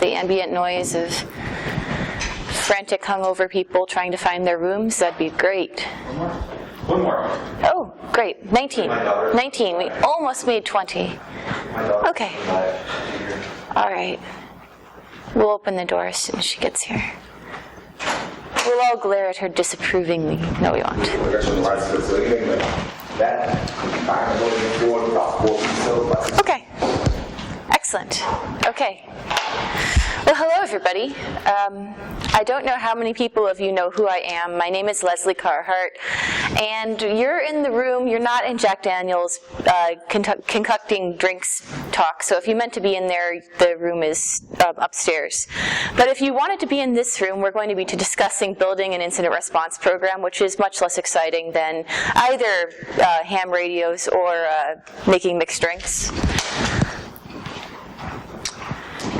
the ambient noise of frantic hungover people trying to find their rooms, that'd be great. One more. Oh, great. 19. 19. We almost made 20. Okay. All right. We'll open the door as soon as she gets here. We'll all glare at her disapprovingly. No, we won't. Okay. Excellent. Okay. Well, hello, everybody. I don't know how many people of you know who I am. My name is Lesley Carhart, and you're in the room. You're not in Jack Daniels concocting drinks talk, so if you meant to be in there, the room is upstairs. But if you wanted to be in this room, we're going to be discussing building an incident response program, which is much less exciting than either ham radios or making mixed drinks.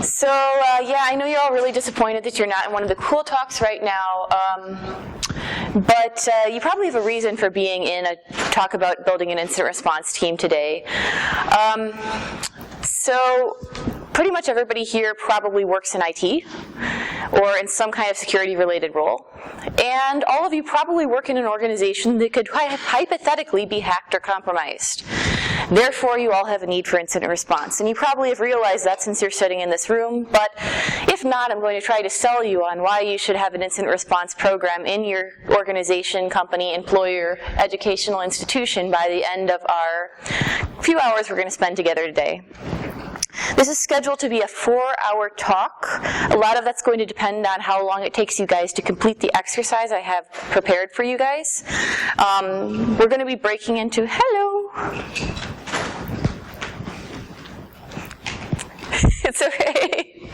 So, yeah, I know you're all really disappointed that you're not in one of the cool talks right now, but you probably have a reason for being in a talk about building an incident response team today. So, pretty much everybody here probably works in IT or in some kind of security-related role. And all of you probably work in an organization that could hypothetically be hacked or compromised. Therefore, you all have a need for incident response. And you probably have realized that since you're sitting in this room. But if not, I'm going to try to sell you on why you should have an incident response program in your organization, company, employer, educational institution by the end of our few hours we're going to spend together today. This is scheduled to be a 4-hour talk. A lot of that's going to depend on how long it takes you guys to complete the exercise I have prepared for you guys. We're going to be breaking into, hello. It's okay.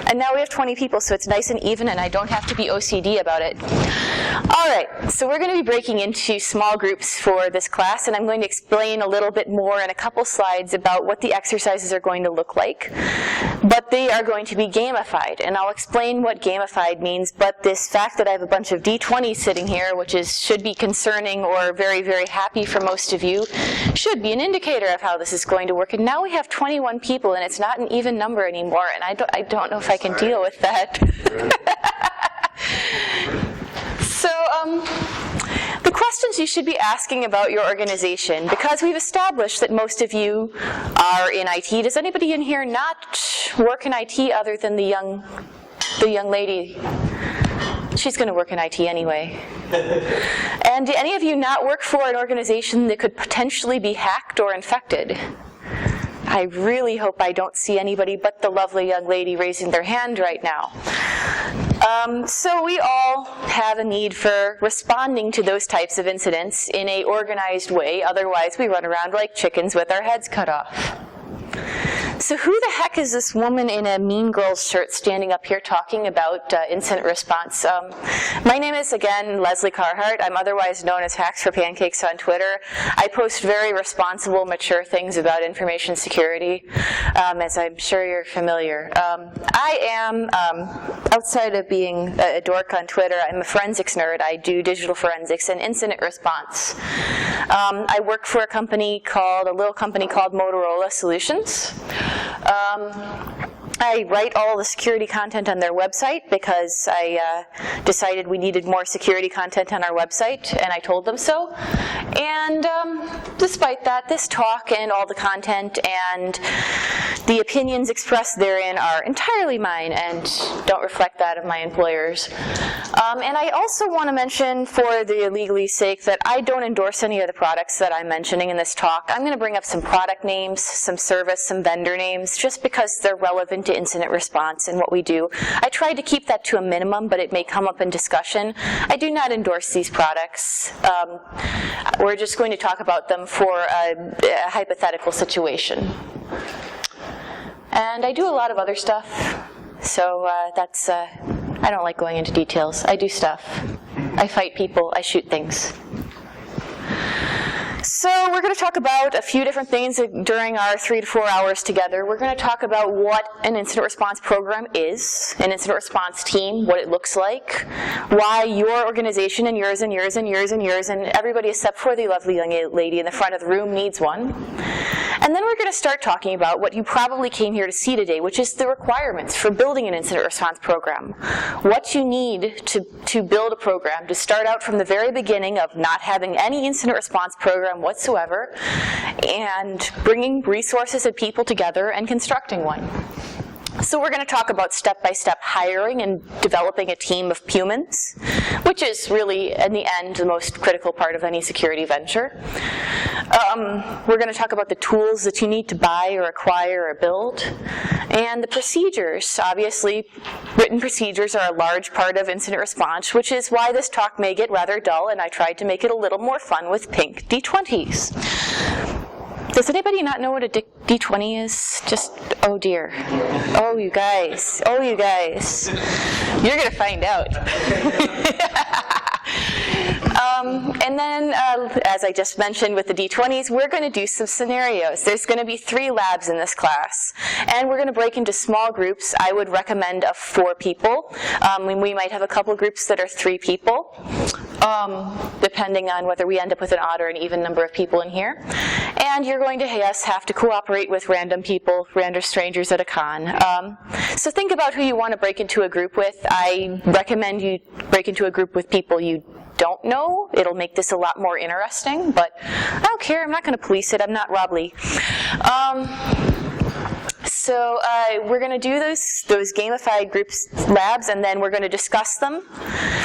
And now we have 20 people, so it's nice and even, and I don't have to be OCD about it. All right, so we're going to be breaking into small groups for this class, and I'm going to explain a little bit more in a couple slides about what the exercises are going to look like. But they are going to be gamified, and I'll explain what gamified means, but this fact that I have a bunch of D20s sitting here, which should be concerning or very, very happy for most of you, should be an indicator of how this is going to work. And now we have 21 people, and it's not an even number anymore, and I don't know if I can deal with that. So, the questions you should be asking about your organization, because we've established that most of you are in IT. Does anybody in here not work in IT other than the young lady? She's going to work in IT anyway. And do any of you not work for an organization that could potentially be hacked or infected? I really hope I don't see anybody but the lovely young lady raising their hand right now. So we all have a need for responding to those types of incidents in an organized way, otherwise we run around like chickens with our heads cut off. So who the heck is this woman in a Mean Girls shirt standing up here talking about incident response? My name is, again, Lesley Carhart. I'm otherwise known as Hacks for Pancakes on Twitter. I post very responsible, mature things about information security, as I'm sure you're familiar. I am, outside of being a dork on Twitter, I'm a forensics nerd. I do digital forensics and incident response. I work for a little company called Motorola Solutions. I write all the security content on their website because I decided we needed more security content on our website, and I told them so. And despite that, this talk and all the content and the opinions expressed therein are entirely mine and don't reflect that of my employers. And I also want to mention, for the legalese sake, that I don't endorse any of the products that I'm mentioning in this talk. I'm going to bring up some product names, some service, some vendor names, just because they're relevant to incident response and what we do. I tried to keep that to a minimum, but it may come up in discussion. I do not endorse these products. We're just going to talk about them for a hypothetical situation. And I do a lot of other stuff, so I don't like going into details. I do stuff. I fight people. I shoot things. So we're going to talk about a few different things during our 3 to 4 hours together. We're going to talk about what an incident response program is, an incident response team, what it looks like, why your organization and yours and yours and yours and yours and everybody except for the lovely young lady in the front of the room needs one. And then we're going to start talking about what you probably came here to see today, which is the requirements for building an incident response program. What you need to build a program, to start out from the very beginning of not having any incident response program whatsoever, and bringing resources and people together and constructing one. So we're going to talk about step-by-step hiring and developing a team of humans, which is really, in the end, the most critical part of any security venture. We're going to talk about the tools that you need to buy or acquire or build, and the procedures. Obviously, written procedures are a large part of incident response, which is why this talk may get rather dull, and I tried to make it a little more fun with pink D20s. Does anybody not know what a D20 is? Just, oh dear. Oh, you guys. Oh, you guys. You're going to find out. And then, as I just mentioned with the D20s, we're going to do some scenarios. There's going to be 3 labs in this class, and we're going to break into small groups. I would recommend of 4 people. We might have a couple groups that are 3 people, depending on whether we end up with an odd or an even number of people in here. And you're going to have to cooperate with random people, random strangers at a con. So think about who you want to break into a group with. I recommend you break into a group with people you don't know. It'll make this a lot more interesting, but I don't care. I'm not going to police it. I'm not Rob Lee. So we're going to do those gamified groups labs, and then we're going to discuss them.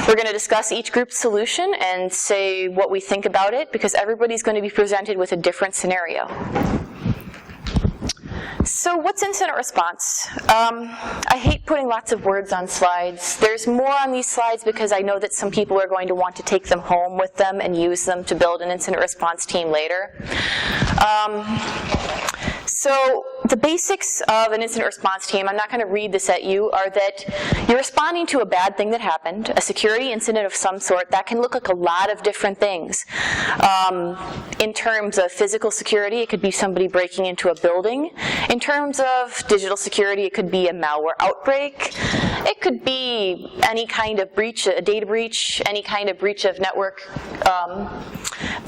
We're going to discuss each group's solution and say what we think about it, because everybody's going to be presented with a different scenario. So what's incident response? I hate putting lots of words on slides. There's more on these slides because I know that some people are going to want to take them home with them and use them to build an incident response team later. So the basics of an incident response team, I'm not going to read this at you, are that you're responding to a bad thing that happened, a security incident of some sort. That can look like a lot of different things. In terms of physical security, it could be somebody breaking into a building. In terms of digital security, it could be a malware outbreak. It could be any kind of breach, a data breach, any kind of breach of network.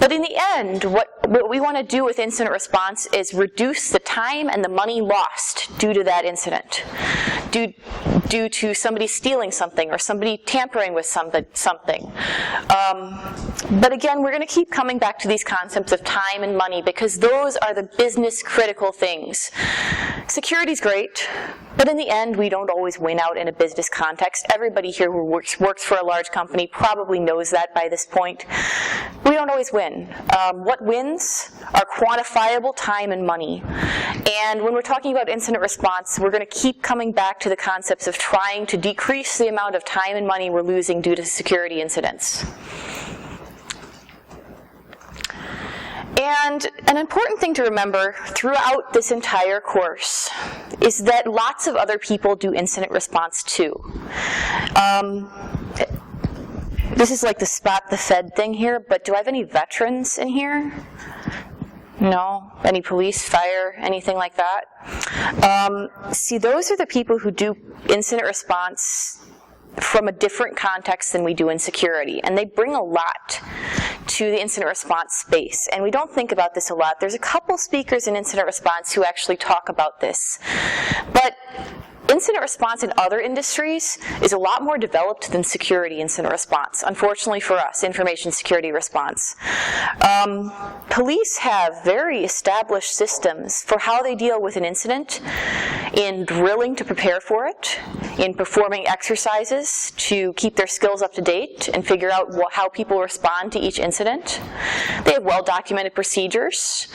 But in the end, what we want to do with incident response is reduce the time and the money lost due to that incident, due to somebody stealing something or somebody tampering with something. But again, we're going to keep coming back to these concepts of time and money because those are the business critical things. Security's great, but in the end, we don't always win out in a business context. Everybody here who works for a large company probably knows that by this point. We don't always win. What wins are quantifiable time and money. And when we're talking about incident response, we're going to keep coming back to the concepts of trying to decrease the amount of time and money we're losing due to security incidents. And an important thing to remember throughout this entire course is that lots of other people do incident response too. This is like the spot the Fed thing here, but do I have any veterans in here? No? Any police, fire, anything like that? See, those are the people who do incident response from a different context than we do in security, and they bring a lot to the incident response space, and we don't think about this a lot. There's a couple speakers in incident response who actually talk about this, but incident response in other industries is a lot more developed than security incident response, unfortunately for us, information security response. Police have very established systems for how they deal with an incident, in drilling to prepare for it, in performing exercises to keep their skills up to date and figure out how people respond to each incident. They have well-documented procedures,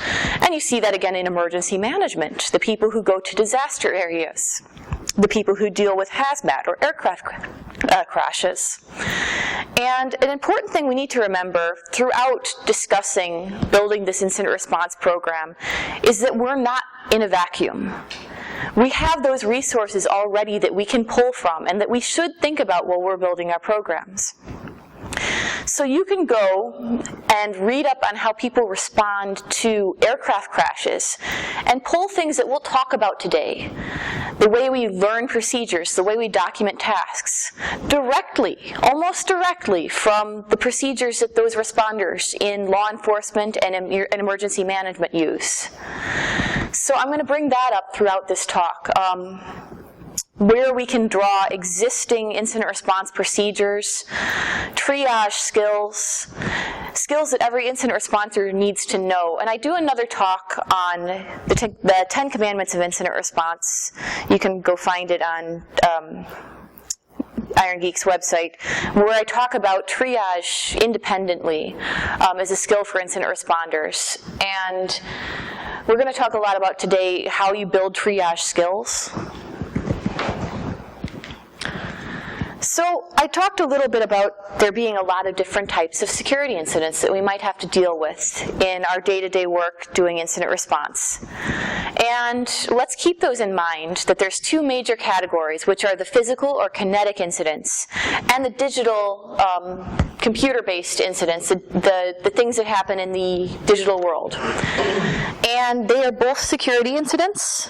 and you see that again in emergency management, the people who go to disaster areas, the people who deal with hazmat or aircraft crashes. And an important thing we need to remember throughout discussing building this incident response program is that we're not in a vacuum. We have those resources already that we can pull from and that we should think about while we're building our programs. So you can go and read up on how people respond to aircraft crashes and pull things that we'll talk about today. the way we learn procedures, the way we document tasks, directly, almost directly from the procedures that those responders in law enforcement and emergency management use. So I'm going to bring that up throughout this talk. Where we can draw existing incident response procedures, triage skills, skills that every incident responder needs to know. And I do another talk on the 10 Commandments of Incident Response. You can go find it on Iron Geek's website, where I talk about triage independently as a skill for incident responders. And we're going to talk a lot about today how you build triage skills. So I talked a little bit about there being a lot of different types of security incidents that we might have to deal with in our day-to-day work doing incident response. And let's keep those in mind, that there's two major categories, which are the physical or kinetic incidents and the digital computer-based incidents, the things that happen in the digital world. And they are both security incidents.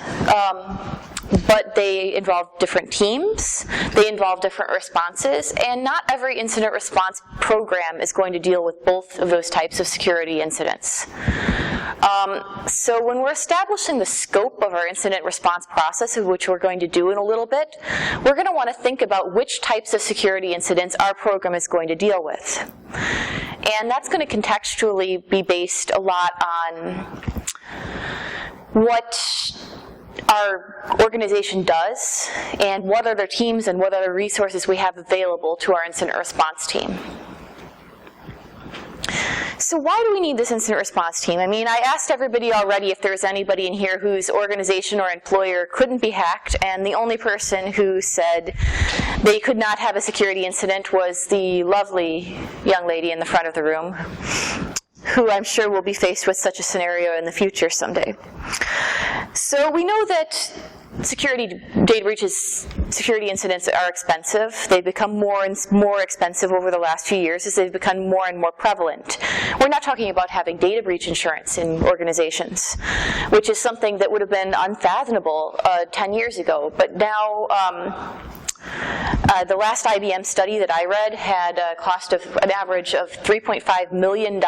But they involve different teams, they involve different responses, and not every incident response program is going to deal with both of those types of security incidents. So when we're establishing the scope of our incident response process, which we're going to do in a little bit, we're going to want to think about which types of security incidents our program is going to deal with. And that's going to contextually be based a lot on what our organization does, and what other teams and what other resources we have available to our incident response team. So why do we need this incident response team? I mean, I asked everybody already if there's anybody in here whose organization or employer couldn't be hacked, and the only person who said they could not have a security incident was the lovely young lady in the front of the room, who I'm sure will be faced with such a scenario in the future someday. So we know that security data breaches, security incidents are expensive. They've become more and more expensive over the last few years as they've become more and more prevalent. We're not talking about having data breach insurance in organizations, which is something that would have been unfathomable 10 years ago. But now, the last IBM study that I read had a cost of an average of $3.5 million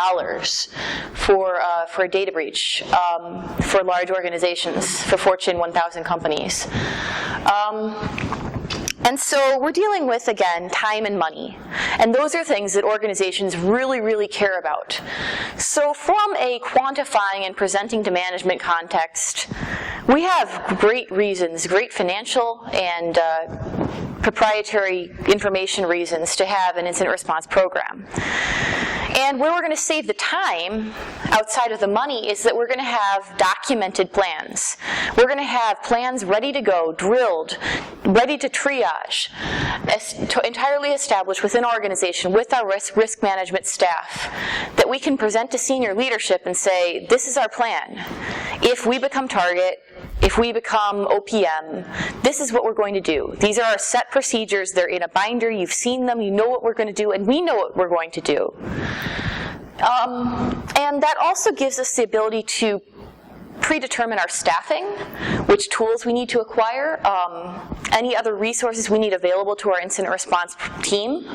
for a data breach for large organizations, for Fortune 1000 companies. And so we're dealing with, again, time and money. And those are things that organizations really, really care about. So from a quantifying and presenting to management context, we have great reasons, great financial and proprietary information reasons to have an incident response program. And where we're going to save the time outside of the money is that we're going to have documented plans. We're going to have plans ready to go, drilled, ready to triage, entirely established within our organization with our risk management staff, that we can present to senior leadership and say, this is our plan. If we become target, if we become OPM, this is what we're going to do. These are our set procedures. They're in a binder. You've seen them. You know what we're going to do, and we know what we're going to do. And that also gives us the ability to predetermine our staffing, which tools we need to acquire, any other resources we need available to our incident response team.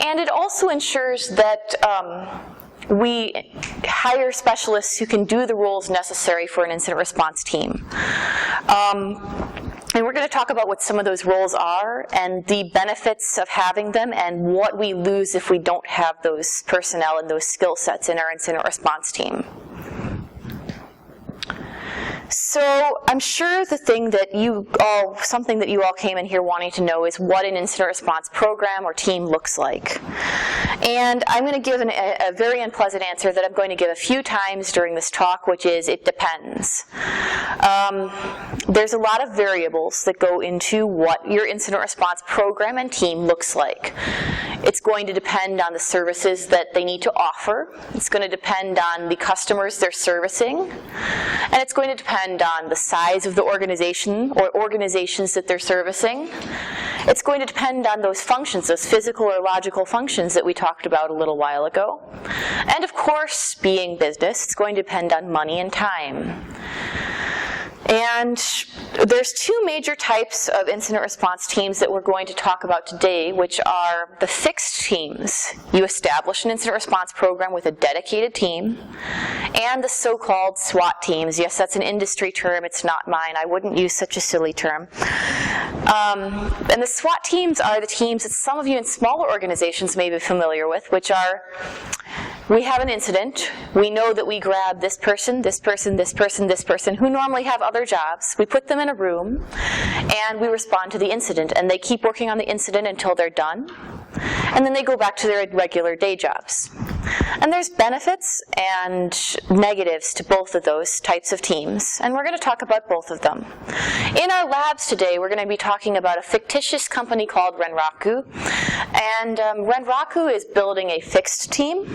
And it also ensures that we hire specialists who can do the roles necessary for an incident response team. And we're going to talk about what some of those roles are and the benefits of having them and what we lose if we don't have those personnel and those skill sets in our incident response team. So I'm sure the thing that something that you all came in here wanting to know is what an incident response program or team looks like. And I'm going to give a very unpleasant answer that I'm going to give a few times during this talk, which is it depends. There's a lot of variables that go into what your incident response program and team looks like. It's going to depend on the services that they need to offer. It's going to depend on the customers they're servicing. And it's going to depend on the size of the organization or organizations that they're servicing. It's going to depend on those functions, those physical or logical functions that we talked about a little while ago. And of course, being business, it's going to depend on money and time. And there's two major types of incident response teams that we're going to talk about today, which are the fixed teams. You establish an incident response program with a dedicated team, and the so-called SWAT teams. Yes, that's an industry term. It's not mine. I wouldn't use such a silly term. And the SWAT teams are the teams that some of you in smaller organizations may be familiar with, which are, we have an incident. We know that we grab this person, this person, this person, this person, who normally have other jobs. We put them in a room, and we respond to the incident. And they keep working on the incident until they're done. And then they go back to their regular day jobs. And there's benefits and negatives to both of those types of teams. And we're going to talk about both of them. In our labs today, we're going to be talking about a fictitious company called Renraku. And Renraku is building a fixed team.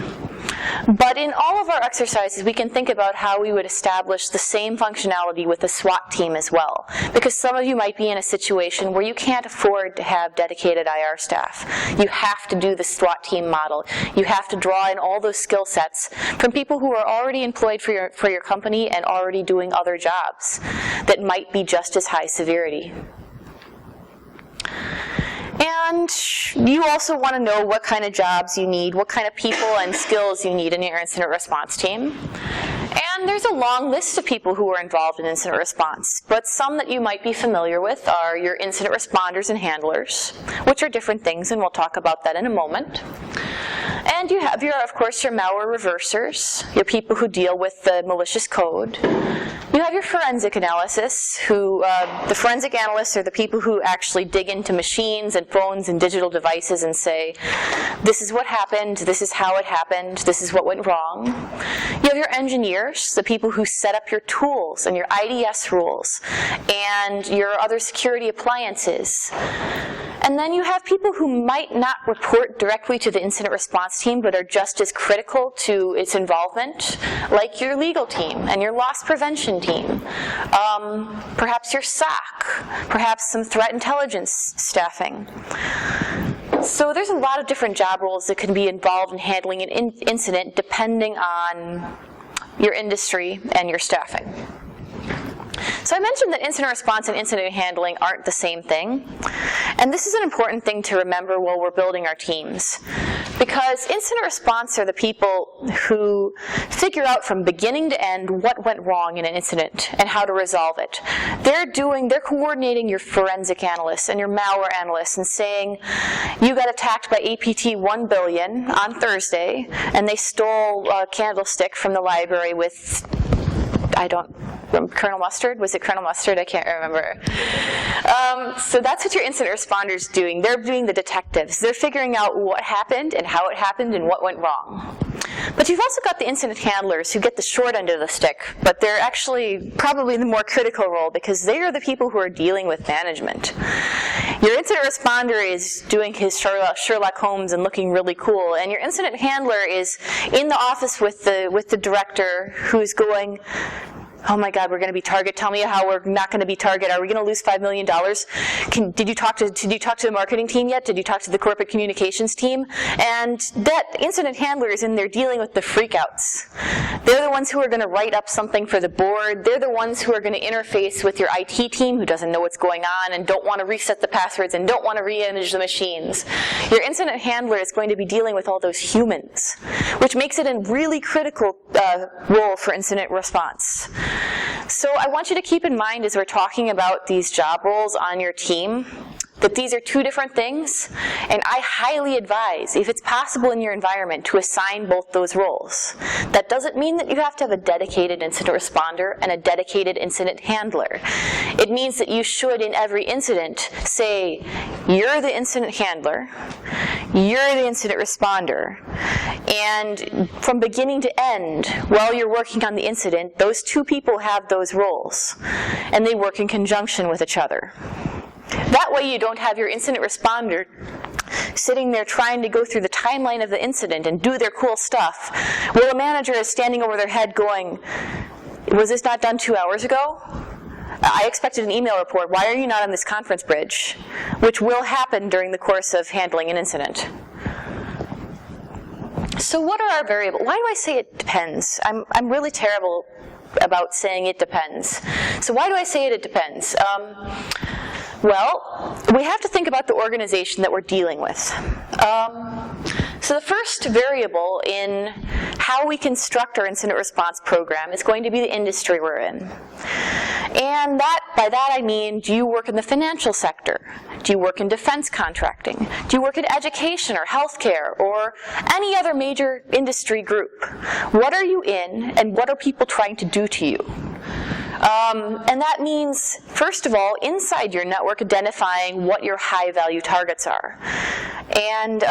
But in all of our exercises, we can think about how we would establish the same functionality with the SWAT team as well. Because some of you might be in a situation where you can't afford to have dedicated IR staff. You have to do the SWAT team model. You have to draw in all those skill sets from people who are already employed for your company and already doing other jobs that might be just as high severity. And you also want to know what kind of jobs you need, what kind of people and skills you need in your incident response team. And there's a long list of people who are involved in incident response, but some that you might be familiar with are your incident responders and handlers, which are different things, and we'll talk about that in a moment. And you have, of course, your malware reversers, your people who deal with the malicious code. You have your forensic analysis, the forensic analysts are the people who actually dig into machines and phones and digital devices and say, this is what happened, this is how it happened, this is what went wrong. You have your engineers, the people who set up your tools and your IDS rules and your other security appliances. And then you have people who might not report directly to the incident response team, but are just as critical to its involvement, like your legal team and your loss prevention team, perhaps your SOC, perhaps some threat intelligence staffing. So there's a lot of different job roles that can be involved in handling an incident depending on your industry and your staffing. So I mentioned that incident response and incident handling aren't the same thing. And this is an important thing to remember while we're building our teams. Because incident response are the people who figure out from beginning to end what went wrong in an incident and how to resolve it. They're coordinating your forensic analysts and your malware analysts and saying, you got attacked by APT 1 billion on Thursday, and they stole a candlestick from the library with, Colonel Mustard? Was it Colonel Mustard? I can't remember. So that's what your incident responders doing. They're doing the detectives. They're figuring out what happened and how it happened and what went wrong. But you've also got the incident handlers who get the short end of the stick, but they're actually probably the more critical role because they are the people who are dealing with management. Your incident responder is doing his Sherlock Holmes and looking really cool, and your incident handler is in the office with the director who's going, oh my God, we're going to be target. Tell me how we're not going to be target. Are we going to lose $5 million? Did you talk to the marketing team yet? Did you talk to the corporate communications team? And that incident handler is in there dealing with the freakouts. They're the ones who are going to write up something for the board. They're the ones who are going to interface with your IT team who doesn't know what's going on and don't want to reset the passwords and don't want to re-image the machines. Your incident handler is going to be dealing with all those humans, which makes it a really critical role for incident response. So I want you to keep in mind as we're talking about these job roles on your team that these are two different things, and I highly advise, if it's possible in your environment, to assign both those roles. That doesn't mean that you have to have a dedicated incident responder and a dedicated incident handler. It means that you should, in every incident, say, you're the incident handler, you're the incident responder, and from beginning to end, while you're working on the incident, those two people have those roles, and they work in conjunction with each other. That way you don't have your incident responder sitting there trying to go through the timeline of the incident and do their cool stuff, while a manager is standing over their head going, was this not done 2 hours ago? I expected an email report. Why are you not on this conference bridge? Which will happen during the course of handling an incident. So what are our variables? Why do I say it depends? I'm really terrible about saying it depends. So why do I say it depends? Well, we have to think about the organization that we're dealing with. So the first variable in how we construct our incident response program is going to be the industry we're in. And by that I mean, do you work in the financial sector? Do you work in defense contracting? Do you work in education or healthcare or any other major industry group? What are you in, and what are people trying to do to you? And that means, first of all, inside your network, identifying what your high-value targets are. And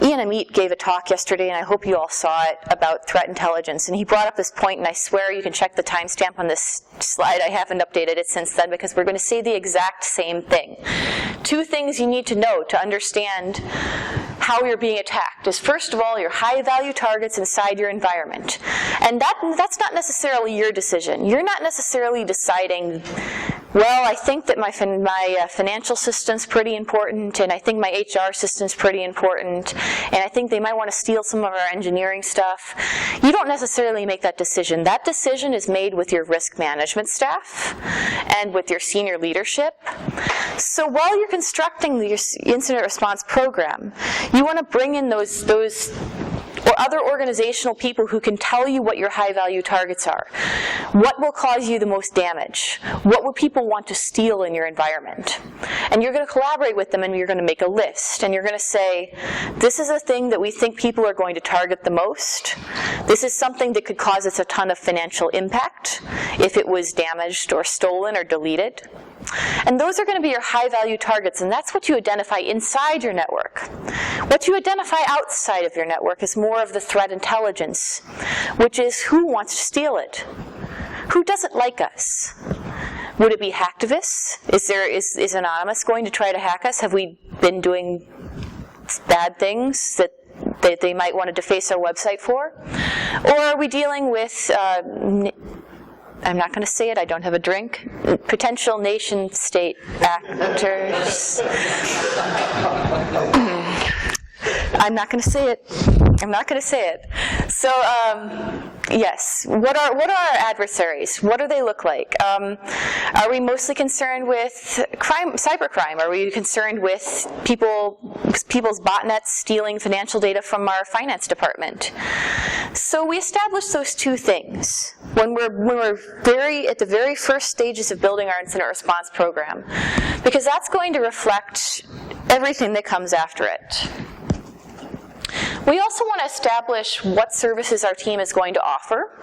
Ian Amit gave a talk yesterday, and I hope you all saw it, about threat intelligence. And he brought up this point, and I swear you can check the timestamp on this slide. I haven't updated it since then because we're going to say the exact same thing. 2 things you need to know to understand how you're being attacked is, first of all, your high-value targets inside your environment. And that's not necessarily your decision. You're not necessarily deciding, well, I think that my financial system's pretty important, and I think my HR system's pretty important, and I think they might want to steal some of our engineering stuff. You don't necessarily make that decision. That decision is made with your risk management staff and with your senior leadership. So while you're constructing your incident response program, you want to bring in those or other organizational people who can tell you what your high-value targets are. What will cause you the most damage? What would people want to steal in your environment? And you're going to collaborate with them, and you're going to make a list. And you're going to say, this is a thing that we think people are going to target the most. This is something that could cause us a ton of financial impact if it was damaged or stolen or deleted. And those are going to be your high-value targets, and that's what you identify inside your network. What you identify outside of your network is more of the threat intelligence, which is who wants to steal it? Who doesn't like us? Would it be hacktivists? Is Anonymous going to try to hack us? Have we been doing bad things that they might want to deface our website for? Or are we dealing with I'm not going to say it, I don't have a drink. Potential nation-state actors. I'm not going to say it. I'm not going to say it. So, yes, what are our adversaries? What do they look like? Are we mostly concerned with cybercrime? Are we concerned with people's botnets stealing financial data from our finance department? So we established those 2 things when we're at the very first stages of building our incident response program, because that's going to reflect everything that comes after it. We also want to establish what services our team is going to offer.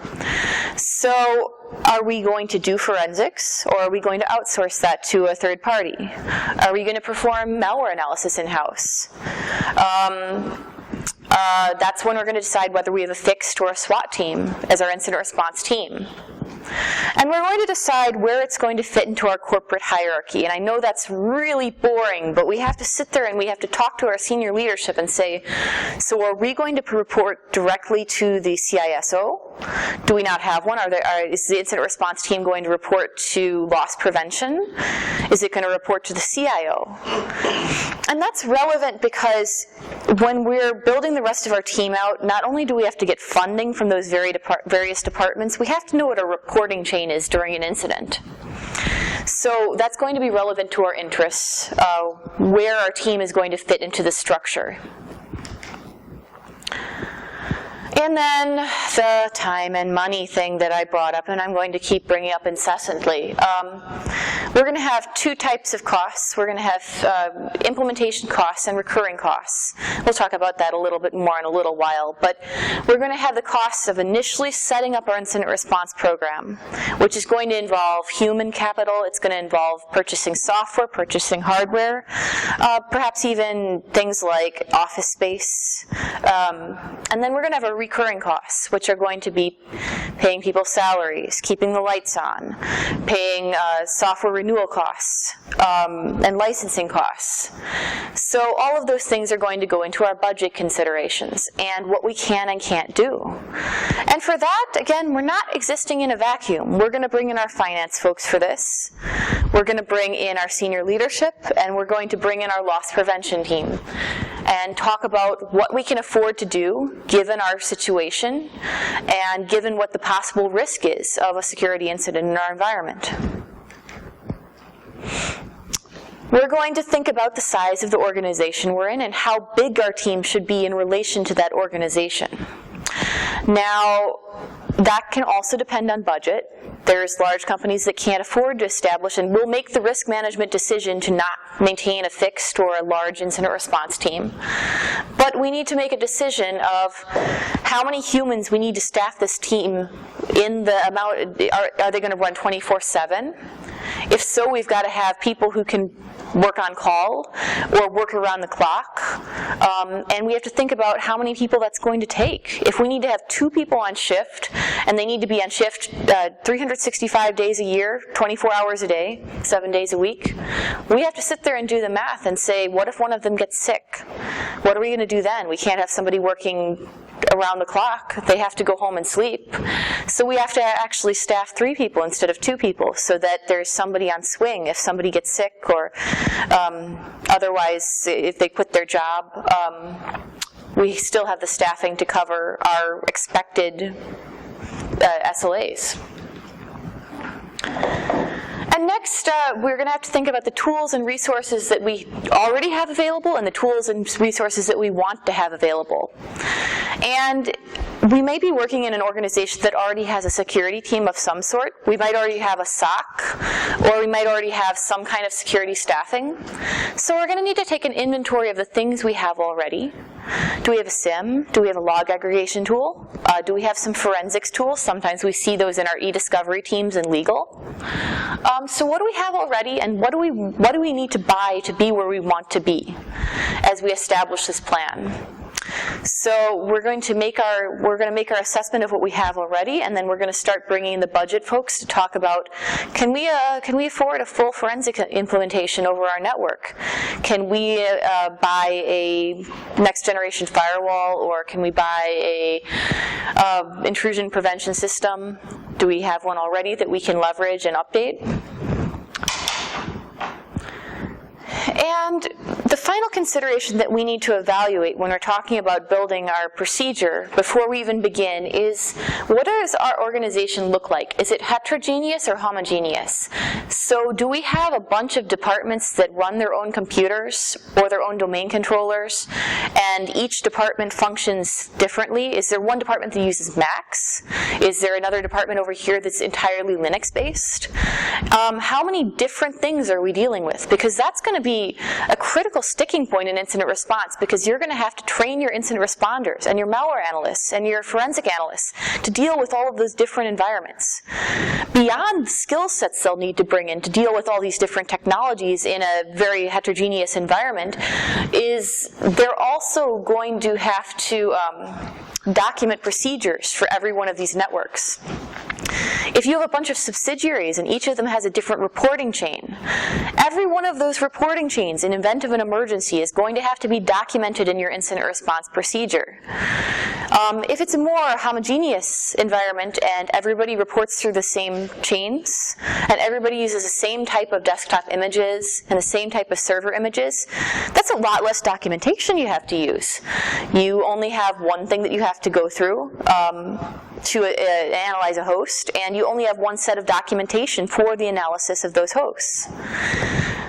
So are we going to do forensics, or are we going to outsource that to a third party? Are we going to perform malware analysis in-house? That's when we're going to decide whether we have a fixed or a SWAT team as our incident response team. And we're going to decide where it's going to fit into our corporate hierarchy. And I know that's really boring, but we have to sit there and we have to talk to our senior leadership and say, so are we going to report directly to the CISO? Do we not have one? Is the incident response team going to report to loss prevention? Is it going to report to the CIO? And that's relevant because when we're building the rest of our team out, not only do we have to get funding from those various departments, we have to know what our reporting chain is during an incident. So that's going to be relevant to our interests, where our team is going to fit into the structure. And then the time and money thing that I brought up, and I'm going to keep bringing up incessantly. We're going to have 2 types of costs. We're going to have implementation costs and recurring costs. We'll talk about that a little bit more in a little while. But we're going to have the costs of initially setting up our incident response program, which is going to involve human capital. It's going to involve purchasing software, purchasing hardware, perhaps even things like office space. And then we're going to have a recurring costs, which are going to be paying people salaries, keeping the lights on, paying software renewal costs, and licensing costs. So all of those things are going to go into our budget considerations and what we can and can't do. And for that, again, we're not existing in a vacuum. We're going to bring in our finance folks for this. We're going to bring in our senior leadership, and we're going to bring in our loss prevention team and talk about what we can afford to do given our situation and given what the possible risk is of a security incident in our environment. We're going to think about the size of the organization we're in and how big our team should be in relation to that organization. Now, that can also depend on budget. There's large companies that can't afford to establish and will make the risk management decision to not maintain a fixed or a large incident response team. But we need to make a decision of how many humans we need to staff this team in the amount. Are they going to run 24/7? If so, we've got to have people who can work on call or work around the clock. And we have to think about how many people that's going to take. If we need to have 2 people on shift, and they need to be on shift 365 days a year, 24 hours a day, 7 days a week, we have to sit there and do the math and say, what if one of them gets sick? What are we going to do then? We can't have somebody working around the clock. They have to go home and sleep. So we have to actually staff 3 people instead of 2 people so that there's somebody on swing if somebody gets sick, or otherwise if they quit their job, we still have the staffing to cover our expected SLAs. And next, we're going to have to think about the tools and resources that we already have available and the tools and resources that we want to have available. And we may be working in an organization that already has a security team of some sort. We might already have a SOC, or we might already have some kind of security staffing. So we're going to need to take an inventory of the things we have already. Do we have a SIM? Do we have a log aggregation tool? Do we have some forensics tools? Sometimes we see those in our e-discovery teams in legal. So what do we have already, and what do we need to buy to be where we want to be as we establish this plan? So we're going to make our assessment of what we have already, and then we're going to start bringing in the budget folks to talk about, can we afford a full forensic implementation over our network? Can we buy a next generation firewall, or can we buy a intrusion prevention system? Do we have one already that we can leverage and update? And the final consideration that we need to evaluate when we're talking about building our procedure before we even begin is, what does our organization look like? Is it heterogeneous or homogeneous? So do we have a bunch of departments that run their own computers or their own domain controllers, and each department functions differently? Is there one department that uses Macs? Is there another department over here that's entirely Linux-based? How many different things are we dealing with? Because that's going to be a critical sticking point in incident response, because you're going to have to train your incident responders and your malware analysts and your forensic analysts to deal with all of those different environments. Beyond the skill sets they'll need to bring in to deal with all these different technologies in a very heterogeneous environment, is they're also going to have to document procedures for every one of these networks. If you have a bunch of subsidiaries and each of them has a different reporting chain, every one of those reporting chains in event of an emergency is going to have to be documented in your incident response procedure. If it's a more homogeneous environment and everybody reports through the same chains and everybody uses the same type of desktop images and the same type of server images, that's a lot less documentation you have to use. You only have one thing that you have to go through to analyze a host, and you only have one set of documentation for the analysis of those hosts.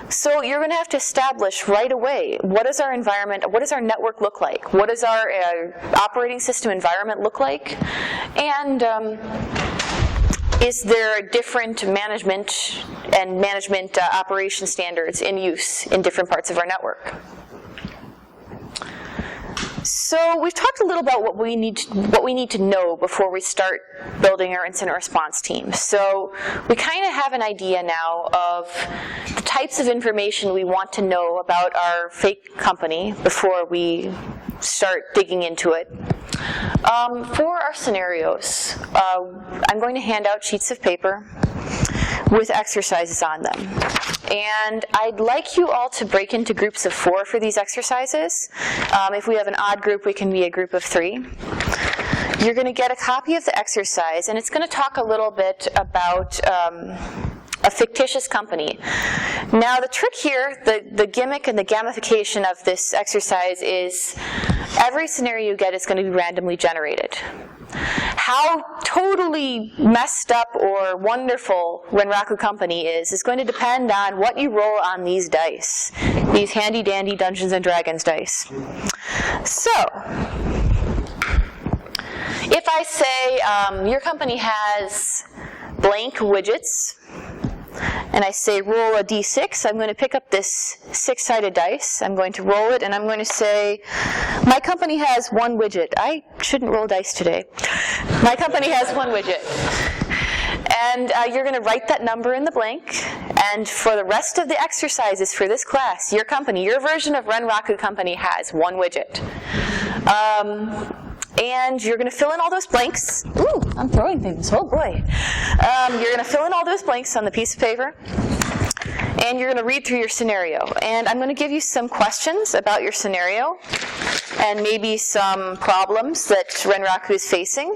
So you're going to have to establish right away, what is our environment, what does our network look like, what does our operating system environment look like, and is there different management operation standards in use in different parts of our network. So we've talked a little about what we need to know before we start building our incident response team. So we kind of have an idea now of the types of information we want to know about our fake company before we start digging into it. For our scenarios, I'm going to hand out sheets of paper with exercises on them. And I'd like you all to break into groups of 4 for these exercises. If we have an odd group, we can be a group of 3. You're going to get a copy of the exercise, and it's going to talk a little bit about a fictitious company. Now, the trick here, the gimmick and the gamification of this exercise is every scenario you get is going to be randomly generated. How totally messed up or wonderful Renraku Company is going to depend on what you roll on these dice, these handy-dandy Dungeons & Dragons dice. So, if I say your company has blank widgets, and I say roll a d6, I'm going to pick up this 6-sided dice, I'm going to roll it, and I'm going to say, my company has 1 widget. I shouldn't roll dice today. My company has 1 widget. And you're going to write that number in the blank, and for the rest of the exercises for this class, your company, your version of Renraku Company has 1 widget. And you're going to fill in all those blanks. Ooh, I'm throwing things. Oh, boy. You're going to fill in all those blanks on the piece of paper. And you're going to read through your scenario. And I'm going to give you some questions about your scenario and maybe some problems that Renraku is facing.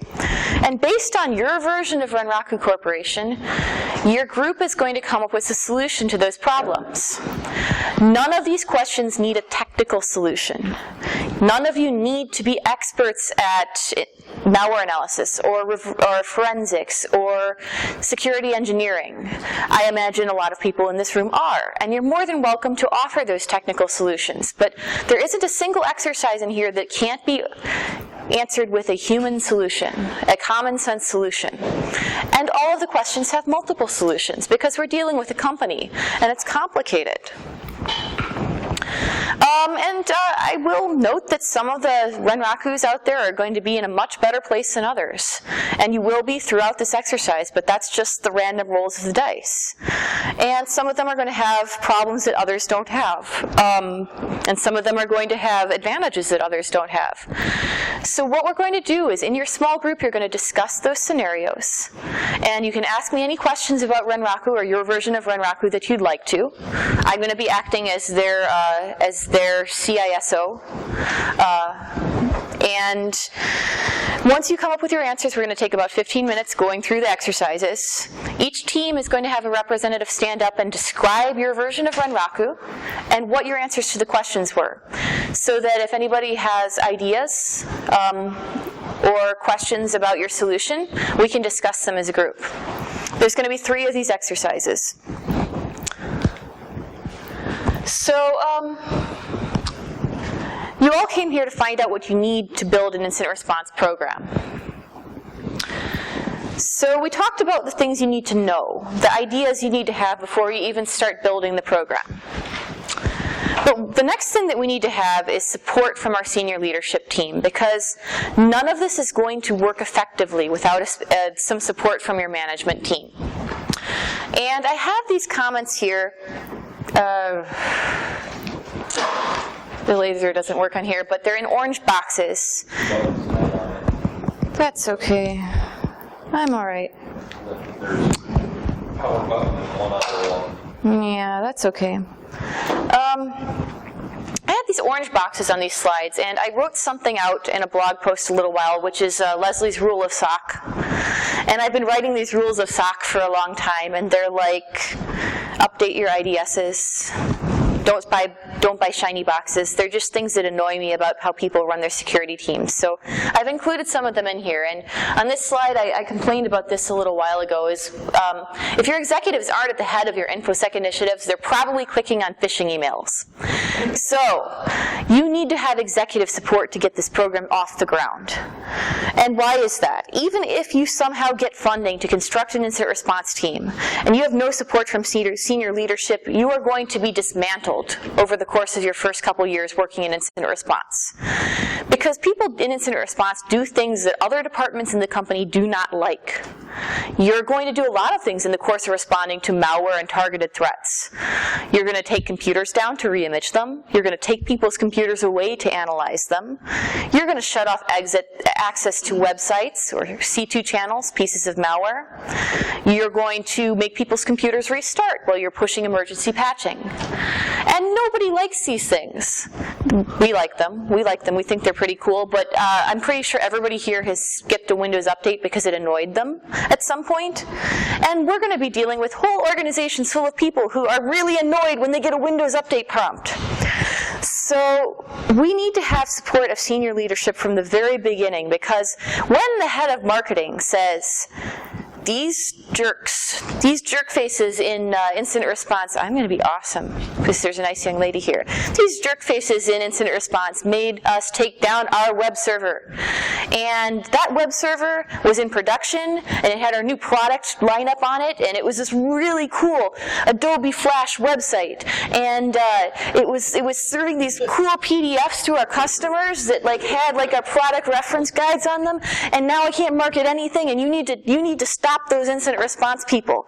And based on your version of Renraku Corporation, your group is going to come up with a solution to those problems. None of these questions need a technical solution. None of you need to be experts at malware analysis or forensics or security engineering. I imagine a lot of people in this room are, and you're more than welcome to offer those technical solutions. But there isn't a single exercise in here that can't be answered with a human solution, a common sense solution. And all of the questions have multiple solutions because we're dealing with a company, and it's complicated. I will note that some of the Renrakus out there are going to be in a much better place than others. And you will be throughout this exercise, but that's just the random rolls of the dice. And some of them are going to have problems that others don't have. And some of them are going to have advantages that others don't have. So what we're going to do is, in your small group, you're going to discuss those scenarios. And you can ask me any questions about Renraku or your version of Renraku that you'd like to. I'm going to be acting as their CISO. And once you come up with your answers, we're going to take about 15 minutes going through the exercises. Each team is going to have a representative stand up and describe your version of Renraku and what your answers to the questions were, so that if anybody has ideas or questions about your solution, we can discuss them as a group. There's going to be 3 of these exercises. So, you all came here to find out what you need to build an incident response program. So we talked about the things you need to know, the ideas you need to have before you even start building the program. But the next thing that we need to have is support from our senior leadership team, because none of this is going to work effectively without some support from your management team. And I have these comments here. The laser doesn't work on here, but they're in orange boxes. That's okay. I'm all right. Yeah, that's okay. I had these orange boxes on these slides, and I wrote something out in a blog post a little while, which is Lesley's rule of SOC. And I've been writing these rules of SOC for a long time, and they're like, update your IDSs. Don't buy shiny boxes. They're just things that annoy me about how people run their security teams. So I've included some of them in here. And on this slide, I complained about this a little while ago, is if your executives aren't at the head of your InfoSec initiatives, they're probably clicking on phishing emails. So you need to have executive support to get this program off the ground. And why is that? Even if you somehow get funding to construct an incident response team, and you have no support from senior leadership, you are going to be dismantled over the course of your first couple years working in incident response. Because people in incident response do things that other departments in the company do not like. You're going to do a lot of things in the course of responding to malware and targeted threats. You're going to take computers down to re-image them. You're going to take people's computers away to analyze them. You're going to shut off access to websites or C2 channels, pieces of malware. You're going to make people's computers restart while you're pushing emergency patching. And nobody likes these things. We like them. We think they're pretty cool, but I'm pretty sure everybody here has skipped a Windows update because it annoyed them at some point. And we're going to be dealing with whole organizations full of people who are really annoyed when they get a Windows update prompt. So we need to have support of senior leadership from the very beginning, because when the head of marketing says, these jerk faces in incident response, I'm going to be awesome because there's a nice young lady here. These jerk faces in incident response made us take down our web server. And that web server was in production, and it had our new product lineup on it, and it was this really cool Adobe Flash website. And it was serving these cool PDFs to our customers that had our product reference guides on them, and now I can't market anything, and you need to stop those incident response people.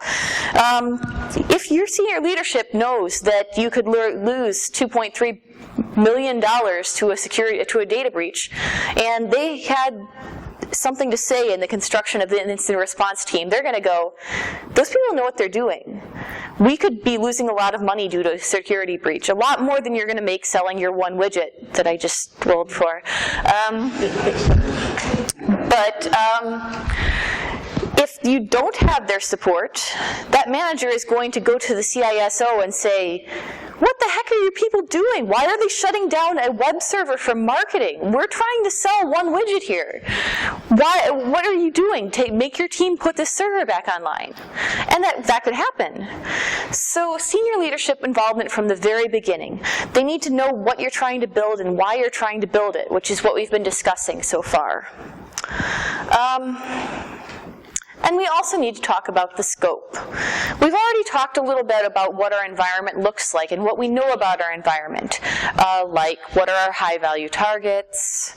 If your senior leadership knows that you could lose $2.3 million to a data breach, and they had something to say in the construction of the incident response team, they're going to go, those people know what they're doing. We could be losing a lot of money due to a security breach, a lot more than you're going to make selling your one widget that I just rolled for. If you don't have their support, that manager is going to go to the CISO and say, what the heck are you people doing? Why are they shutting down a web server for marketing? We're trying to sell one widget here. What are you doing? Make your team put this server back online. And that could happen. So senior leadership involvement from the very beginning. They need to know what you're trying to build and why you're trying to build it, which is what we've been discussing so far. And we also need to talk about the scope. We've already talked a little bit about what our environment looks like and what we know about our environment, like what are our high-value targets,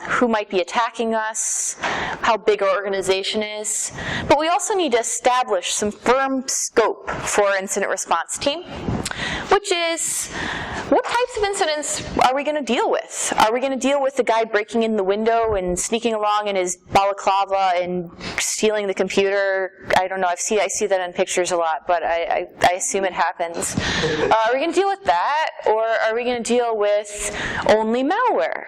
who might be attacking us, how big our organization is. But we also need to establish some firm scope for our incident response team, which is, what types of incidents are we going to deal with? Are we going to deal with the guy breaking in the window and sneaking along in his balaclava and stealing the computer? I don't know. I see that in pictures a lot, but I assume it happens. Are we going to deal with that, or are we going to deal with only malware?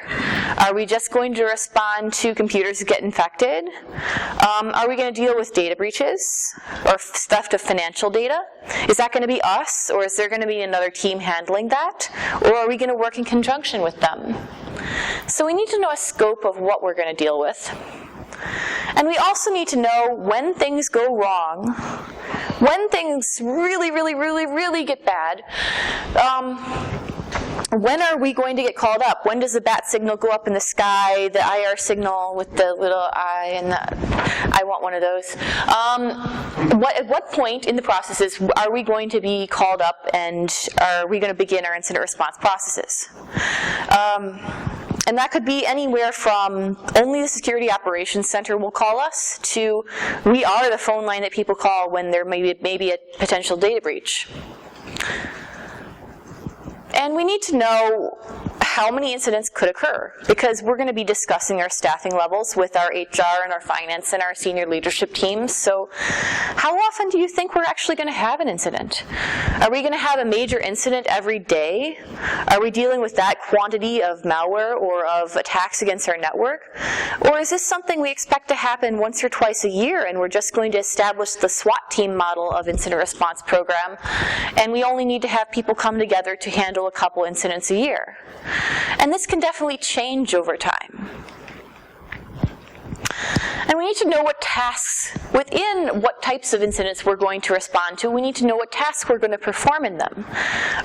Are we just going to respond to computers that get infected? Are we going to deal with data breaches or theft of financial data? Is that going to be us, or is there going to be another team handling that? Or are we going to work in conjunction with them? So we need to know a scope of what we're going to deal with. And we also need to know when things go wrong, when things really, really, really, really get bad. When are we going to get called up? When does the bat signal go up in the sky, the IR signal with the little eye and I want one of those. At what point in the processes are we going to be called up, and are we going to begin our incident response processes? And that could be anywhere from only the Security Operations Center will call us to we are the phone line that people call when there may be a potential data breach. And we need to know how many incidents could occur, because we're going to be discussing our staffing levels with our HR and our finance and our senior leadership teams. So how often do you think we're actually going to have an incident? Are we going to have a major incident every day? Are we dealing with that quantity of malware or of attacks against our network? Or is this something we expect to happen once or twice a year, and we're just going to establish the SWAT team model of incident response program, and we only need to have people come together to handle a couple incidents a year? And this can definitely change over time. And we need to know what tasks, within what types of incidents we're going to respond to, we need to know what tasks we're going to perform in them.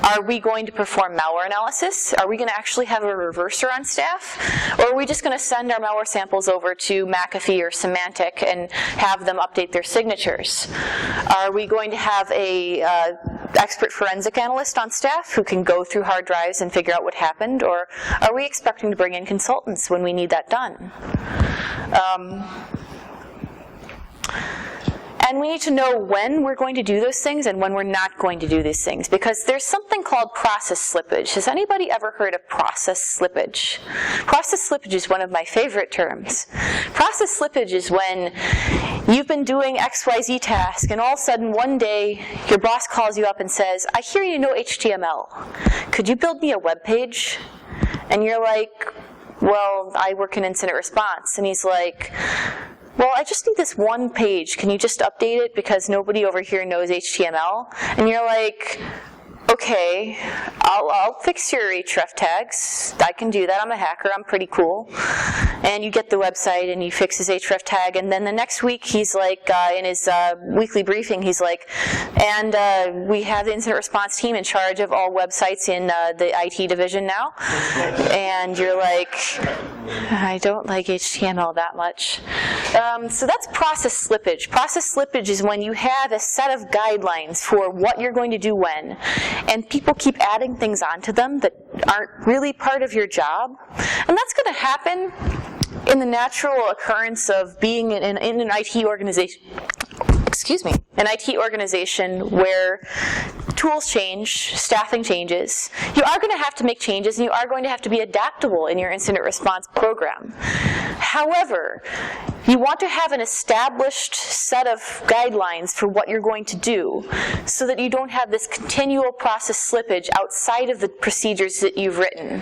Are we going to perform malware analysis? Are we going to actually have a reverser on staff? Or are we just going to send our malware samples over to McAfee or Symantec and have them update their signatures? Are we going to have a expert forensic analyst on staff who can go through hard drives and figure out what happened, or are we expecting to bring in consultants when we need that done? And we need to know when we're going to do those things and when we're not going to do these things, because there's something called process slippage. Has anybody ever heard of process slippage? Process slippage is one of my favorite terms. Process slippage is when you've been doing XYZ task, and all of a sudden one day your boss calls you up and says, I hear you know HTML. Could you build me a web page? And you're like, well, I work in incident response. And he's like, well, I just need this one page. Can you just update it because nobody over here knows HTML? And you're like, okay, I'll fix your href tags. I can do that. I'm a hacker. I'm pretty cool. And you get the website and you fix his href tag. And then the next week, he's like, in his weekly briefing, he's like, and we have the incident response team in charge of all websites in the IT division now. And you're like, I don't like HTML that much. So that's process slippage. Process slippage is when you have a set of guidelines for what you're going to do when, and people keep adding things onto them that aren't really part of your job. And that's going to happen in the natural occurrence of being in an IT organization. Excuse me, an IT organization where tools change, staffing changes. You are going to have to make changes, and you are going to have to be adaptable in your incident response program. However, you want to have an established set of guidelines for what you're going to do so that you don't have this continual process slippage outside of the procedures that you've written.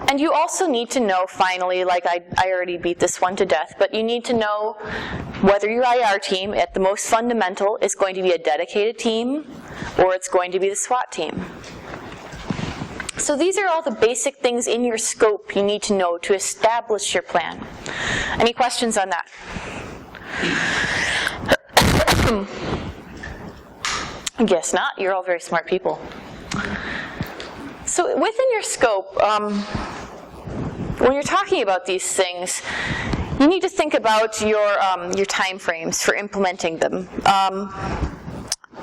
And you also need to know, finally, like I already beat this one to death, but you need to know whether your IR team, at the most fundamental, is going to be a dedicated team or it's going to be the SWAT team. So these are all the basic things in your scope you need to know to establish your plan. Any questions on that? I guess not. You're all very smart people. So within your scope, when you're talking about these things, you need to think about your time frames for implementing them.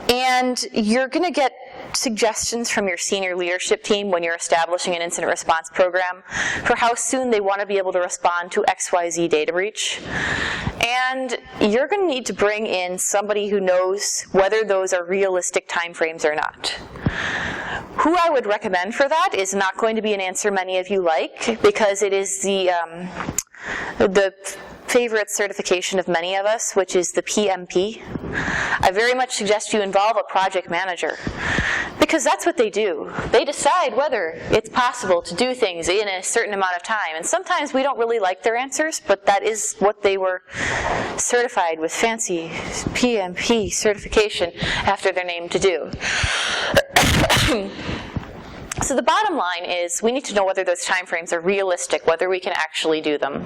And you're going to get suggestions from your senior leadership team when you're establishing an incident response program for how soon they want to be able to respond to XYZ data breach. And you're going to need to bring in somebody who knows whether those are realistic timeframes or not. Who I would recommend for that is not going to be an answer many of you like, because it is the favorite certification of many of us, which is the PMP. I very much suggest you involve a project manager, because that's what they do. They decide whether it's possible to do things in a certain amount of time. And sometimes we don't really like their answers, but that is what they were certified with fancy PMP certification after their name to do. So the bottom line is we need to know whether those timeframes are realistic, whether we can actually do them.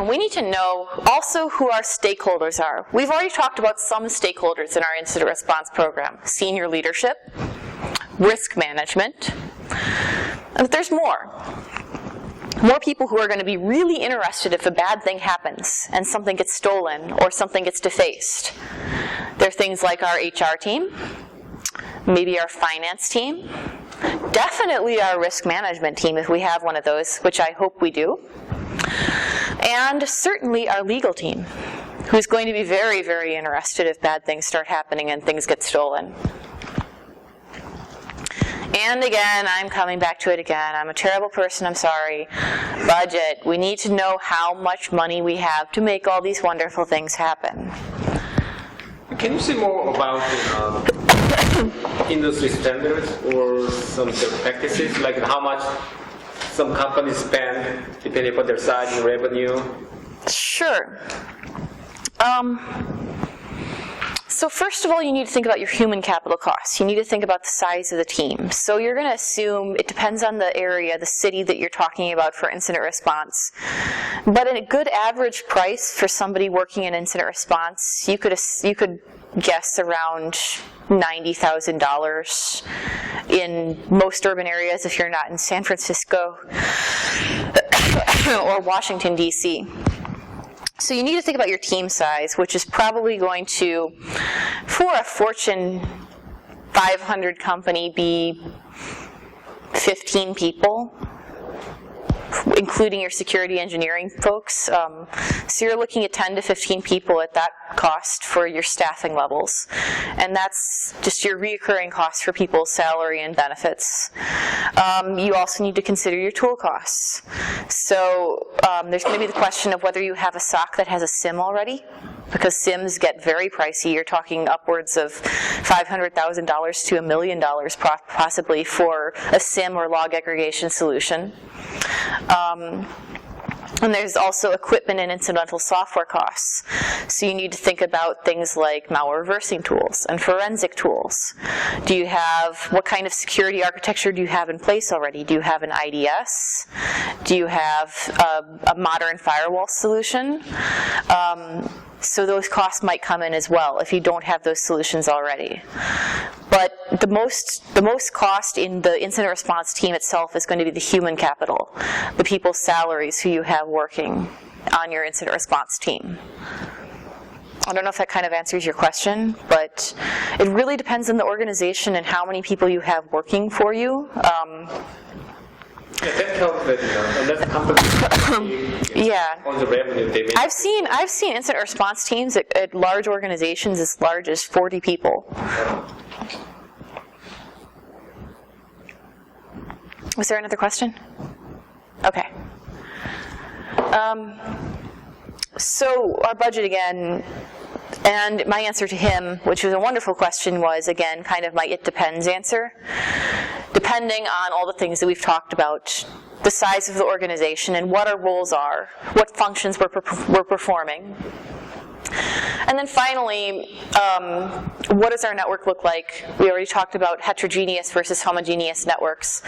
We need to know also who our stakeholders are. We've already talked about some stakeholders in our incident response program. Senior leadership, risk management, but there's more. More people who are going to be really interested if a bad thing happens and something gets stolen or something gets defaced. There are things like our HR team, maybe our finance team, definitely our risk management team if we have one of those, which I hope we do, and certainly our legal team, who's going to be very, very interested if bad things start happening and things get stolen. And again, I'm coming back to it again. I'm a terrible person, I'm sorry. Budget. We need to know how much money we have to make all these wonderful things happen. Can you say more about industry standards or some practices, like how much some companies spend depending upon their size and revenue? Sure. So first of all, you need to think about your human capital costs. You need to think about the size of the team. So you're going to assume it depends on the area, the city that you're talking about for incident response. But a good average price for somebody working in incident response, you could guess around $90,000 in most urban areas if you're not in San Francisco or Washington, D.C. So you need to think about your team size, which is probably going to, for a Fortune 500 company, be 15 people, including your security engineering folks. So you're looking at 10 to 15 people at that cost for your staffing levels. And that's just your reoccurring costs for people's salary and benefits. You also need to consider your tool costs. So there's going to be the question of whether you have a SOC that has a SIM already, because SIMs get very pricey. You're talking upwards of $500,000 to $1 million possibly for a SIM or log aggregation solution. And there's also equipment and incidental software costs. So you need to think about things like malware reversing tools and forensic tools. What kind of security architecture do you have in place already? Do you have an IDS? Do you have a modern firewall solution? So those costs might come in as well if you don't have those solutions already. But the most cost in the incident response team itself is going to be the human capital, the people's salaries who you have working on your incident response team. I don't know if that kind of answers your question, but it really depends on the organization and how many people you have working for you. Yeah, that helps that, unless the company on the revenue, they may. I've seen incident response teams at large organizations as large as 40 people. Was there another question? Okay. So our budget again, and my answer to him, which was a wonderful question, was again kind of my it depends answer. Depending on all the things that we've talked about, the size of the organization and what our roles are, what functions we're performing. And then finally, what does our network look like? We already talked about heterogeneous versus homogeneous networks.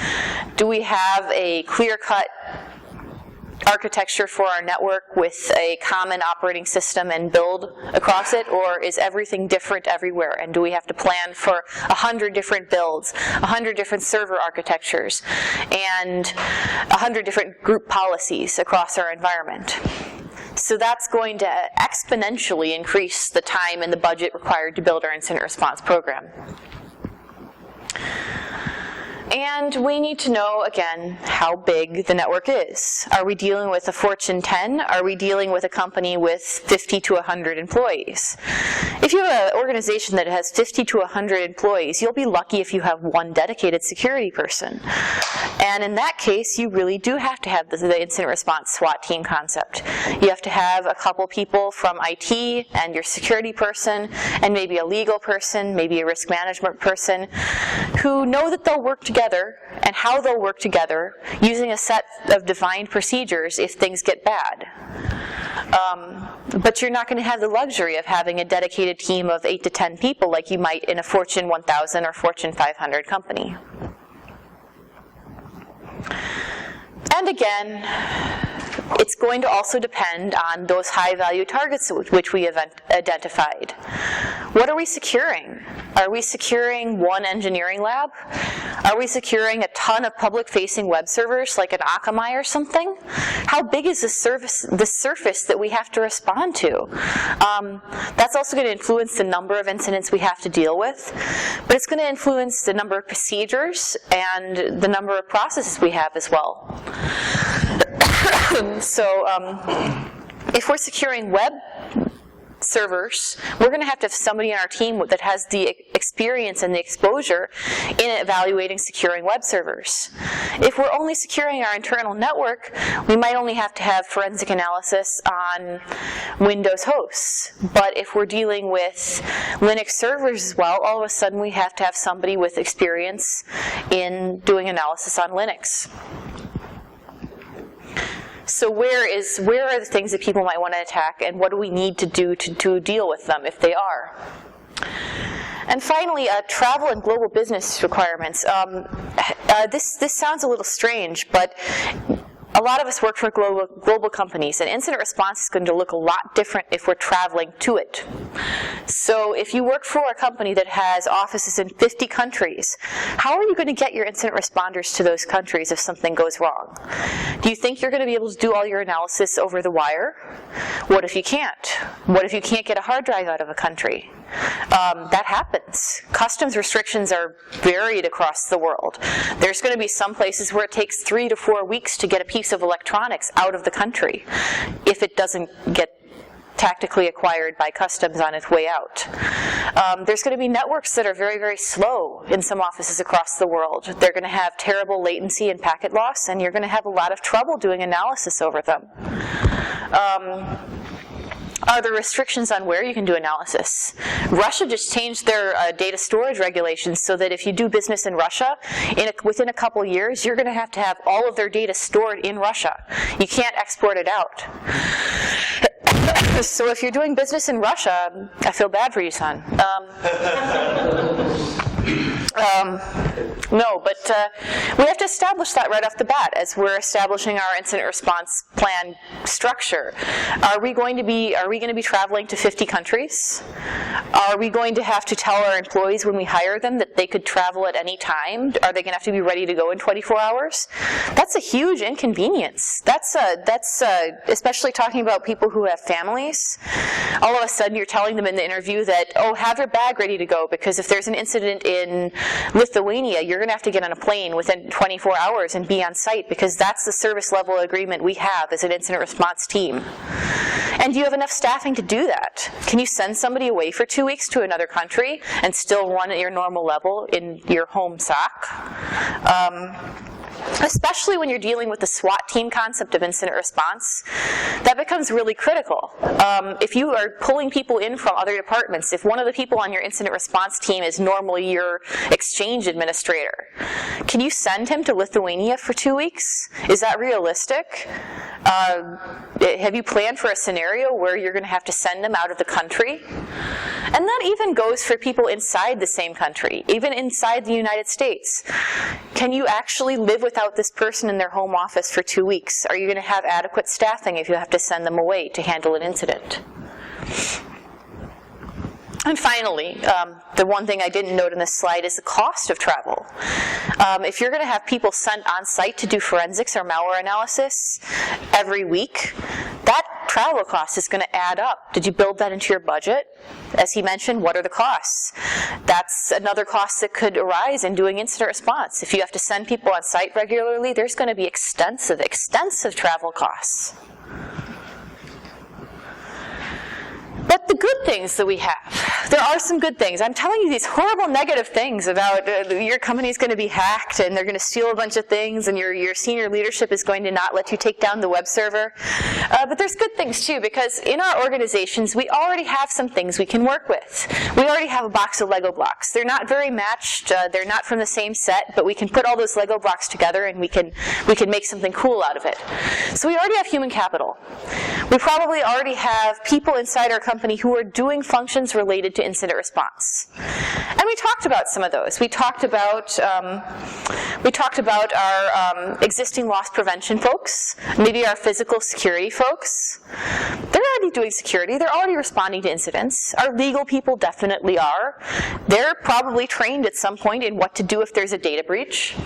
Do we have a clear-cut architecture for our network with a common operating system and build across it, or is everything different everywhere? And do we have to plan for 100 different builds, 100 different server architectures, and 100 different group policies across our environment? So that's going to exponentially increase the time and the budget required to build our incident response program. And we need to know, again, how big the network is. Are we dealing with a Fortune 10? Are we dealing with a company with 50 to 100 employees? If you have an organization that has 50 to 100 employees, you'll be lucky if you have one dedicated security person. And in that case, you really do have to have the incident response SWAT team concept. You have to have a couple people from IT and your security person, and maybe a legal person, maybe a risk management person, who know that they'll work together and how they'll work together using a set of defined procedures if things get bad. But you're not going to have the luxury of having a dedicated team of 8 to 10 people like you might in a Fortune 1000 or Fortune 500 company. And again, it's going to also depend on those high-value targets which we have identified. What are we securing? Are we securing one engineering lab? Are we securing a ton of public-facing web servers like an Akamai or something? How big is the surface that we have to respond to? That's also going to influence the number of incidents we have to deal with, but it's going to influence the number of procedures and the number of processes we have as well. So if we're securing web servers, we're going to have somebody on our team that has the experience and the exposure in evaluating securing web servers. If we're only securing our internal network, we might only have to have forensic analysis on Windows hosts. But if we're dealing with Linux servers as well, all of a sudden we have to have somebody with experience in doing analysis on Linux. So where are the things that people might want to attack, and what do we need to do to deal with them if they are? And finally, travel and global business requirements. This sounds a little strange, but A lot of us work for global companies, and incident response is going to look a lot different if we're traveling to it. So if you work for a company that has offices in 50 countries, how are you going to get your incident responders to those countries if something goes wrong? Do you think you're going to be able to do all your analysis over the wire? What if you can't? What if you can't get a hard drive out of a country? That happens. Customs restrictions are varied across the world. There's going to be some places where it takes 3 to 4 weeks to get a piece of electronics out of the country if it doesn't get tactically acquired by customs on its way out. There's going to be networks that are very, very slow in some offices across the world. They're going to have terrible latency and packet loss, and you're going to have a lot of trouble doing analysis over them. Are there restrictions on where you can do analysis? Russia just changed their data storage regulations so that if you do business in Russia, within a couple years, you're going to have all of their data stored in Russia. You can't export it out. So if you're doing business in Russia, I feel bad for you, son. No, but we have to establish that right off the bat as we're establishing our incident response plan structure. Are we going to be traveling to 50 countries? Are we going to have to tell our employees when we hire them that they could travel at any time? Are they going to have to be ready to go in 24 hours? That's a huge inconvenience. That's especially talking about people who have families. All of a sudden you're telling them in the interview that, oh, have your bag ready to go, because if there's an incident in Lithuania, you're going to have to get on a plane within 24 hours and be on site, because that's the service level agreement we have as an incident response team. And do you have enough staffing to do that? Can you send somebody away for 2 weeks to another country and still run at your normal level in your home SOC? Especially when you're dealing with the SWAT team concept of incident response, that becomes really critical. If you are pulling people in from other departments, if one of the people on your incident response team is normally your exchange administrator, can you send him to Lithuania for 2 weeks? Is that realistic? Have you planned for a scenario where you're going to have to send them out of the country? And that even goes for people inside the same country, even inside the United States. Can you actually live without this person in their home office for 2 weeks? Are you going to have adequate staffing if you have to send them away to handle an incident? And finally, the one thing I didn't note in this slide is the cost of travel. If you're going to have people sent on site to do forensics or malware analysis every week, that travel cost is going to add up. Did you build that into your budget? As he mentioned, what are the costs? That's another cost that could arise in doing incident response. If you have to send people on site regularly, there's going to be extensive travel costs. But the good things that we have, there are some good things. I'm telling you these horrible negative things about your company's going to be hacked and they're going to steal a bunch of things and your senior leadership is going to not let you take down the web server. But there's good things too, because in our organizations we already have some things we can work with. We already have a box of Lego blocks. They're not very matched, they're not from the same set, but we can put all those Lego blocks together and we can make something cool out of it. So we already have human capital. We probably already have people inside our company who are doing functions related to incident response. And we talked about some of those. We talked about our existing loss prevention folks, maybe our physical security folks. They're already doing security. They're already responding to incidents. Our legal people definitely are. They're probably trained at some point in what to do if there's a data breach.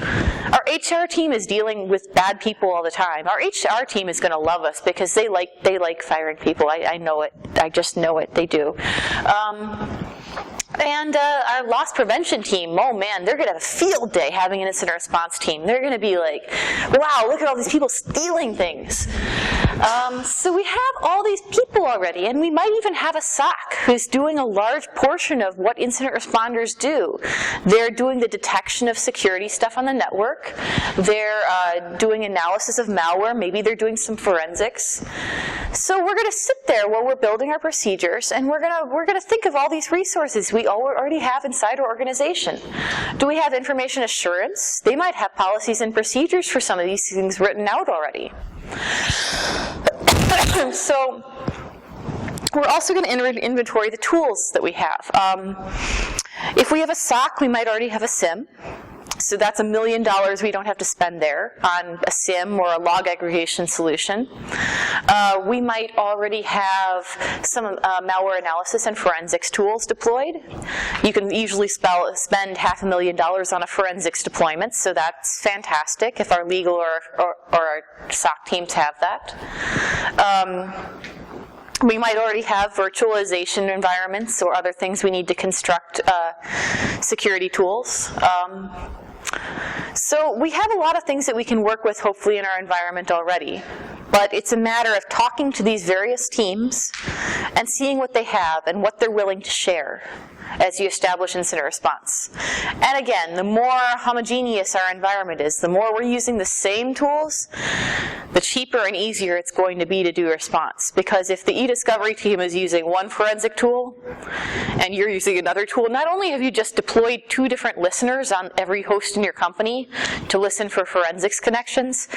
Our HR team is dealing with bad people all the time. Our HR team is going to love us because they like firing people. I know it. I just know it. They do. And our loss prevention team, oh man, they're going to have a field day having an incident response team. They're going to be like, wow, look at all these people stealing things. So we have all these people already, and we might even have a SOC who's doing a large portion of what incident responders do. They're doing the detection of security stuff on the network. They're doing analysis of malware. Maybe they're doing some forensics. So we're going to sit there while we're building our procedures, and we're going to think of all these resources we already have inside our organization. Do we have information assurance? They might have policies and procedures for some of these things written out already. So we're also going to inventory the tools that we have. If we have a SOC, we might already have a SIM. So that's $1 million we don't have to spend there on a SIM or a log aggregation solution. We might already have some malware analysis and forensics tools deployed. You can usually spend $500,000 on a forensics deployment, so that's fantastic if our legal or our SOC teams have that. We might already have virtualization environments or other things we need to construct security tools. So we have a lot of things that we can work with, hopefully, in our environment already. But it's a matter of talking to these various teams and seeing what they have and what they're willing to share as you establish incident response. And again, the more homogeneous our environment is, the more we're using the same tools, the cheaper and easier it's going to be to do response. Because if the e-discovery team is using one forensic tool and you're using another tool, not only have you just deployed 2 different listeners on every host in your company to listen for forensics connections,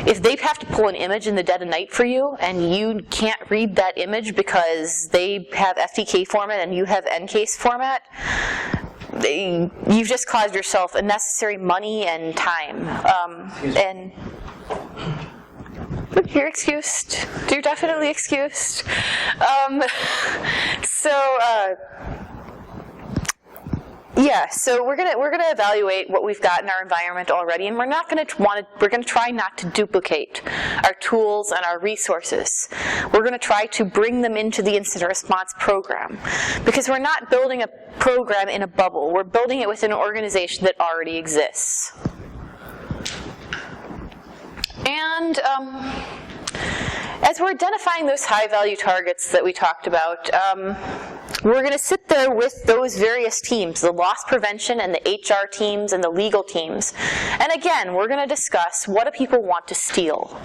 if they have to pull an image in the dead of night for you and you can't read that image because they have FTK format and you have NCase format, you've just caused yourself unnecessary money and time. And you're excused. You're definitely excused. Yeah, so we're gonna evaluate what we've got in our environment already, and we're gonna try not to duplicate our tools and our resources. We're gonna try to bring them into the incident response program, because we're not building a program in a bubble. We're building it within an organization that already exists. And as we're identifying those high-value targets that we talked about, we're going to sit there with those various teams, the loss prevention and the HR teams and the legal teams. And again, we're going to discuss what do people want to steal.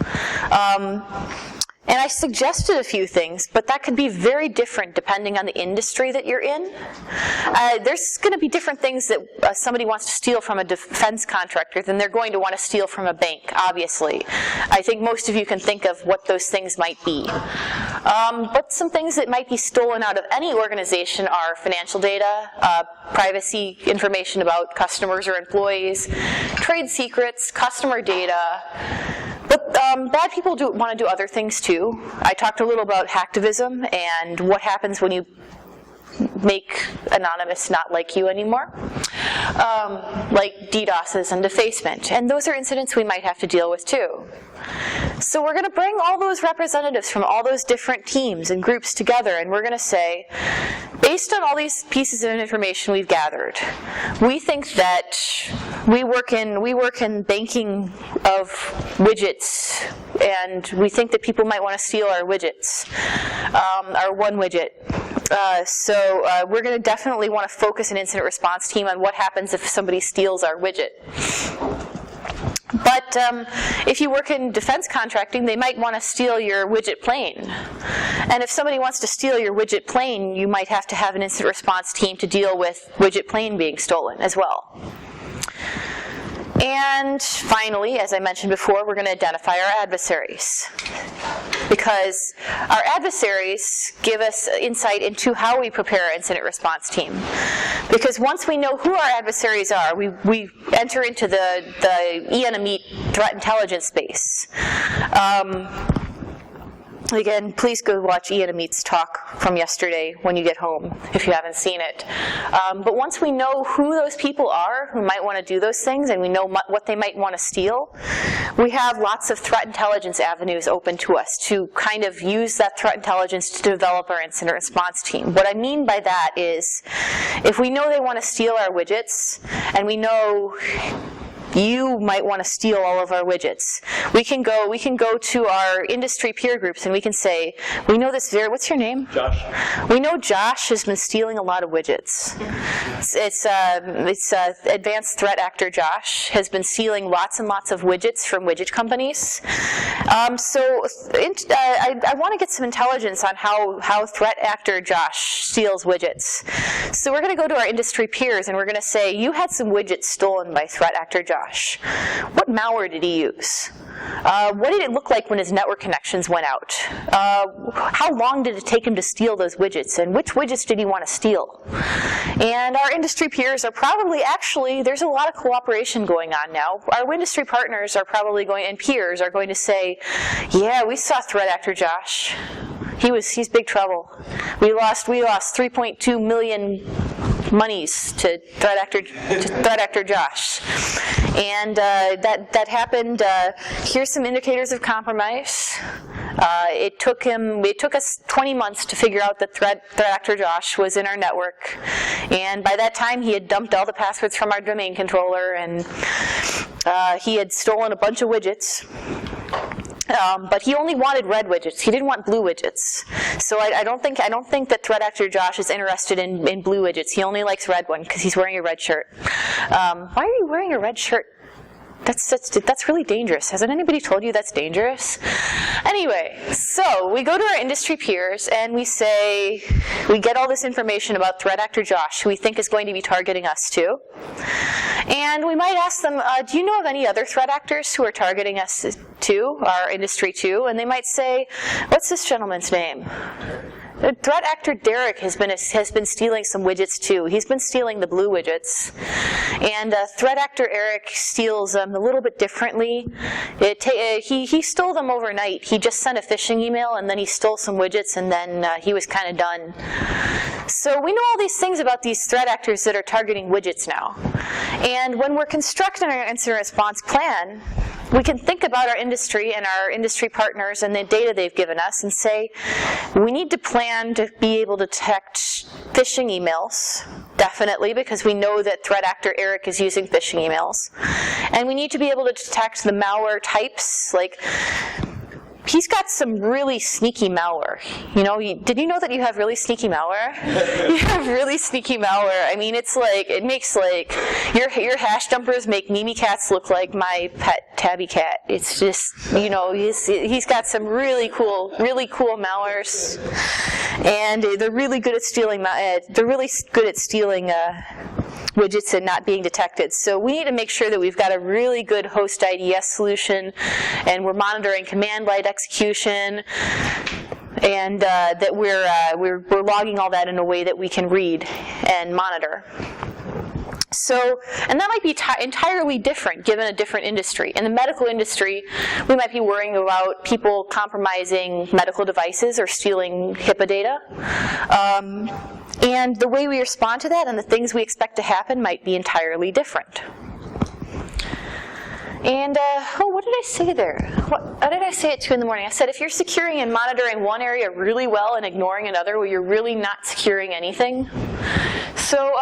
And I suggested a few things, but that could be very different depending on the industry that you're in. There's going to be different things that somebody wants to steal from a defense contractor than they're going to want to steal from a bank, obviously. I think most of you can think of what those things might be. But some things that might be stolen out of any organization are financial data, privacy information about customers or employees, trade secrets, customer data. But bad people want to do other things too. I talked a little about hacktivism and what happens when you make Anonymous not like you anymore, like DDoSes and defacement. And those are incidents we might have to deal with too. So we're going to bring all those representatives from all those different teams and groups together, and we're going to say, based on all these pieces of information we've gathered, we think that we work in banking of widgets, and we think that people might want to steal our widgets, our one widget. So we're going to definitely want to focus an incident response team on what happens if somebody steals our widget. But if you work in defense contracting, they might want to steal your widget plane. And if somebody wants to steal your widget plane, you might have to have an incident response team to deal with widget plane being stolen as well. And finally, as I mentioned before, we're going to identify our adversaries, because our adversaries give us insight into how we prepare our incident response team. Because once we know who our adversaries are, we enter into the e-enemy threat intelligence space. Again, please go watch Ian Amit's talk from yesterday when you get home, if you haven't seen it. But once we know who those people are who might want to do those things, and we know what they might want to steal, we have lots of threat intelligence avenues open to us to kind of use that threat intelligence to develop our incident response team. What I mean by that is, if we know they want to steal our widgets, and we know you might want to steal all of our widgets, we can go to our industry peer groups and we can say, we know this what's your name? Josh. We know Josh has been stealing a lot of widgets. It's advanced threat actor Josh has been stealing lots and lots of widgets from widget companies. I want to get some intelligence on how threat actor Josh steals widgets. So we're going to go to our industry peers and we're going to say, you had some widgets stolen by threat actor Josh. What malware did he use? What did it look like when his network connections went out? How long did it take him to steal those widgets, and which widgets did he want to steal? And our industry peers are probably there's a lot of cooperation going on now. Our industry partners are probably and peers are going to say, yeah, we saw threat actor Josh. He's big trouble. We lost 3.2 million monies to threat actor Josh, and that happened. Here's some indicators of compromise. It took us 20 months to figure out that threat actor Josh was in our network, and by that time he had dumped all the passwords from our domain controller, and he had stolen a bunch of widgets. But he only wanted red widgets. He didn't want blue widgets. So I don't think that threat actor Josh is interested in blue widgets. He only likes red one because he's wearing a red shirt. Why are you wearing a red shirt? That's really dangerous. Hasn't anybody told you that's dangerous? Anyway, so we go to our industry peers and we get all this information about threat actor Josh, who we think is going to be targeting us too. And we might ask them, do you know of any other threat actors who are targeting us too, our industry too? And they might say, what's this gentleman's name? Threat actor Derek has been stealing some widgets too. He's been stealing the blue widgets. And threat actor Eric steals them a little bit differently. He stole them overnight. He just sent a phishing email and then he stole some widgets and then he was kind of done. So we know all these things about these threat actors that are targeting widgets now. And when we're constructing our incident response plan, we can think about our industry and our industry partners and the data they've given us and say, we need to plan to be able to detect phishing emails, definitely, because we know that threat actor Eric is using phishing emails. And we need to be able to detect the malware types, like he's got some really sneaky malware. Did you know that you have really sneaky malware? You have really sneaky malware. I mean, it makes your hash dumpers make Mimi cats look like my pet tabby cat. It's just, he's got some really cool malwares, and they're really good at stealing. Widgets and not being detected. So we need to make sure that we've got a really good host IDS solution, and we're monitoring command line execution, and that we're logging all that in a way that we can read and monitor. So, and that might be entirely different given a different industry. In the medical industry, we might be worrying about people compromising medical devices or stealing HIPAA data. And the way we respond to that and the things we expect to happen might be entirely different. And, what did I say there? How did I say at 2 in the morning? I said if you're securing and monitoring one area really well and ignoring another, well, you're really not securing anything. So,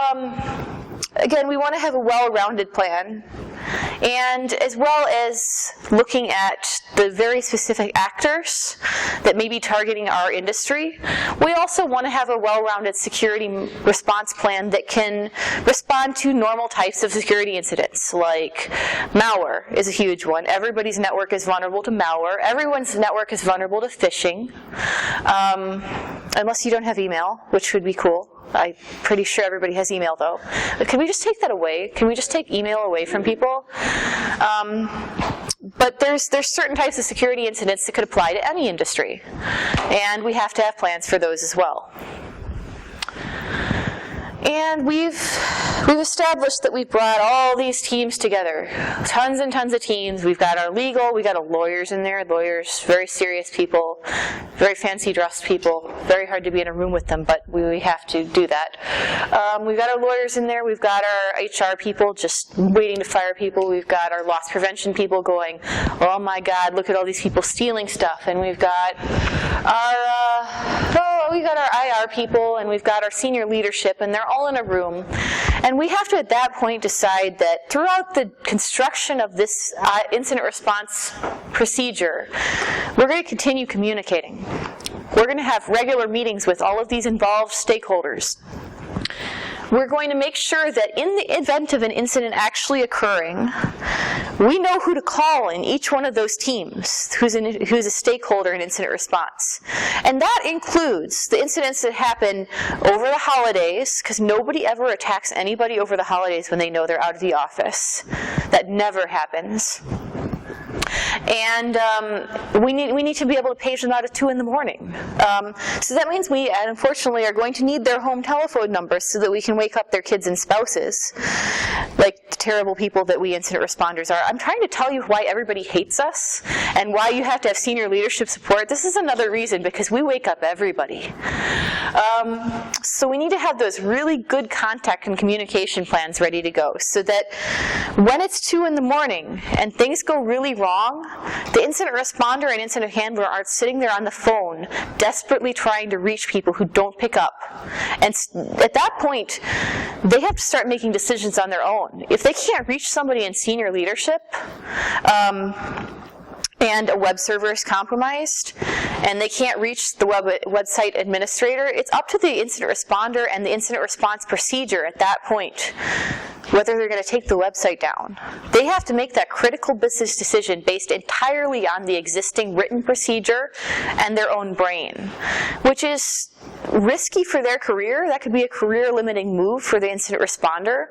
again, we want to have a well-rounded plan, and as well as looking at the very specific actors that may be targeting our industry, we also want to have a well-rounded security response plan that can respond to normal types of security incidents, like malware is a huge one. Everybody's network is vulnerable to malware. Everyone's network is vulnerable to phishing, unless you don't have email, which would be cool. I'm pretty sure everybody has email, though. But can we just take that away? Can we just take email away from people? But there's certain types of security incidents that could apply to any industry, and we have to have plans for those as well. And we've established that we've brought all these teams together, tons and tons of teams. We've got our legal, we've got our lawyers in there, lawyers, very serious people, very fancy dressed people, very hard to be in a room with them, but we have to do that. We've got our lawyers in there, we've got our HR people just waiting to fire people, we've got our loss prevention people going, oh my God, look at all these people stealing stuff, and we've got our IR people, and we've got our senior leadership, and they're all in a room. And we have to, at that point, decide that throughout the construction of this incident response procedure, we're going to continue communicating. We're going to have regular meetings with all of these involved stakeholders. We're going to make sure that in the event of an incident actually occurring, we know who to call in each one of those teams who's a stakeholder in incident response. And that includes the incidents that happen over the holidays, because nobody ever attacks anybody over the holidays when they know they're out of the office. That never happens. And we need to be able to page them out at 2 in the morning. So that means we, unfortunately, are going to need their home telephone numbers so that we can wake up their kids and spouses, like the terrible people that we incident responders are. I'm trying to tell you why everybody hates us and why you have to have senior leadership support. This is another reason, because we wake up everybody. So we need to have those really good contact and communication plans ready to go so that when it's 2 in the morning and things go really wrong, the incident responder and incident handler aren't sitting there on the phone desperately trying to reach people who don't pick up. And at that point, they have to start making decisions on their own. If they can't reach somebody in senior leadership, and a web server is compromised, and they can't reach the website administrator, it's up to the incident responder and the incident response procedure at that point whether they're going to take the website down. They have to make that critical business decision based entirely on the existing written procedure and their own brain, which is risky for their career. That could be a career-limiting move for the incident responder.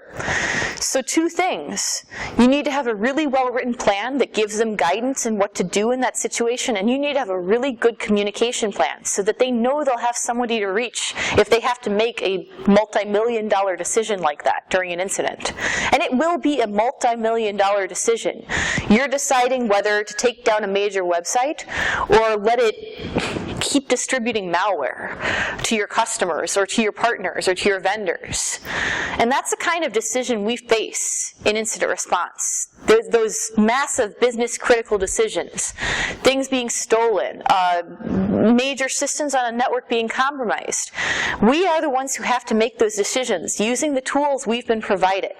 So 2 things. You need to have a really well-written plan that gives them guidance in what to do in that situation, and you need to have a really good communication plan so that they know they'll have somebody to reach if they have to make a multi-million-dollar decision like that during an incident. And it will be a multi-million-dollar decision. You're deciding whether to take down a major website or let it keep distributing malware to your customers or to your partners or to your vendors. And that's the kind of decision we face in incident response. Those massive business critical decisions, things being stolen, major systems on a network being compromised. We are the ones who have to make those decisions using the tools we've been provided.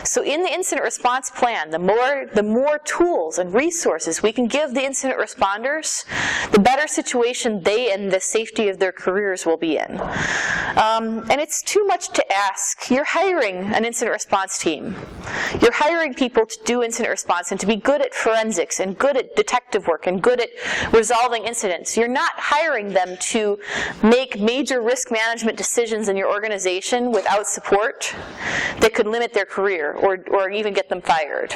So in the incident response plan, the more tools and resources we can give the incident responders, the better situation they and the safety of their careers will be in. And it's too much to ask. You're hiring an incident response team. You're hiring people to do incident response and to be good at forensics and good at detective work and good at resolving incidents. You're not hiring them to make major risk management decisions in your organization without support that could limit their career or even get them fired.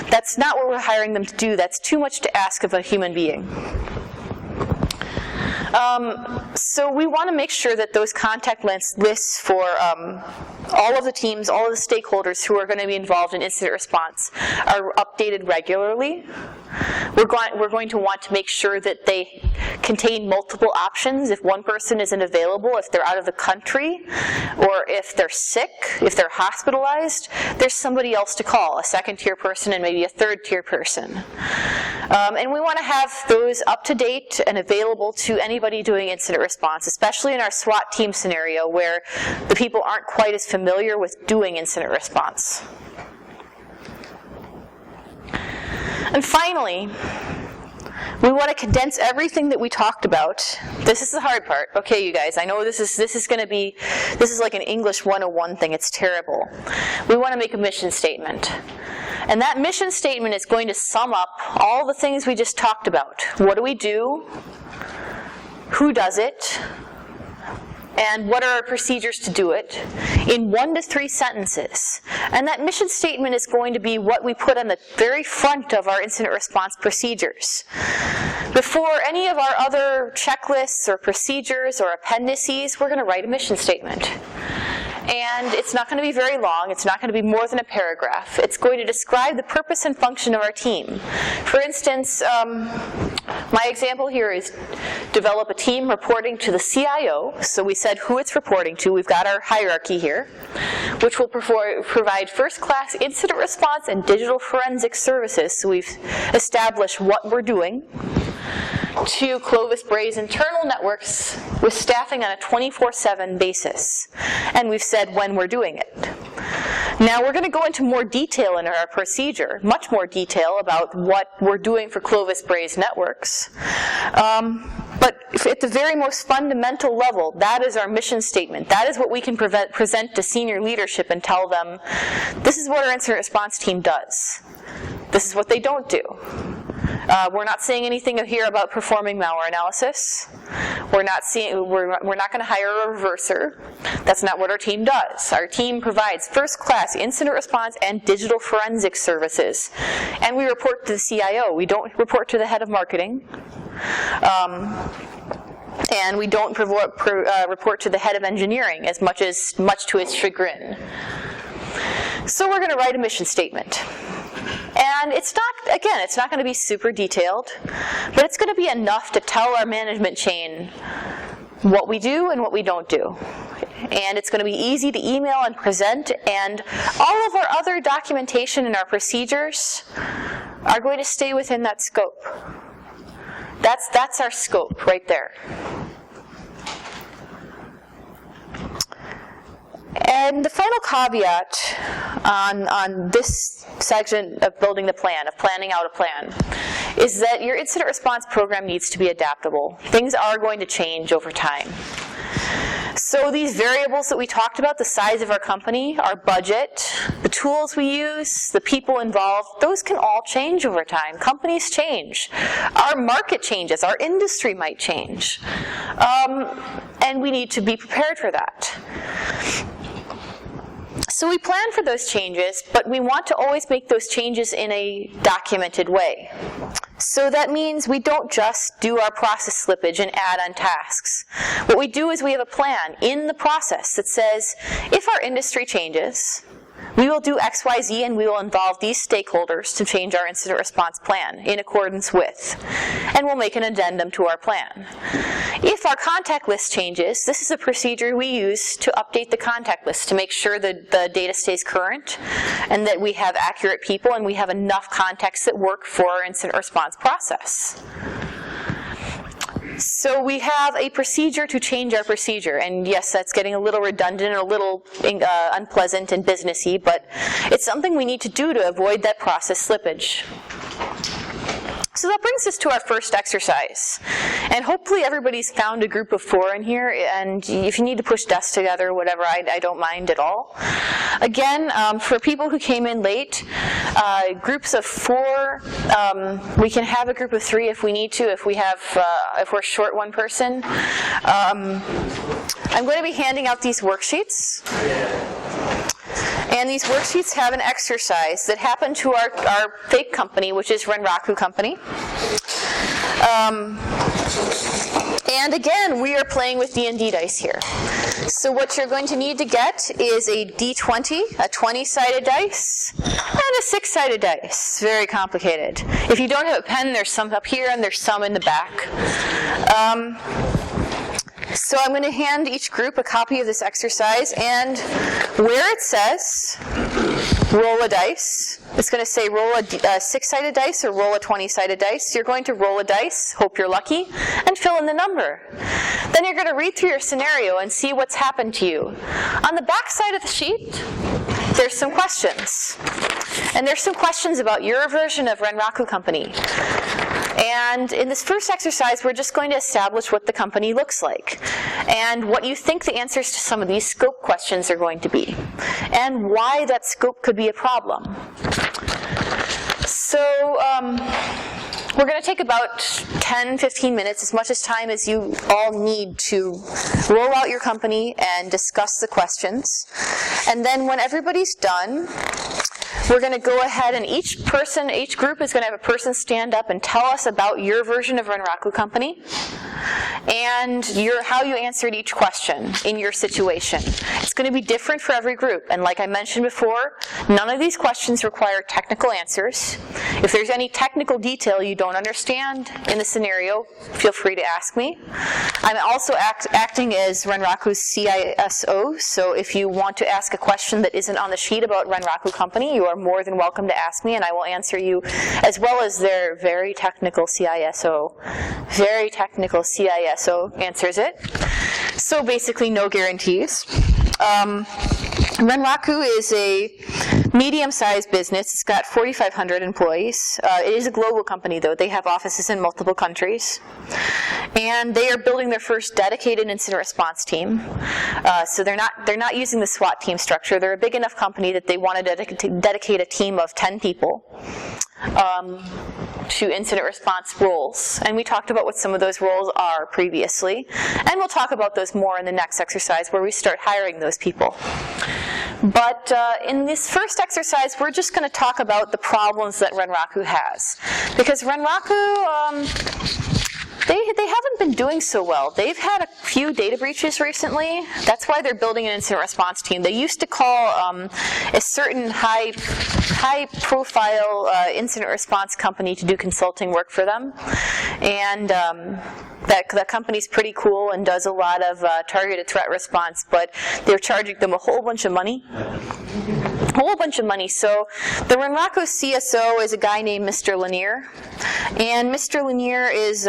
That's not what we're hiring them to do. That's too much to ask of a human being. So we want to make sure that those contact lists for all of the teams, all of the stakeholders who are going to be involved in incident response are updated regularly. We're going to want to make sure that they contain multiple options if one person isn't available, if they're out of the country, or if they're sick, if they're hospitalized, there's somebody else to call, a second-tier person and maybe a third-tier person. And we want to have those up to date and available to anybody doing incident response, especially in our SWAT team scenario where the people aren't quite as familiar with doing incident response. And finally, we want to condense everything that we talked about. This is the hard part. Okay, you guys, I know this is like an English 101 thing. It's terrible. We want to make a mission statement. And that mission statement is going to sum up all the things we just talked about. What do we do? Who does it? And what are our procedures to do it, in 1 to 3 sentences. And that mission statement is going to be what we put on the very front of our incident response procedures. Before any of our other checklists or procedures or appendices, we're going to write a mission statement. And it's not going to be very long. It's not going to be more than a paragraph. It's going to describe the purpose and function of our team. For instance, my example here is develop a team reporting to the CIO. So we said who it's reporting to. We've got our hierarchy here, which will provide first-class incident response and digital forensic services. So we've established what we're doing. To Clovis Bray's internal networks with staffing on a 24/7 basis. And we've said when we're doing it. Now we're going to go into more detail in our procedure, much more detail about what we're doing for Clovis Bray's networks. But at the very most fundamental level, that is our mission statement. That is what we can present to senior leadership and tell them, this is what our incident response team does. This is what they don't do. We're not saying anything here about performing malware analysis. We're not going to hire a reverser. That's not what our team does. Our team provides first-class incident response and digital forensic services. And we report to the CIO. We don't report to the head of marketing. And we don't report to the head of engineering much to his chagrin. So we're going to write a mission statement. And it's not going to be super detailed, but it's going to be enough to tell our management chain what we do and what we don't do. And it's going to be easy to email and present, and all of our other documentation and our procedures are going to stay within that scope. That's our scope right there. And the final caveat on this section of building the plan, of planning out a plan, is that your incident response program needs to be adaptable. Things are going to change over time. So these variables that we talked about, the size of our company, our budget, the tools we use, the people involved, those can all change over time. Companies change. Our market changes. Our industry might change. And we need to be prepared for that. So we plan for those changes, but we want to always make those changes in a documented way. So that means we don't just do our process slippage and add on tasks. What we do is we have a plan in the process that says, if our industry changes, we will do X, Y, Z, and we will involve these stakeholders to change our incident response plan in accordance with, and we'll make an addendum to our plan. If our contact list changes, this is a procedure we use to update the contact list to make sure that the data stays current and that we have accurate people and we have enough contacts that work for our incident response process. So we have a procedure to change our procedure, and yes, that's getting a little redundant and a little unpleasant and businessy, but it's something we need to do to avoid that process slippage. So that brings us to our first exercise. And hopefully everybody's found a group of 4 in here, and if you need to push desks together, whatever, I don't mind at all. Again, for people who came in late, groups of 4, we can have a group of 3 if we need to, if we're short one person. I'm going to be handing out these worksheets. And these worksheets have an exercise that happened to our fake company, which is Renraku Company. And again, we are playing with D&D dice here. So what you're going to need to get is a D20, a 20-sided dice, and a 6-sided dice. Very complicated. If you don't have a pen, there's some up here and there's some in the back. So I'm going to hand each group a copy of this exercise, and where it says roll a dice, it's going to say roll a 6-sided dice or roll a 20-sided dice. You're going to roll a dice, hope you're lucky, and fill in the number. Then you're going to read through your scenario and see what's happened to you. On the back side of the sheet, there's some questions. And there's some questions about your version of Renraku Company. And in this first exercise, we're just going to establish what the company looks like and what you think the answers to some of these scope questions are going to be and why that scope could be a problem. So we're going to take about 10-15 minutes, as much as time as you all need to roll out your company and discuss the questions. And then when everybody's done, we're going to go ahead and each group is going to have a person stand up and tell us about your version of Renraku Company and how you answered each question in your situation. It's going to be different for every group. And like I mentioned before, none of these questions require technical answers. If there's any technical detail you don't understand in the scenario, feel free to ask me. I'm also acting as Renraku's CISO, so if you want to ask a question that isn't on the sheet about Renraku Company, you are more than welcome to ask me, and I will answer you, as well as their very technical CISO. Very technical CISO answers it. So basically no guarantees. Renraku is a medium-sized business. It's got 4,500 employees. It is a global company, though. They have offices in multiple countries. And they are building their first dedicated incident response team. So they're not using the SWAT team structure. They're a big enough company that they want to dedicate a team of 10 people. to incident response roles. And we talked about what some of those roles are previously. And we'll talk about those more in the next exercise where we start hiring those people. But in this first exercise, we're just going to talk about the problems that Renraku has. Because Renraku, they haven't been doing so well. They've had a few data breaches recently. That's why they're building an incident response team. They used to call a certain high-profile incident response company to do consulting work for them. And that company's pretty cool and does a lot of targeted threat response, but they're charging them a whole bunch of money. So the Renraku CSO is a guy named Mr. Lanier, and Mr. Lanier is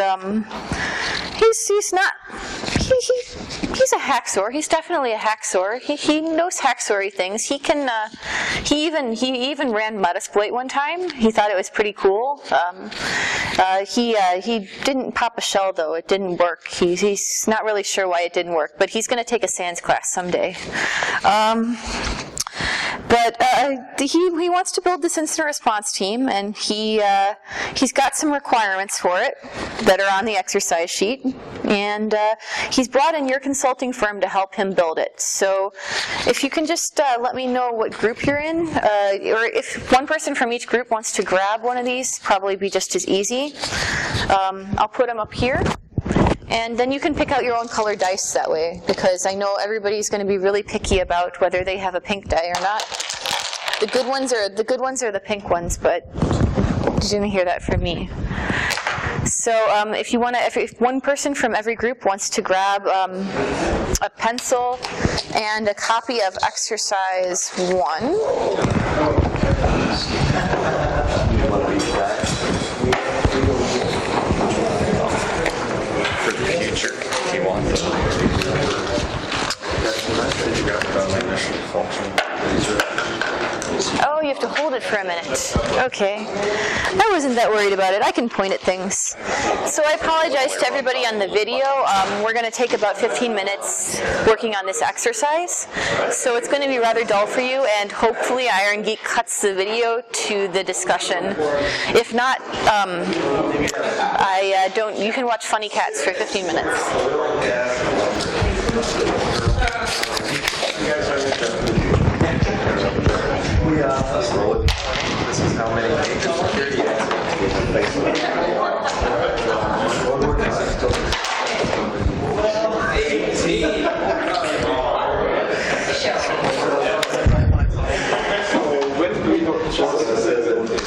he's a hacksaw. He's definitely a hacksaw. He knows hacksaw-y things. He even ran Metasploit one time. He thought it was pretty cool. He didn't pop a shell though. It didn't work. He's not really sure why it didn't work, but he's going to take a SANS class someday. But he wants to build this incident response team, and he's got some requirements for it that are on the exercise sheet, and he's brought in your consulting firm to help him build it. So if you can just let me know what group you're in, or if one person from each group wants to grab one of these, probably be just as easy. I'll put them up here. And then you can pick out your own color dice that way, because I know everybody's going to be really picky about whether they have a pink die or not. The good ones are the pink ones, but you didn't hear that from me. So if one person from every group wants to grab a pencil and a copy of exercise 1. Future, if you want them. Oh, you have to hold it for a minute. Okay. I wasn't that worried about it. I can point at things. So I apologize to everybody on the video. We're going to take about 15 minutes working on this exercise. So it's going to be rather dull for you, and hopefully Iron Geek cuts the video to the discussion. If not, you can watch Funny Cats for 15 minutes. This is how many security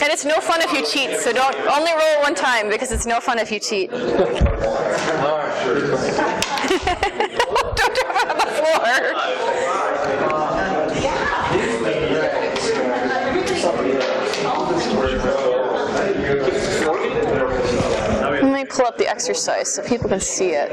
And it's no fun if you cheat, so don't only roll it one time, because it's no fun if you cheat. Don't drop it on the floor. Let me pull up the exercise so people can see it.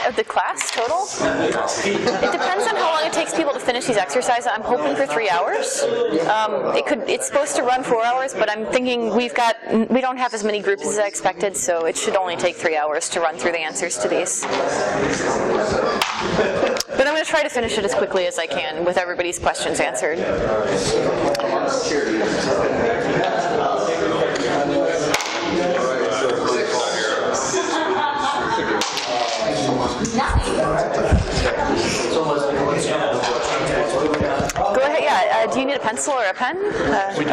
Of the class total. It depends on how long it takes people to finish these exercises. I'm hoping for 3 hours. It's supposed to run 4 hours, but I'm thinking we don't have as many groups as I expected, so it should only take 3 hours to run through the answers to these. But I'm going to try to finish it as quickly as I can with everybody's questions answered. Go ahead, yeah. Do you need a pencil or a pen?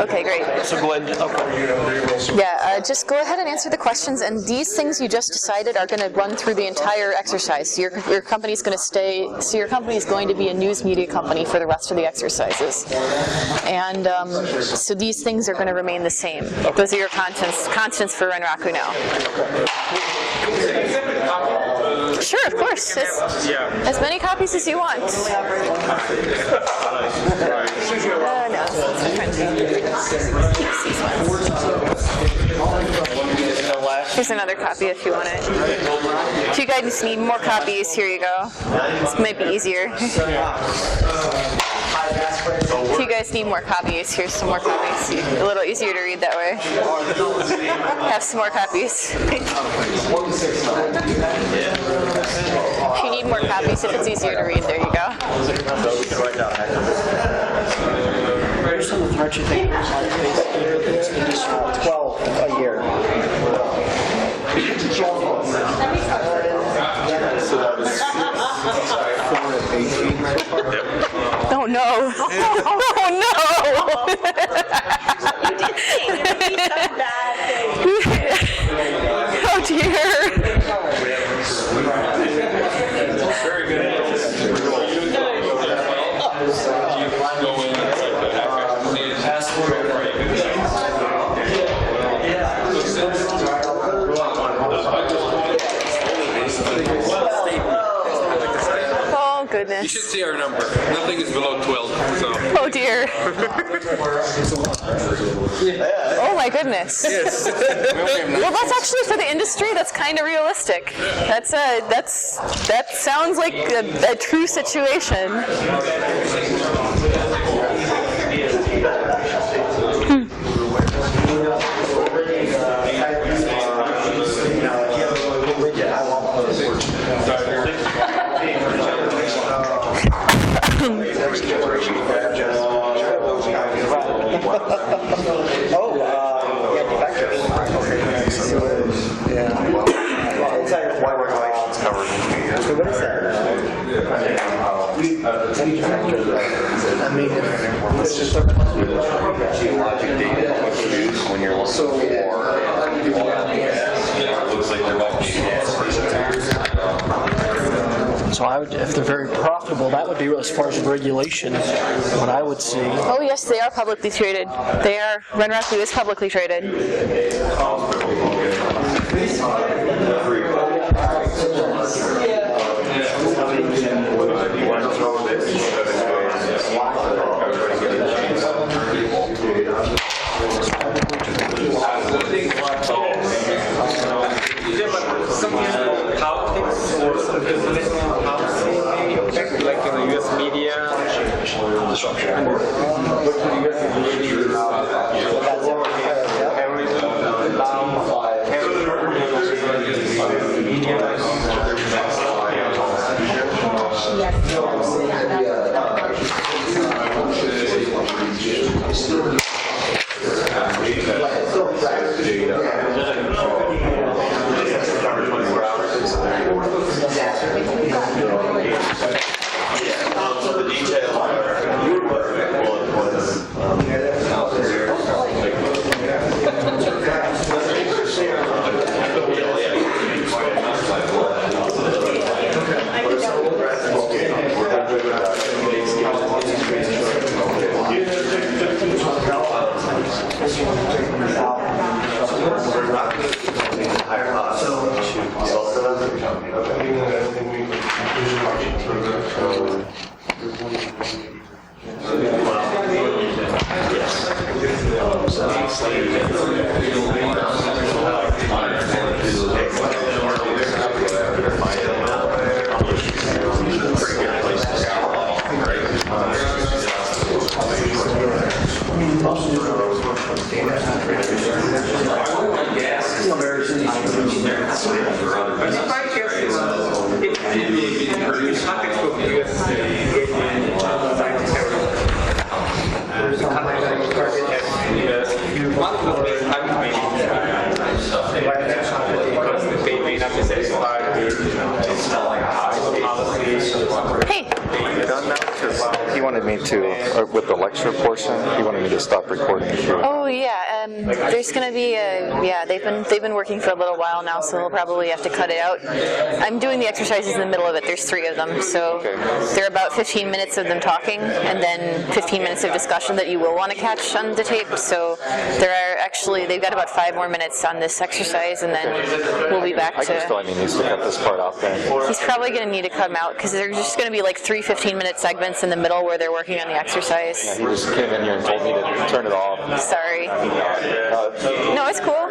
Okay, great. So go ahead. Okay. Yeah, just go ahead and answer the questions, and these things you just decided are going to run through the entire exercise. So your company's going to stay, so your company is going to be a news media company for the rest of the exercises. And so these things are going to remain the same. Those are your constants for Renraku now. Sure, of course. As many copies as you want. No, that's different. Here's another copy if you want it. If you guys need more copies, here you go. This might be easier. If you guys need more copies, here's some more copies. A little easier to read that way. Have some more copies. If you need more copies, if it's easier to read, there you go. Here's some of the threats you think it's 12 a year. Oh no! Oh no! You did say there would be some bad things. Oh dear! Very good. Oh goodness! You should see our number. Nothing is below 12. So. Oh dear! Oh my goodness! Well, that's actually for the industry. That's kind of realistic. That sounds like a true situation. So what is that? I mean, it's just Geologic data when you're looking for looks like there might be so I would, if they're very profitable, that would be as far as regulation, what I would see. Oh yes, they are publicly traded. They are. Renraku is publicly traded. Like in the US media, with the lecture portion, he wanted me to stop recording too. Oh yeah, there's going to be they've been working for a little while now, so they'll probably have to cut it out. I'm doing the exercises in the middle of it. There's 3 of them, so there are about 15 minutes of them talking, and then 15 minutes of discussion that you will want to catch on the tape. So they've got about 5 more minutes on this exercise, and then we'll be back I guess to. he needs to cut this part out then. He's probably going to need to cut them out because there's just going to be like 3 15-minute segments in the middle where they're working on the exercise. Yeah, he just came in here and told me to turn it off. Sorry. No, it's cool.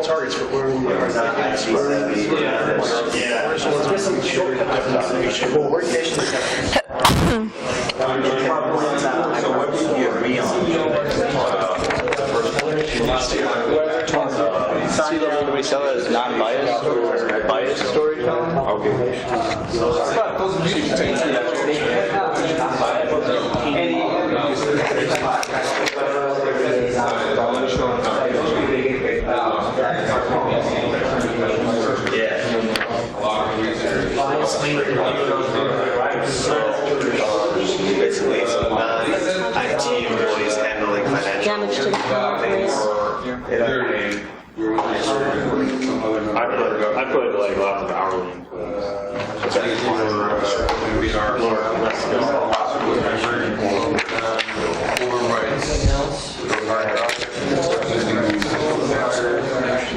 Targets for where we are. So what did you agree on? Do we sell it as non-biased or biased storytelling? Basically, some non-IT employees handling financial things. I put like lots of hourly employees.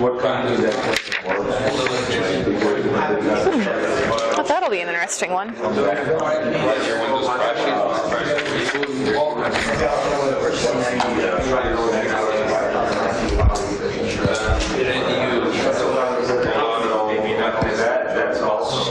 What kind of that? Oh, that'll be an interesting one. That's also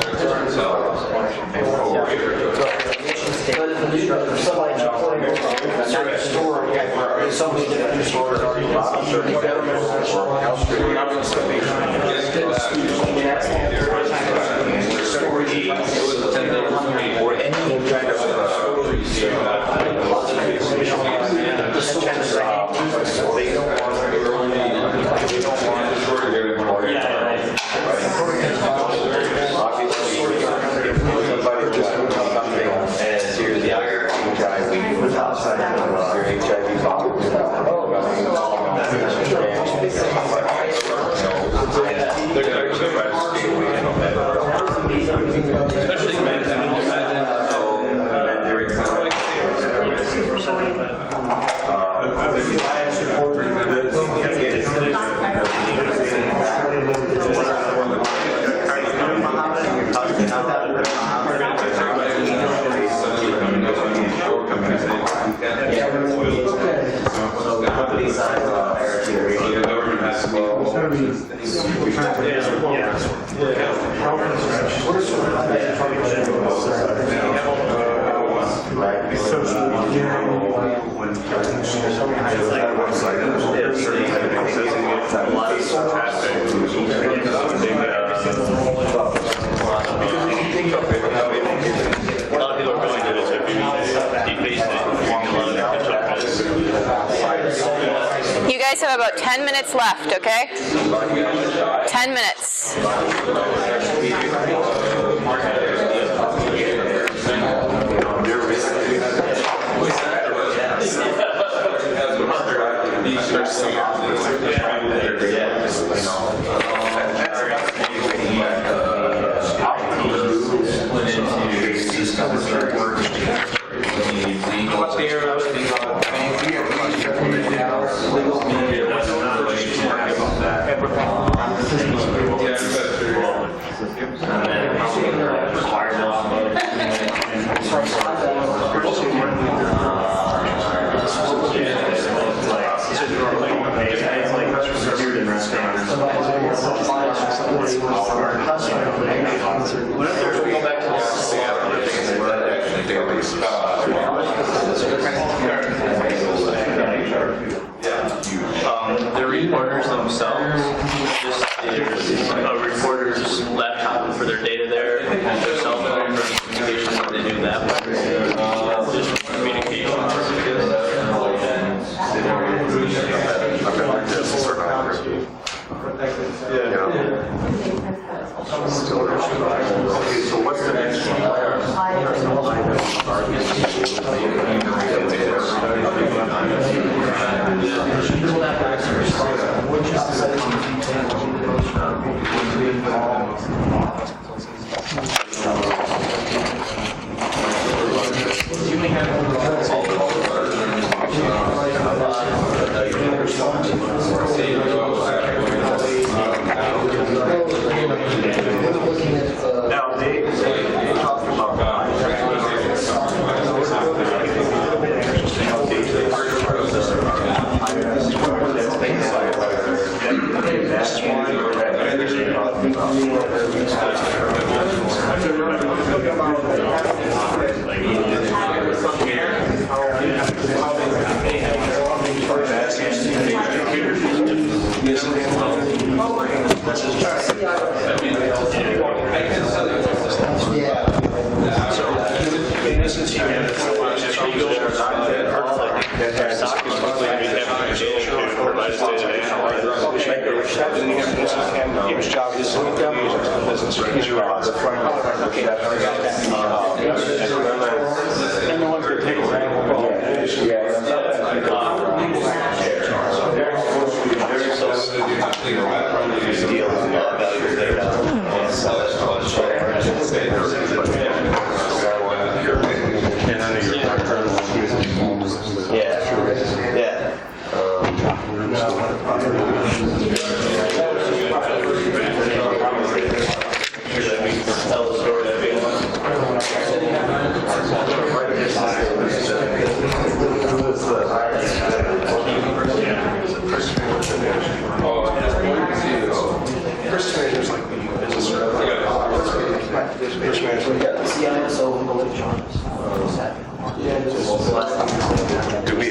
You guys have about 10 minutes left, okay? 10 minutes. Go back to the Now, Dave, talked about his job is to business. He's around the front. And the ones that take steal valuable data and sell it on tell the story that First manager's like when you business first manager. Yeah, so do we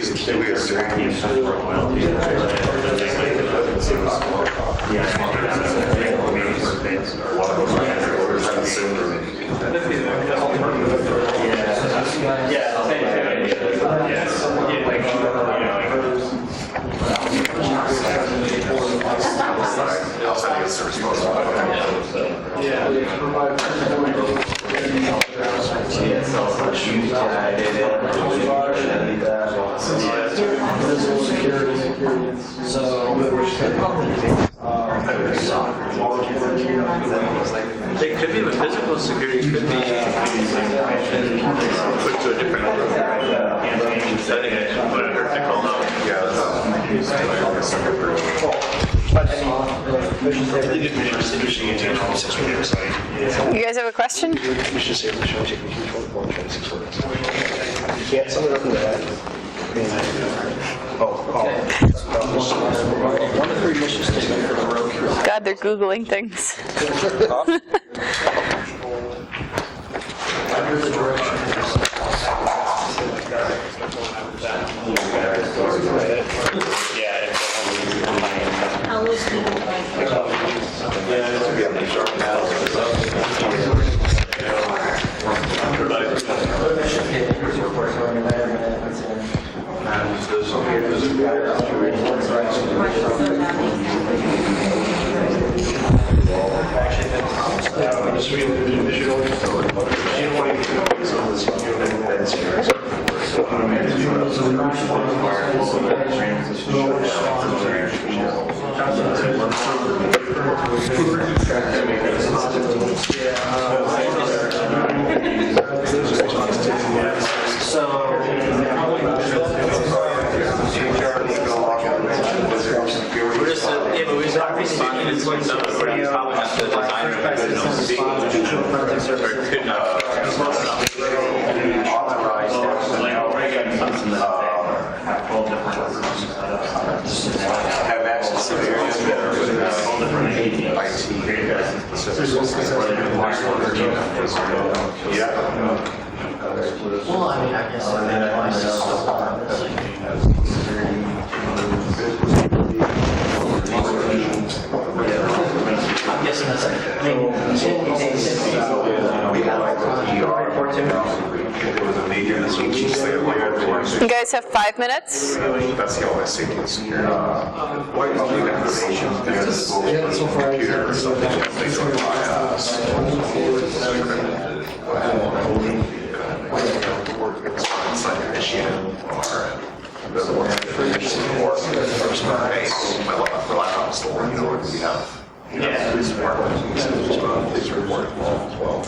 It could be with physical security, could be put to a different setting and put it critical now. You guys have a question? We should say we should take the control of 126 words. You can't sum it up in that. One of three mission statement for the road crew. God, they're Googling things. Under the direction. have access to areas that are within Well, I mean, I guess I'm guessing that's like, You guys have 5 minutes. That's the only safety and security. White public information, there's computer, something that they don't my laptop store, we have Police department, police report 12.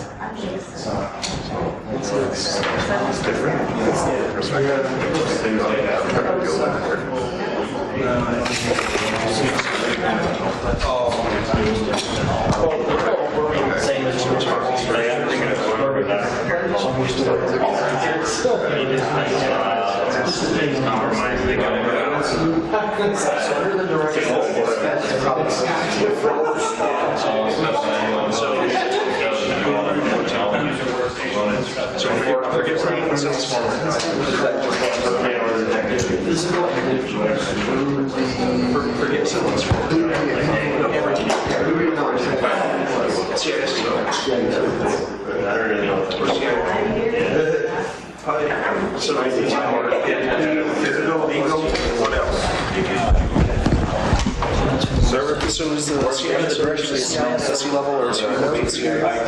It's different. Perspective. Things like that. Same as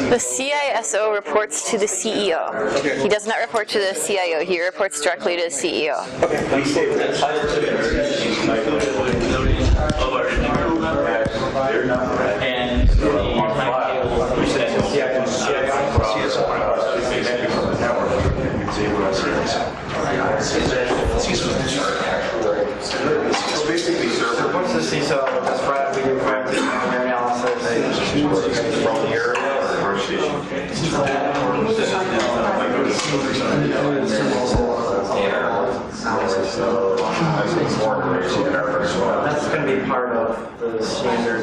The CISO reports to the CEO. He does not report to the CIO. He reports directly to the CEO. And So basically, server. What's the CISO? That's right. We do forensic analysis From the area or That's going to be part of the standard.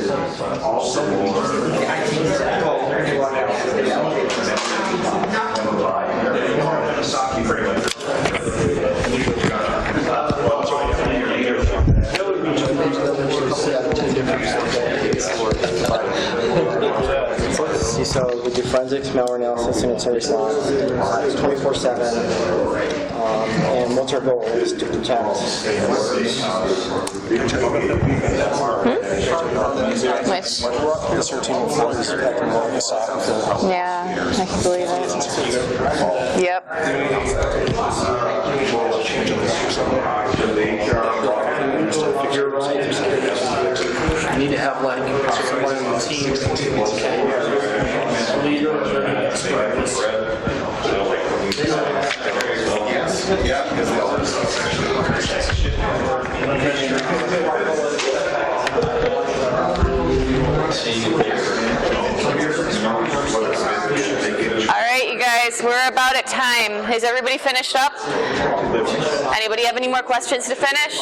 CISO, we do forensics, malware analysis, and incident response. It's 24/7. And what's our goal? Is to protect. Which? Yeah, I can believe it. Yep. I need to have like someone in the team All right, you guys, we're about at time. Is everybody finished up? Anybody have any more questions to finish?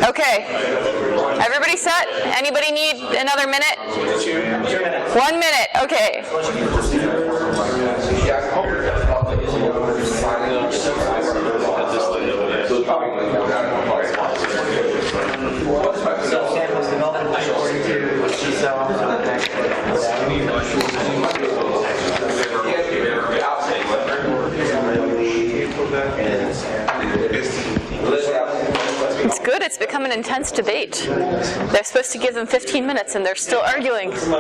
Okay. Everybody set? Anybody need another minute? 1 minute. Okay. It's good. It's become an intense debate. They're supposed to give them 15 minutes and they're still arguing. Just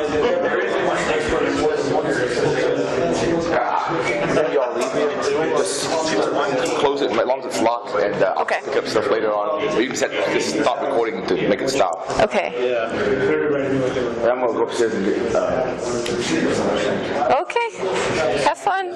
close it as long as it's locked, and I'll pick up stuff later on. Or you can set this stop recording to make it stop. Okay. I'm gonna go upstairs and get. Okay. Have fun.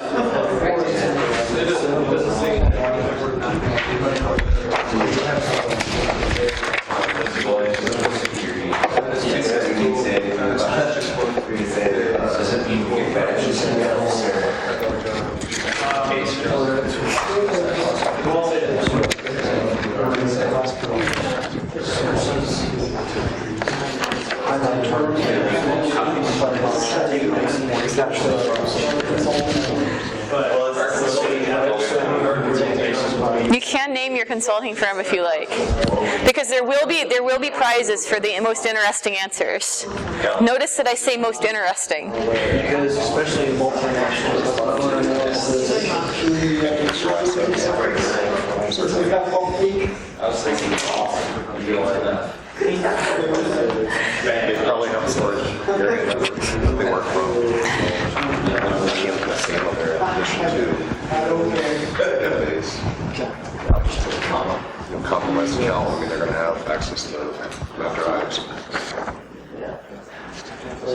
You can name your consulting firm if you like, because there will be prizes for the most interesting answers. Notice that I say most interesting. Because especially multinational. I was thinking They probably have storage. They work from. compromised account, I mean, they're going to have access to that drives. We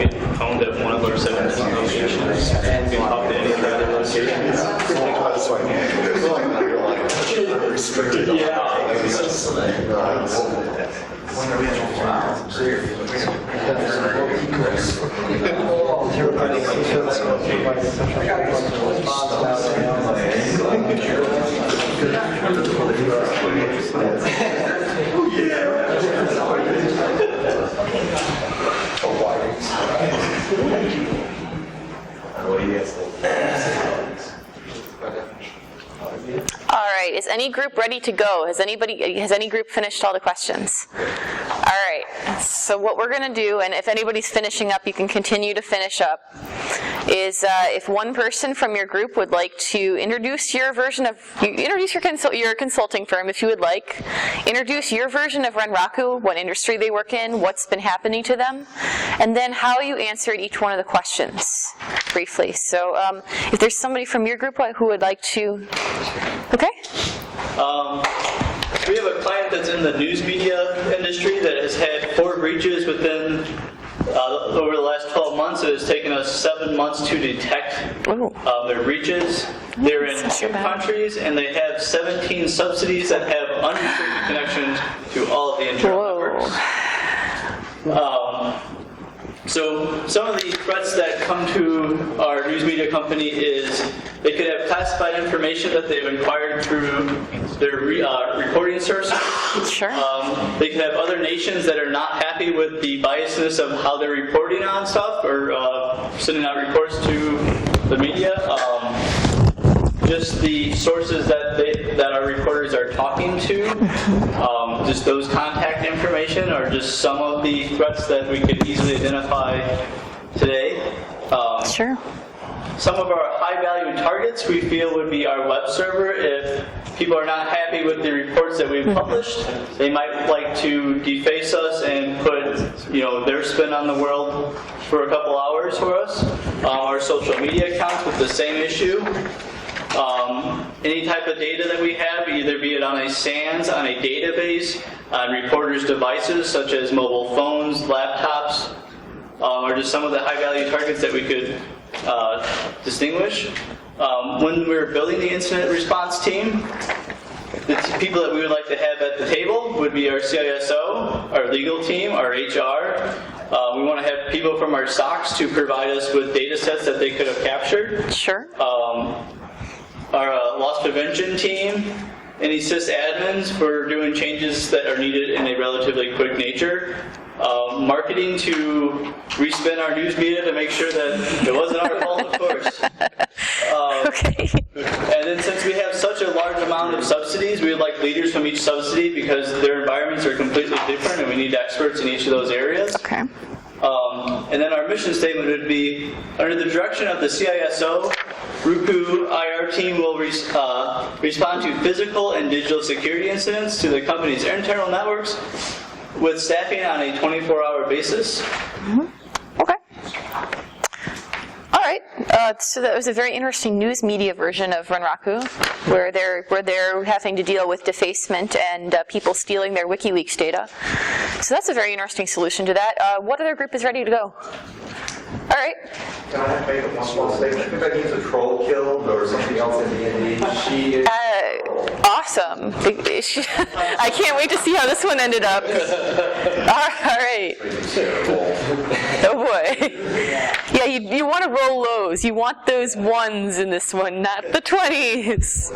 get found at one of our 17 locations and we talk to any of the other locations. All right, is any group ready to go? Has any group finished all the questions? All right, so what we're going to do, and if anybody's finishing up, you can continue to finish up, is if one person from your group would like to introduce your version of, your consulting firm if you would like, introduce your version of Renraku, what industry they work in, what's been happening to them, and then how you answered each one of the questions briefly. So if there's somebody from your group who would like to, okay? We have a client that's in the news media industry that has had 4 breaches within over the last 12 months. It has taken us 7 months to detect their breaches. They're in 2 countries, and they have 17 subsidies that have unrestricted connections to all of the internal networks. So some of the threats that come to our news media company is they could have classified information that they've acquired through their reporting sources. Sure. They could have other nations that are not happy with the biasness of how they're reporting on stuff or sending out reports to the media. Just the sources that our reporters are talking to, just those contact information are just some of the threats that we could easily identify today. Sure. Some of our high-value targets we feel would be our web server. If people are not happy with the reports that we've published, they might like to deface us and put their spin on the world for a couple hours for us. Our social media accounts with the same issue. Any type of data that we have, either be it on a SANS, on a database, on reporters' devices such as mobile phones, laptops, are just some of the high-value targets that we could distinguish. When we're building the incident response team, the people that we would like to have at the table would be our CISO, our legal team, our HR. We want to have people from our SOCs to provide us with data sets that they could have captured. Sure. Our loss prevention team, any sysadmins for doing changes that are needed in a relatively quick nature. Marketing to respin our news media to make sure that it wasn't our fault, of course. Okay. And then since we have such a large amount of subsidies, we would like leaders from each subsidy because their environments are completely different and we need experts in each of those areas. Okay. And then our mission statement would be, under the direction of the CISO, Ruku IR team will respond to physical and digital security incidents to the company's internal networks with staffing on a 24-hour basis. Mm-hmm. Okay. All right. So that was a very interesting news media version of Renraku, where they're having to deal with defacement and people stealing their WikiLeaks data. So that's a very interesting solution to that. What other group is ready to go? All right. Can I make one small statement? Everybody needs a troll killed or something else in D&D. She is awesome. I can't wait to see how this one ended up. All right. Oh boy. Yeah, you want to roll lows. You want those 1s in this one, not the 20s.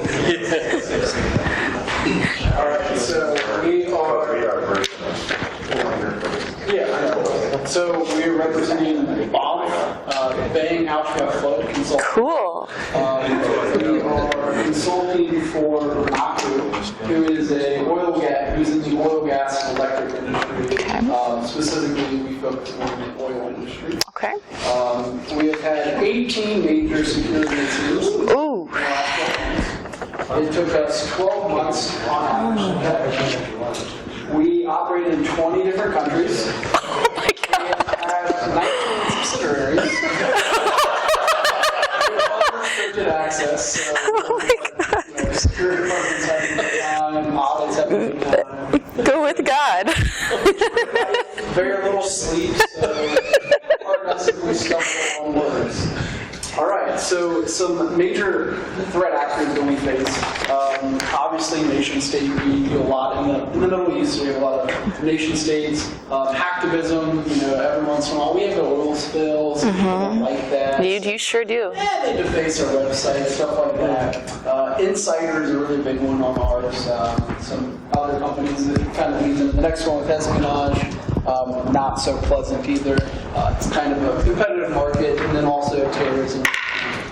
All right, so we are. So we're representing Bob, Bang Alpha Flood Consulting. Cool. We are consulting for Renraku, who is who's in the oil, gas, and electric industry. Specifically, we focus on the oil industry. Okay. We have had 18 major security incidents. Ooh. It took us 12 months on average. We operate operating in 20 different countries. Oh my God. And have 19 subsidiaries. Restricted access. So, Oh my God. security departments have a good time, audits have a good time. Go with God. Very little sleep, so hard not simply stumble on words. All right, so some major threat actors that we face. Obviously, nation state. We do a lot in the Middle East. We have a lot of nation states. Hacktivism. Every once in a while we have the oil spills. People don't like that. You sure do. Yeah, they deface our website, stuff like that. Insider is a really big one on ours. Some other companies that kind of lead them. The next one with espionage, not so pleasant either. It's kind of a competitive market, and then also terrorism.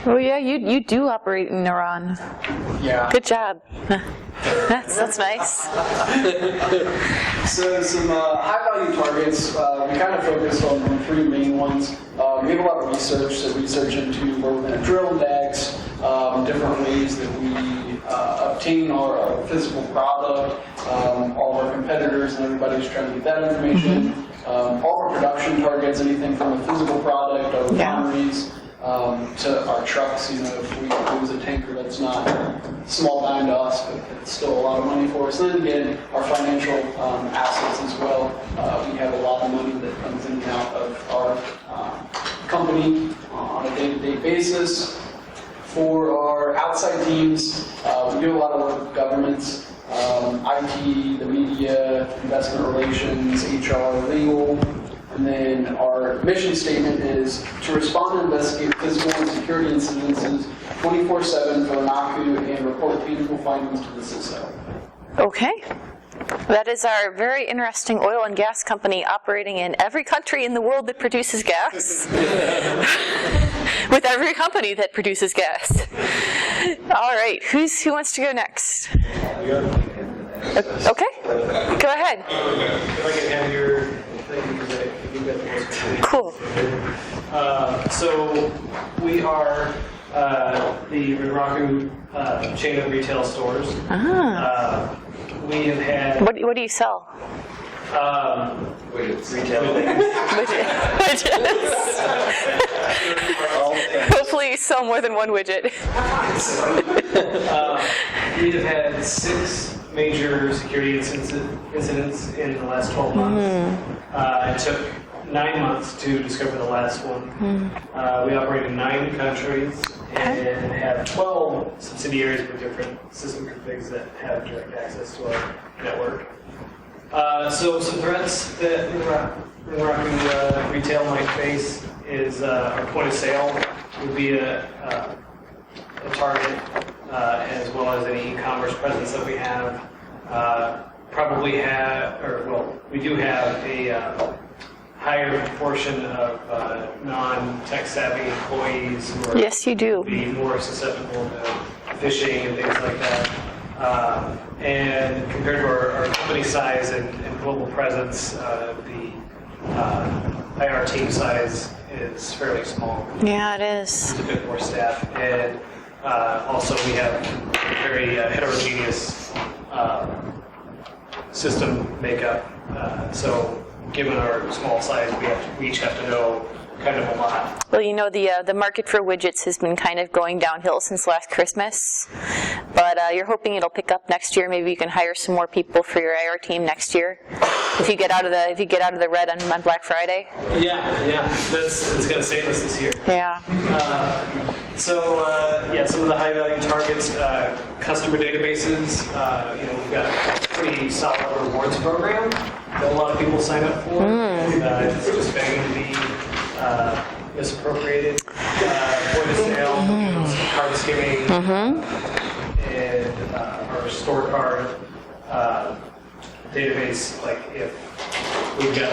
Oh yeah, you do operate in Iran. Yeah. Good job. That's nice. So some high-value targets, we kind of focus on three main ones. We have a lot of research into where we're going to drill index, different ways that we obtain our physical product, all of our competitors and everybody's trying to get that information. All of our production targets, anything from a physical product, our refineries, to our trucks. If we lose a tanker, that's not a small dime to us, but it's still a lot of money for us. And then again, our financial assets as well. We have a lot of money that comes in and out of our company on a day-to-day basis. For our outside teams, we do a lot of work with governments, IT, the media, investment relations, HR, legal. And then our mission statement is to respond and investigate physical and security incidences 24/7 for NACU and report painful findings to the CISO. Okay. That is our very interesting oil and gas company operating in every country in the world that produces gas. With every company that produces gas. All right, who wants to go next? Okay, go ahead. If I can have your thing, because I think that's Cool. So we are the Renraku chain of retail stores. We have had... What do you sell? Retail Widgets. Hopefully you sell more than one widget. We have had 6 major security incidents in the last 12 months. It took 9 months to discover the last one. We operate in 9 countries and have 12 subsidiaries with different system configs that have direct access to our network. So some threats that Renraku retail might face is our point of sale would be a target, as well as any e-commerce presence that we have. We do have a higher proportion of non-tech savvy employees who are Yes, you do. be more susceptible to phishing and things like that. And compared to our company size and global presence, the IR team size is fairly small. Yeah, it is. There's a bit more staff, and also we have very heterogeneous system makeup. So given our small size, we each have to know kind of a lot. Well, the market for widgets has been kind of going downhill since last Christmas, but you're hoping it'll pick up next year. Maybe you can hire some more people for your IR team next year if you get out of the red on Black Friday. Yeah, it's going to save us this year. Yeah. Some of the high value targets, customer databases. We've got a pretty solid rewards program that a lot of people sign up for. It's just begging to be misappropriated. Point of sale, card skimming, and our store card database. Like if we've got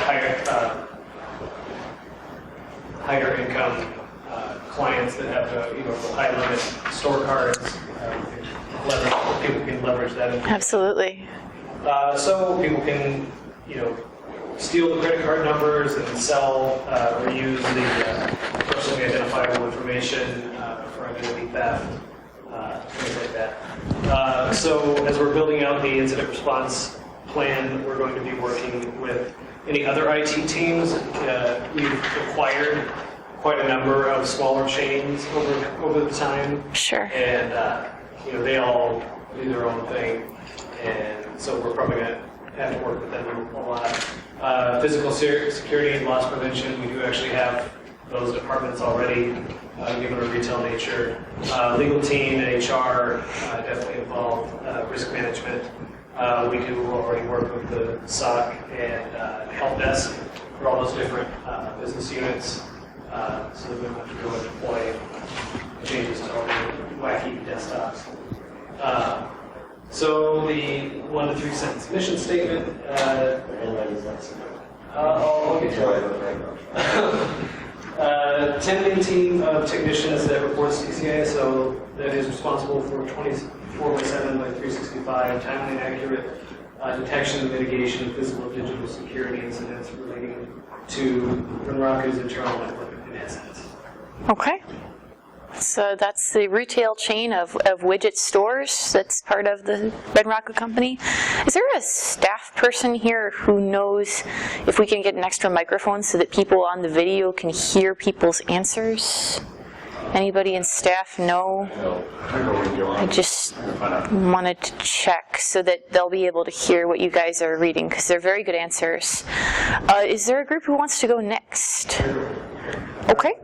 higher income clients that have high limit store cards, people can leverage that. Absolutely. So people can steal the credit card numbers and sell or use the personally identifiable information for identity theft, things like that. So as we're building out the incident response plan that we're going to be working with any other IT teams. We've acquired quite a number of smaller chains over the time. Sure. And they all do their own thing, and so we're probably going to have to work with them a lot. Physical security and loss prevention, we do actually have those departments already, given our retail nature. Legal team and HR definitely involved. Risk management, we do already work with the SOC and help desk for all those different business units, so that we don't have to go and deploy changes to all the wacky desktops. So the 1 to 3 sentence mission statement. I'll get to it. 10-man team of technicians that reports to TCI, so that is responsible for 24/7 by 365 timely and accurate detection and mitigation of physical and digital security incidents relating to Renraku's internal network and assets. Okay. So that's the retail chain of widget stores that's part of the Renraku company. Is there a staff person here who knows if we can get an extra microphone so that people on the video can hear people's answers? Anybody in staff know? I just wanted to check so that they'll be able to hear what you guys are reading, because they're very good answers. Is there a group who wants to go next? Okay.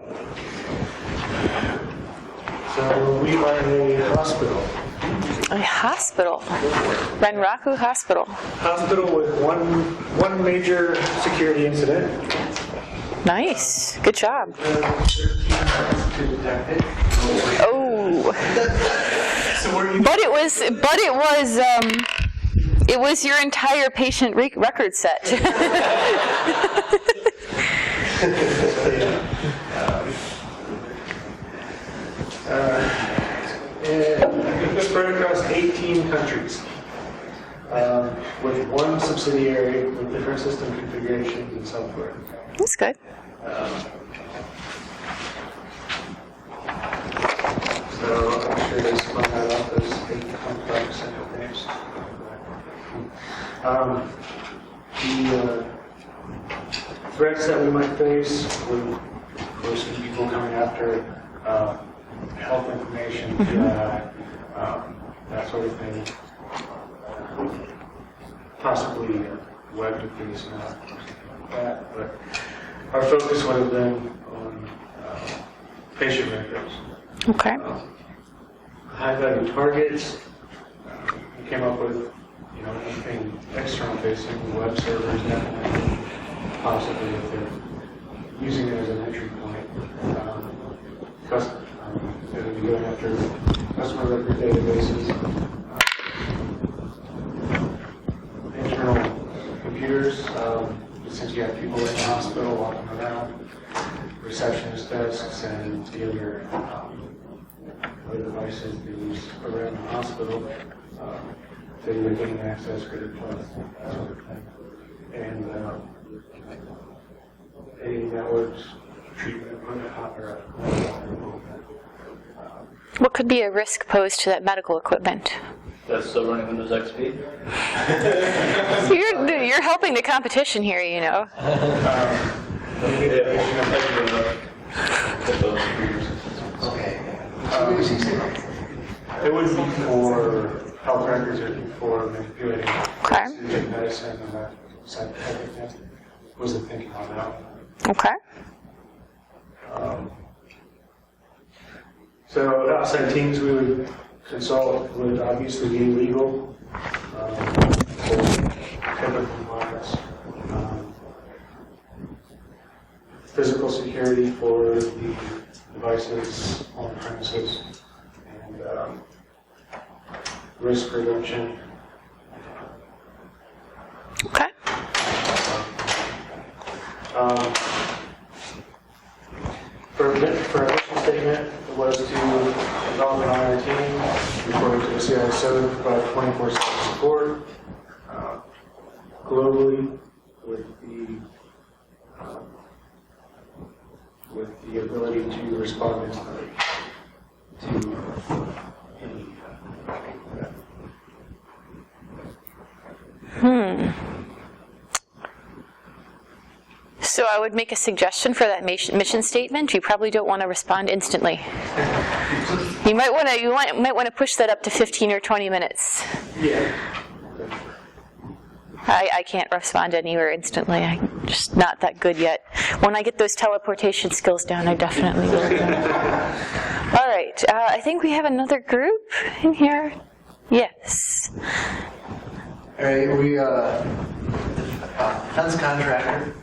So we are a hospital. A hospital. Renraku Hospital. Hospital with one major security incident. Nice. Good job. Oh. But it was your entire patient record set. And spread across 18 countries, with one subsidiary with different system configurations and software. That's good. So I'm sure they spun that up as big, complex things. The threats that we might face would, of course, be people coming after health information, that sort of thing. Possibly web defeats and that, but our focus would have been on patient records. Okay. High-value targets. We came up with, anything external facing, web servers, definitely, possibly if they're using it as an entry point. They're going to be going after customer record databases, internal computers, since you have people in the hospital walking around, receptionist desks, and the other devices they use around the hospital, that you're getting access for the plus, that sort of thing. And any networks, treatment equipment, or What could be a risk posed to that medical equipment? That's still running Windows XP. You're helping the competition here, It would be for health records or for manipulating medicine and that type of thing. Was the thinking on that? Okay. So outside teams we would consult would obviously be legal, for compliance, physical security for the devices on premises, and risk reduction. Okay. For a mission statement, it was to develop an IR team, report to the CISO, provide 24/7 support globally with the ability to respond instantly to any. I would make a suggestion for that mission statement. You probably don't want to respond instantly. You might want to push that up to 15 or 20 minutes. Yeah. I can't respond anywhere instantly. I'm just not that good yet. When I get those teleportation skills down, I definitely will. All right. I think we have another group in here. Yes. All right. We defense contractor.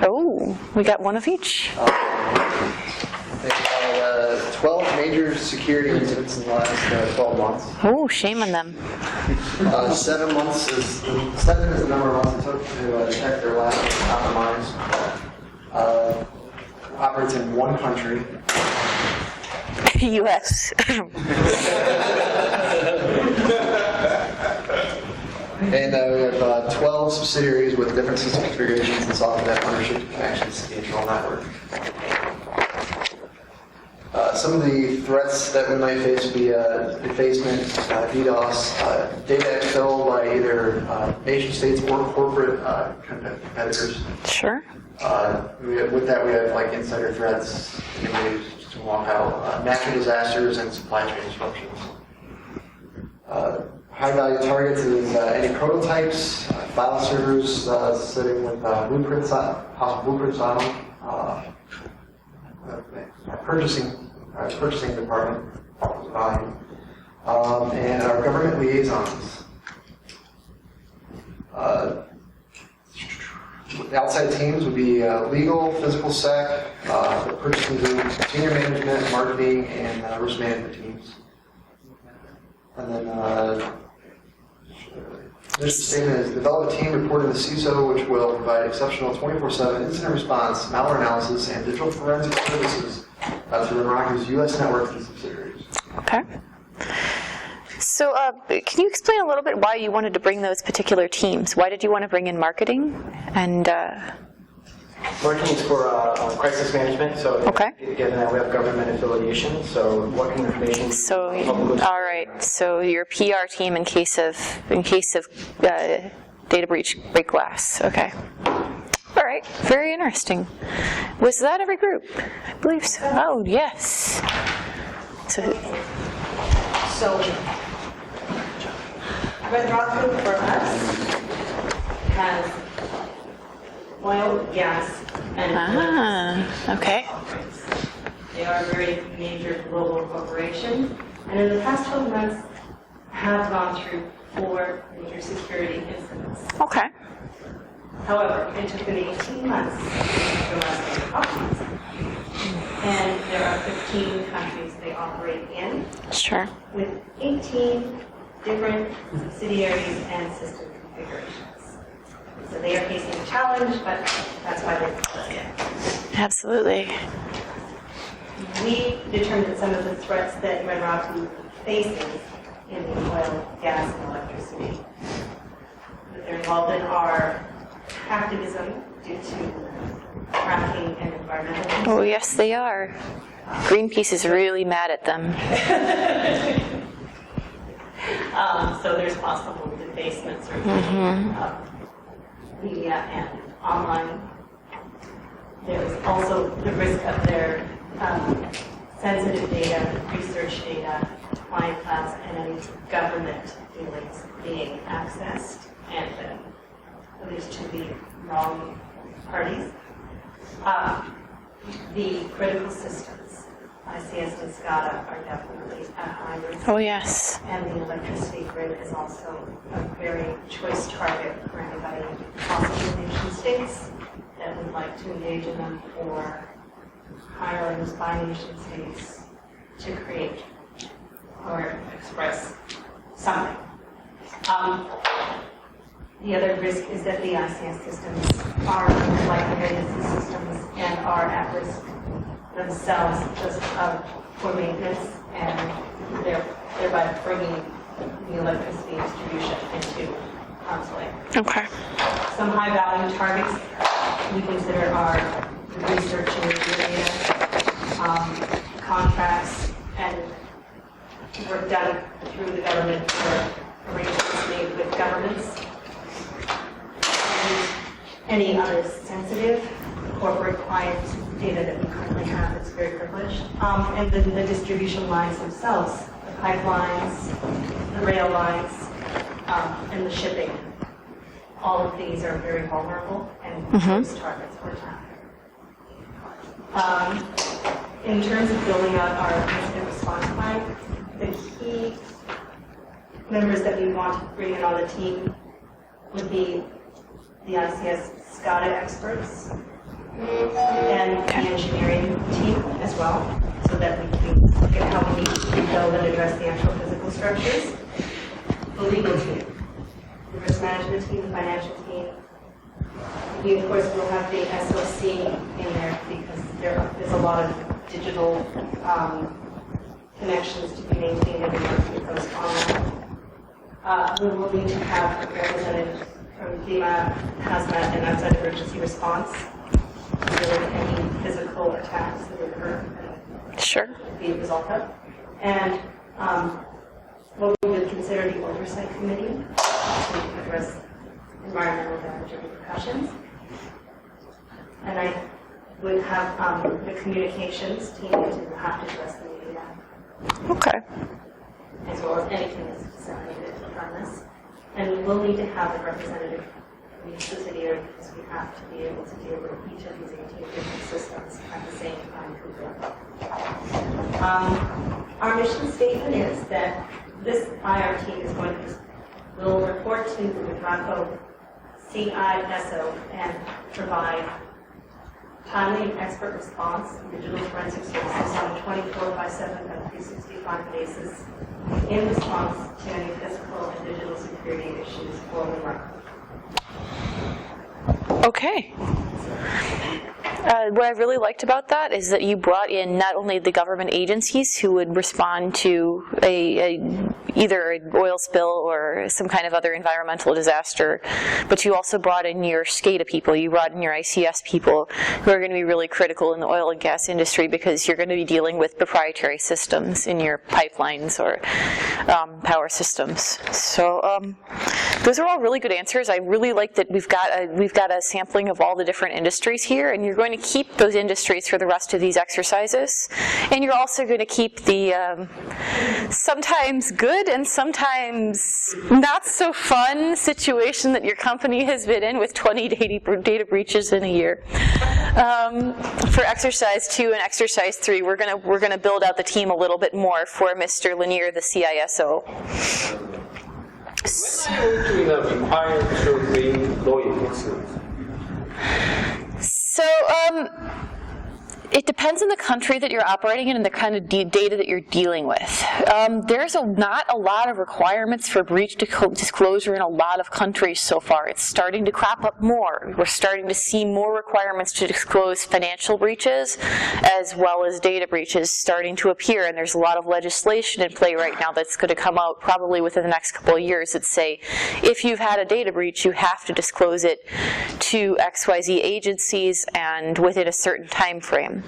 Oh, we got one of each. They had 12 major security incidents in the last 12 months. Oh, shame on them. 7 months is the number of months it took to detect their last compromise. Operates in one country. U.S. And we have 12 subsidiaries with different system configurations and software that ownership and connections to the internal network. Some of the threats that we might face would be defacement, DDoS, data exfil by either nation states or corporate competitors. Sure. With that, we have like insider threats, to walk out, natural disasters, and supply chain disruptions. High-value targets is any prototypes, file servers sitting with blueprints, possible blueprints on them, purchasing department, and our government liaisons. The outside teams would be legal, physical sec, the purchasing group, senior management, marketing, and risk management teams. And then this statement is develop a team reporting to CISO, which will provide exceptional 24/7 incident response, malware analysis, and digital forensic services to Meraki U.S. networks and subsidiaries. Okay. So can you explain a little bit why you wanted to bring those particular teams? Why did you want to bring in marketing? And marketing is for crisis management. So given that we have government affiliation, so what kind of information? So all right. So your PR team in case of data breach, break glass. Okay. All right. Very interesting. Was that every group? I believe so. Oh yes. So Red Rock Group for us has oil, gas, and okay. They are a very major global corporation, and in the past 12 months have gone through 4 major security incidents. Okay. However, it took them 18 months for us to compromise. And there are 15 countries they operate in. Sure. With 18 different subsidiaries and system configurations. So they are facing a challenge, but that's why they're listed. Absolutely. We determined that some of the threats that Red Rock faces in the oil, gas, and electricity that they're involved in are activism due to fracking and environmental. Oh yes, they are. Greenpeace is really mad at them. So there's possible defacements or media and online. There's also the risk of their sensitive data, research data, client class, and any government dealings being accessed and at least to the wrong parties. The critical systems, ICS and SCADA, are definitely at high risk. Oh, yes. And the electricity grid is also a very choice target for anybody, possibly nation states, that would like to engage in them, or hirings by nation states to create or express something. The other risk is that the ICS systems are like the legacy systems and are at risk themselves just for maintenance, and thereby bringing the electricity distribution into conflict. Okay. Some high-value targets we consider are research and review data, contracts, and work done through the government or arrangements made with governments. Any other sensitive corporate client data that we currently have that's very privileged. And then the distribution lines themselves, the pipelines, the rail lines, and the shipping. All of these are very vulnerable and those targets for attack. In terms of building out our incident response plan, the key members that we want to bring in on the team would be the ICS SCADA experts and the engineering team as well, so that we can look at how we build and address the actual physical structures. The legal team, the risk management team, the financial team. We, of course, will have the SOC in there because there's a lot of digital connections to be maintained every month that goes online. We will need to have a representative from FEMA, hazmat, and outside emergency response to deal with any physical attacks that occur and be resolved of. And what we would consider the oversight committee to address environmental damage and repercussions. And I would have the communications team to have to address the media. Okay. As well as anything that's disseminated from this. And we'll need to have a representative from each subsidiary because we have to be able to deal with each of these 18 different systems at the same time. Our mission statement is that this IR team is will report to the McGraco CISO and provide timely and expert response and digital forensic services on a 24/7 and 365 basis in response to any physical and digital security issues for the market. Okay. What I really liked about that is that you brought in not only the government agencies who would respond to either an oil spill or some kind of other environmental disaster, but you also brought in your SCADA people, you brought in your ICS people who are going to be really critical in the oil and gas industry because you're going to be dealing with proprietary systems in your pipelines or power systems. So those are all really good answers. I really like that we've got a sampling of all the different industries here, and you're going to keep those industries for the rest of these exercises. And you're also going to keep the sometimes good and sometimes not so fun situation that your company has been in with 20 data breaches in a year. For exercise 2 and exercise 3, we're going to build out the team a little bit more for Mr. Lanier, the CISO. Required to bring law enforcement? So, it depends on the country that you're operating in and the kind of data that you're dealing with. There's not a lot of requirements for breach disclosure in a lot of countries so far. It's starting to crop up more. We're starting to see more requirements to disclose financial breaches as well as data breaches starting to appear, and there's a lot of legislation in play right now that's going to come out probably within the next couple of years that say if you've had a data breach, you have to disclose it to XYZ agencies and within a certain time frame.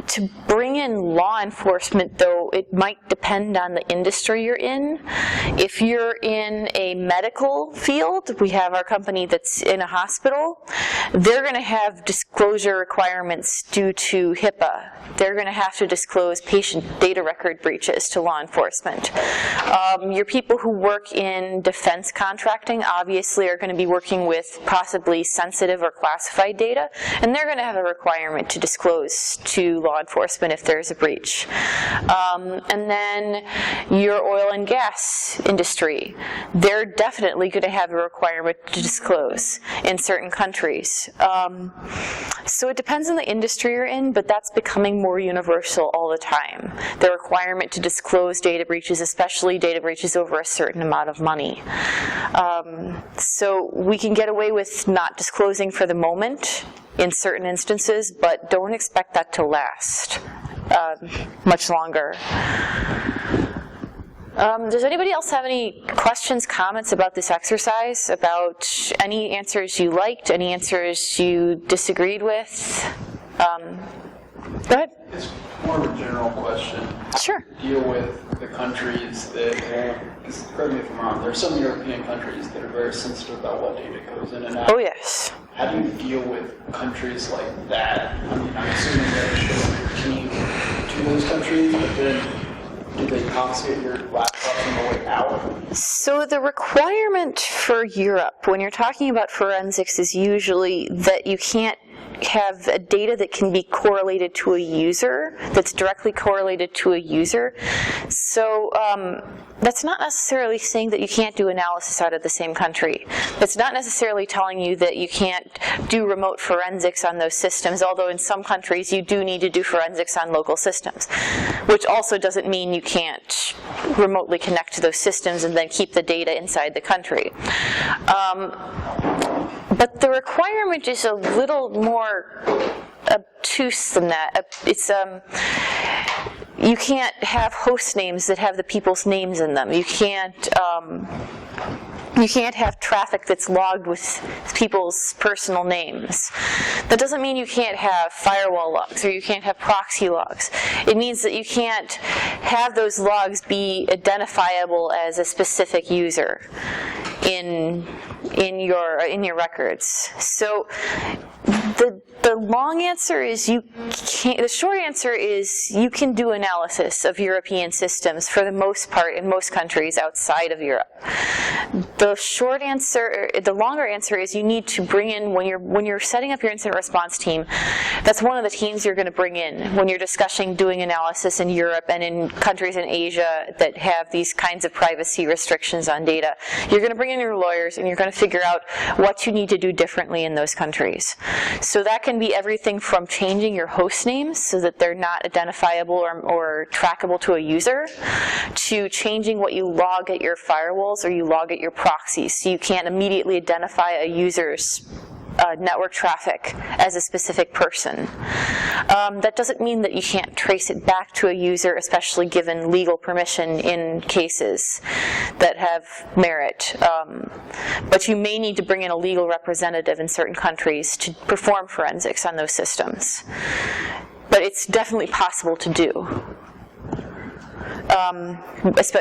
To bring in law enforcement, though, it might depend on the industry you're in. If you're in a medical field, we have our company that's in a hospital, they're going to have disclosure requirements due to HIPAA. They're going to have to disclose patient data record breaches to law enforcement. Your people who work in defense contracting obviously are going to be working with possibly sensitive or classified data, and they're going to have a requirement to disclose to law enforcement if there's a breach. And then your oil and gas industry, they're definitely going to have a requirement to disclose in certain countries. So it depends on the industry you're in, but that's becoming more universal all the time. The requirement to disclose data breaches, especially data breaches over a certain amount of money. So we can get away with not disclosing for the moment in certain instances, but don't expect that to last much longer. Does anybody else have any questions, comments about this exercise, about any answers you liked, any answers you disagreed with? Go ahead. It's more of a general question. Sure. Deal with the countries that, because correct me if I'm wrong, there are some European countries that are very sensitive about what data goes in and out. Oh, yes. how do you deal with countries like that? I mean, I'm assuming that you should team to those countries, but then do they confiscate your laptops on the way out? So the requirement for Europe, when you're talking about forensics, is usually that you can't have a data that can be correlated to a user, that's directly correlated to a user. So that's not necessarily saying that you can't do analysis out of the same country. It's not necessarily telling you that you can't do remote forensics on those systems, although in some countries you do need to do forensics on local systems, which also doesn't mean you can't remotely connect to those systems and then keep the data inside the country. But the requirement is a little more obtuse than that. It's you can't have host names that have the people's names in them. You can't have traffic that's logged with people's personal names. That doesn't mean you can't have firewall logs or you can't have proxy logs. It means that you can't have those logs be identifiable as a specific user in your records. So the long answer is you can't. The short answer is you can do analysis of European systems for the most part in most countries outside of Europe. The longer answer is you need to bring in when you're setting up your incident response team. That's one of the teams you're going to bring in when you're discussing doing analysis in Europe and in countries in Asia that have these kinds of privacy restrictions on data. You're going to bring in your lawyers and you're going to figure out what you need to do differently in those countries. So that can be everything from changing your host names so that they're not identifiable or trackable to a user, to changing what you log at your firewalls or you log at your proxies so you can't immediately identify a user's network traffic as a specific person. That doesn't mean that you can't trace it back to a user, especially given legal permission in cases that have merit. But you may need to bring in a legal representative in certain countries to perform forensics on those systems. But it's definitely possible to do.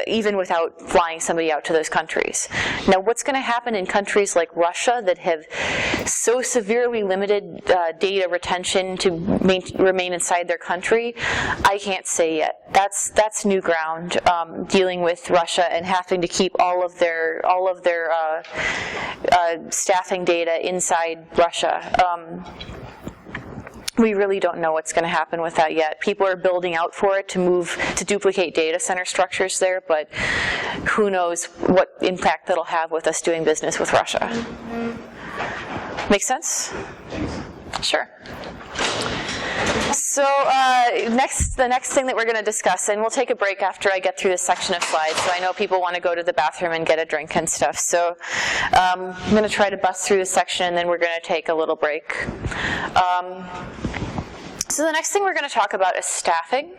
Even without flying somebody out to those countries. Now, what's going to happen in countries like Russia that have so severely limited data retention to remain inside their country? I can't say yet. That's new ground, dealing with Russia and having to keep all of their staffing data inside Russia. We really don't know what's going to happen with that yet. People are building out for it to duplicate data center structures there, but who knows what impact that'll have with us doing business with Russia. Make sense? Sure. So the next thing that we're going to discuss, and we'll take a break after I get through this section of slides, so I know people want to go to the bathroom and get a drink and stuff. So I'm going to try to bust through this section, and then we're going to take a little break. So the next thing we're going to talk about is staffing.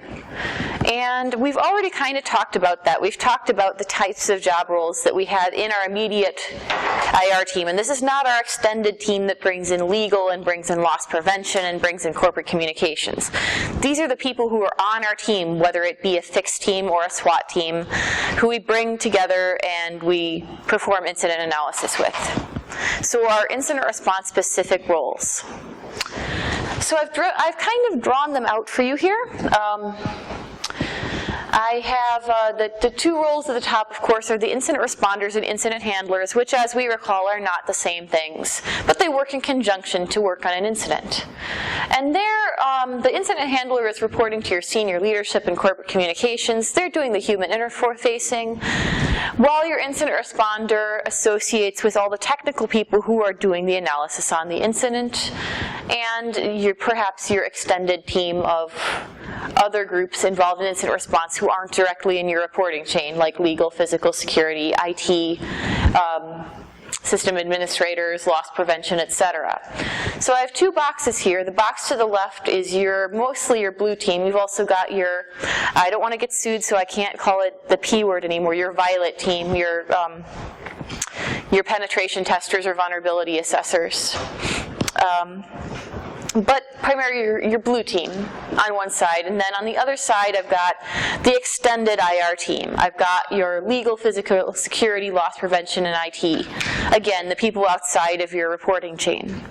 And we've already kind of talked about that. We've talked about the types of job roles that we have in our immediate IR team. And this is not our extended team that brings in legal and brings in loss prevention and brings in corporate communications. These are the people who are on our team, whether it be a fixed team or a SWAT team, who we bring together and we perform incident analysis with. So our incident response specific roles. So I've kind of drawn them out for you here. I have the two roles at the top, of course, are the incident responders and incident handlers, which, as we recall, are not the same things, but they work in conjunction to work on an incident. And the incident handler is reporting to your senior leadership in corporate communications. They're doing the human interfacing, while your incident responder associates with all the technical people who are doing the analysis on the incident, and perhaps your extended team of other groups involved in incident response who aren't directly in your reporting chain, like legal, physical security, IT, system administrators, loss prevention, etc. So I have two boxes here. The box to the left is mostly your blue team. You've also got I don't want to get sued, so I can't call it the P word anymore, your violet team, your penetration testers or vulnerability assessors. But primarily your blue team on one side, and then on the other side I've got the extended IR team. I've got your legal, physical security, loss prevention, and IT. Again, the people outside of your reporting chain.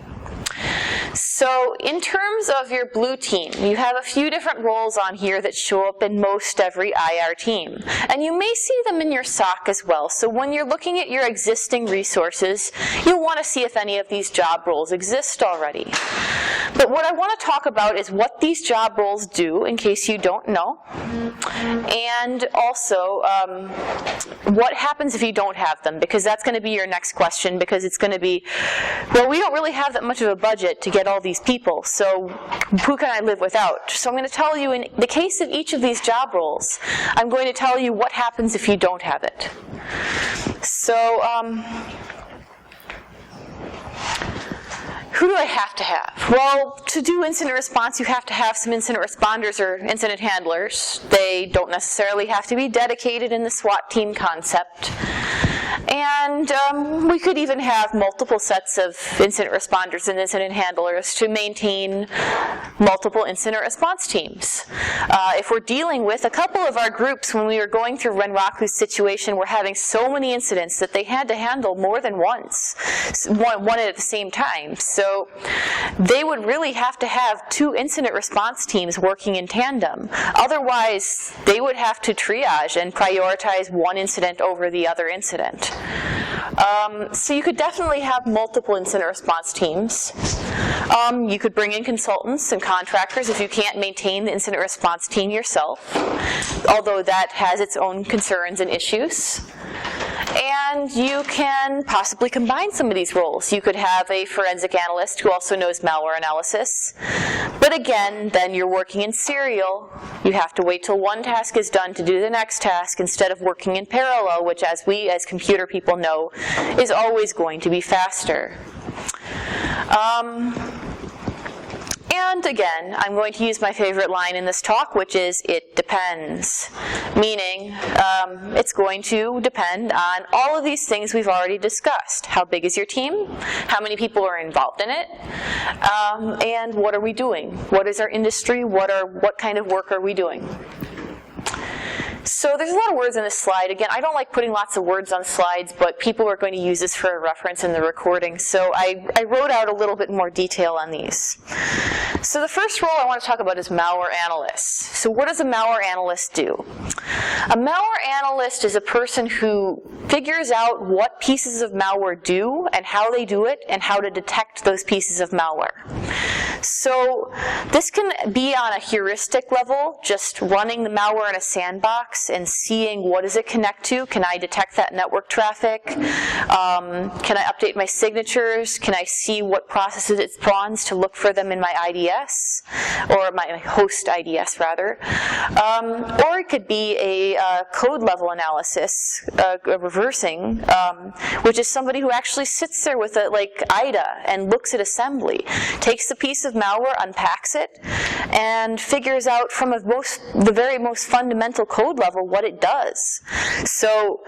So in terms of your blue team, you have a few different roles on here that show up in most every IR team. And you may see them in your SOC as well. So when you're looking at your existing resources, you'll want to see if any of these job roles exist already. But what I want to talk about is what these job roles do, in case you don't know, and also what happens if you don't have them, because that's going to be your next question, because it's going to be, well, we don't really have that much of a budget to get all these people, so who can I live without? So I'm going to tell you, in the case of each of these job roles, I'm going to tell you what happens if you don't have it. So, who do I have to have? Well, to do incident response, you have to have some incident responders or incident handlers. They don't necessarily have to be dedicated in the SWAT team concept. And we could even have multiple sets of incident responders and incident handlers to maintain multiple incident response teams. If we're dealing with a couple of our groups, when we were going through Renraku's situation, we're having so many incidents that they had to handle more than once, one at the same time. So they would really have to have 2 incident response teams working in tandem. Otherwise, they would have to triage and prioritize one incident over the other incident. So you could definitely have multiple incident response teams. You could bring in consultants and contractors if you can't maintain the incident response team yourself, although that has its own concerns and issues. And you can possibly combine some of these roles. You could have a forensic analyst who also knows malware analysis. But again, then you're working in serial. You have to wait till one task is done to do the next task instead of working in parallel, which, as we as computer people know, is always going to be faster. And again, I'm going to use my favorite line in this talk, which is, it depends. Meaning, it's going to depend on all of these things we've already discussed. How big is your team? How many people are involved in it? And what are we doing? What is our industry? What kind of work are we doing? So there's a lot of words in this slide. Again, I don't like putting lots of words on slides, but people are going to use this for a reference in the recording. So I wrote out a little bit more detail on these. So the first role I want to talk about is malware analyst. So what does a malware analyst do? A malware analyst is a person who figures out what pieces of malware do and how they do it and how to detect those pieces of malware. So this can be on a heuristic level, just running the malware in a sandbox and seeing what does it connect to. Can I detect that network traffic? Can I update my signatures? Can I see what processes it spawns to look for them in my IDS, or my host IDS rather? Or it could be a code level analysis, reversing, which is somebody who actually sits there with a, like IDA and looks at assembly, takes a piece of malware, unpacks it, and figures out from the very most fundamental code level what it does. So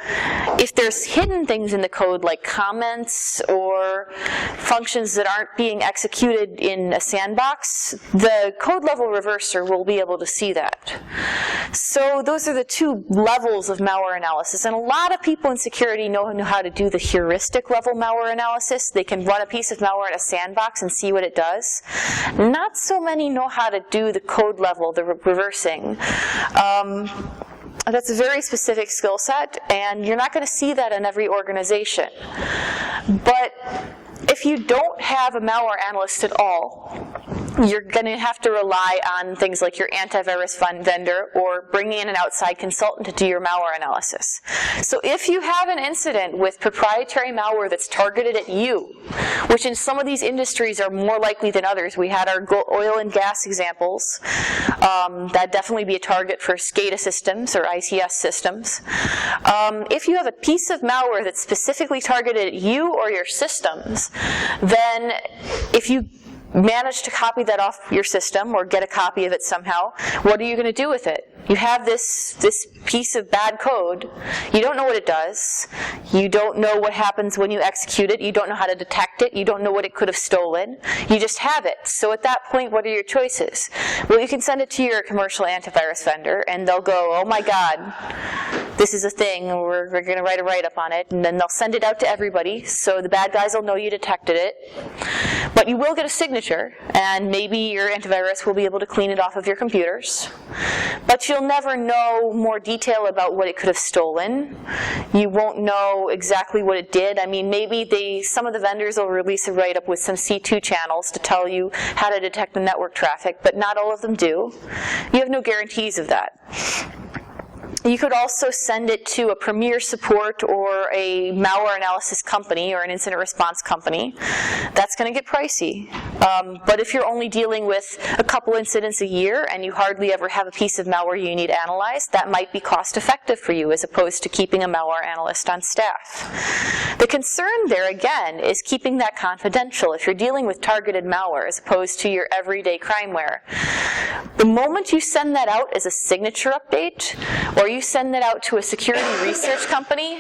if there's hidden things in the code like comments or functions that aren't being executed in a sandbox, the code level reverser will be able to see that. So those are the 2 levels of malware analysis, and a lot of people in security know how to do the heuristic level malware analysis. They can run a piece of malware in a sandbox and see what it does. Not so many know how to do the code level, the reversing. That's a very specific skill set, and you're not going to see that in every organization. But if you don't have a malware analyst at all, you're going to have to rely on things like your antivirus vendor or bringing in an outside consultant to do your malware analysis. So if you have an incident with proprietary malware that's targeted at you, which in some of these industries are more likely than others, we had our oil and gas examples, that'd definitely be a target for SCADA systems or ICS systems. If you have a piece of malware that's specifically targeted at you or your systems, then if you manage to copy that off your system or get a copy of it somehow, what are you going to do with it? You have this piece of bad code. You don't know what it does. You don't know what happens when you execute it. You don't know how to detect it. You don't know what it could have stolen. You just have it. So at that point, what are your choices? Well, you can send it to your commercial antivirus vendor, and they'll go, oh my God, this is a thing, we're going to write a write-up on it, and then they'll send it out to everybody, so the bad guys will know you detected it. But you will get a signature, and maybe your antivirus will be able to clean it off of your computers. But you'll never know more detail about what it could have stolen. You won't know exactly what it did. I mean, maybe some of the vendors will release a write-up with some C2 channels to tell you how to detect the network traffic, but not all of them do. You have no guarantees of that. You could also send it to a premier support or a malware analysis company or an incident response company. That's going to get pricey. But if you're only dealing with a couple incidents a year and you hardly ever have a piece of malware you need analyzed, that might be cost effective for you as opposed to keeping a malware analyst on staff. The concern there, again, is keeping that confidential if you're dealing with targeted malware as opposed to your everyday crimeware. The moment you send that out as a signature update, or you send that out to a security research company,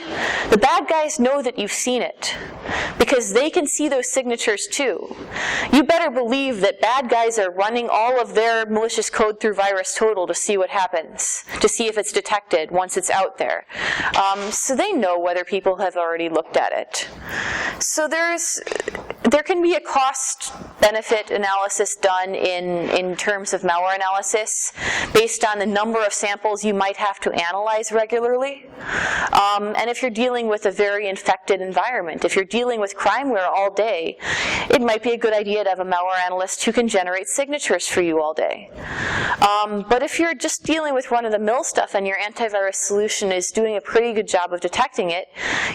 the bad guys know that you've seen it because they can see those signatures too. You better believe that bad guys are running all of their malicious code through VirusTotal to see what happens, to see if it's detected once it's out there. So they know whether people have already looked at it. So there can be a cost-benefit analysis done in terms of malware analysis based on the number of samples you might have to analyze regularly. And if you're dealing with a very infected environment, if you're dealing with crimeware all day, it might be a good idea to have a malware analyst who can generate signatures for you all day. But if you're just dealing with run-of-the-mill stuff and your antivirus solution is doing a pretty good job of detecting it,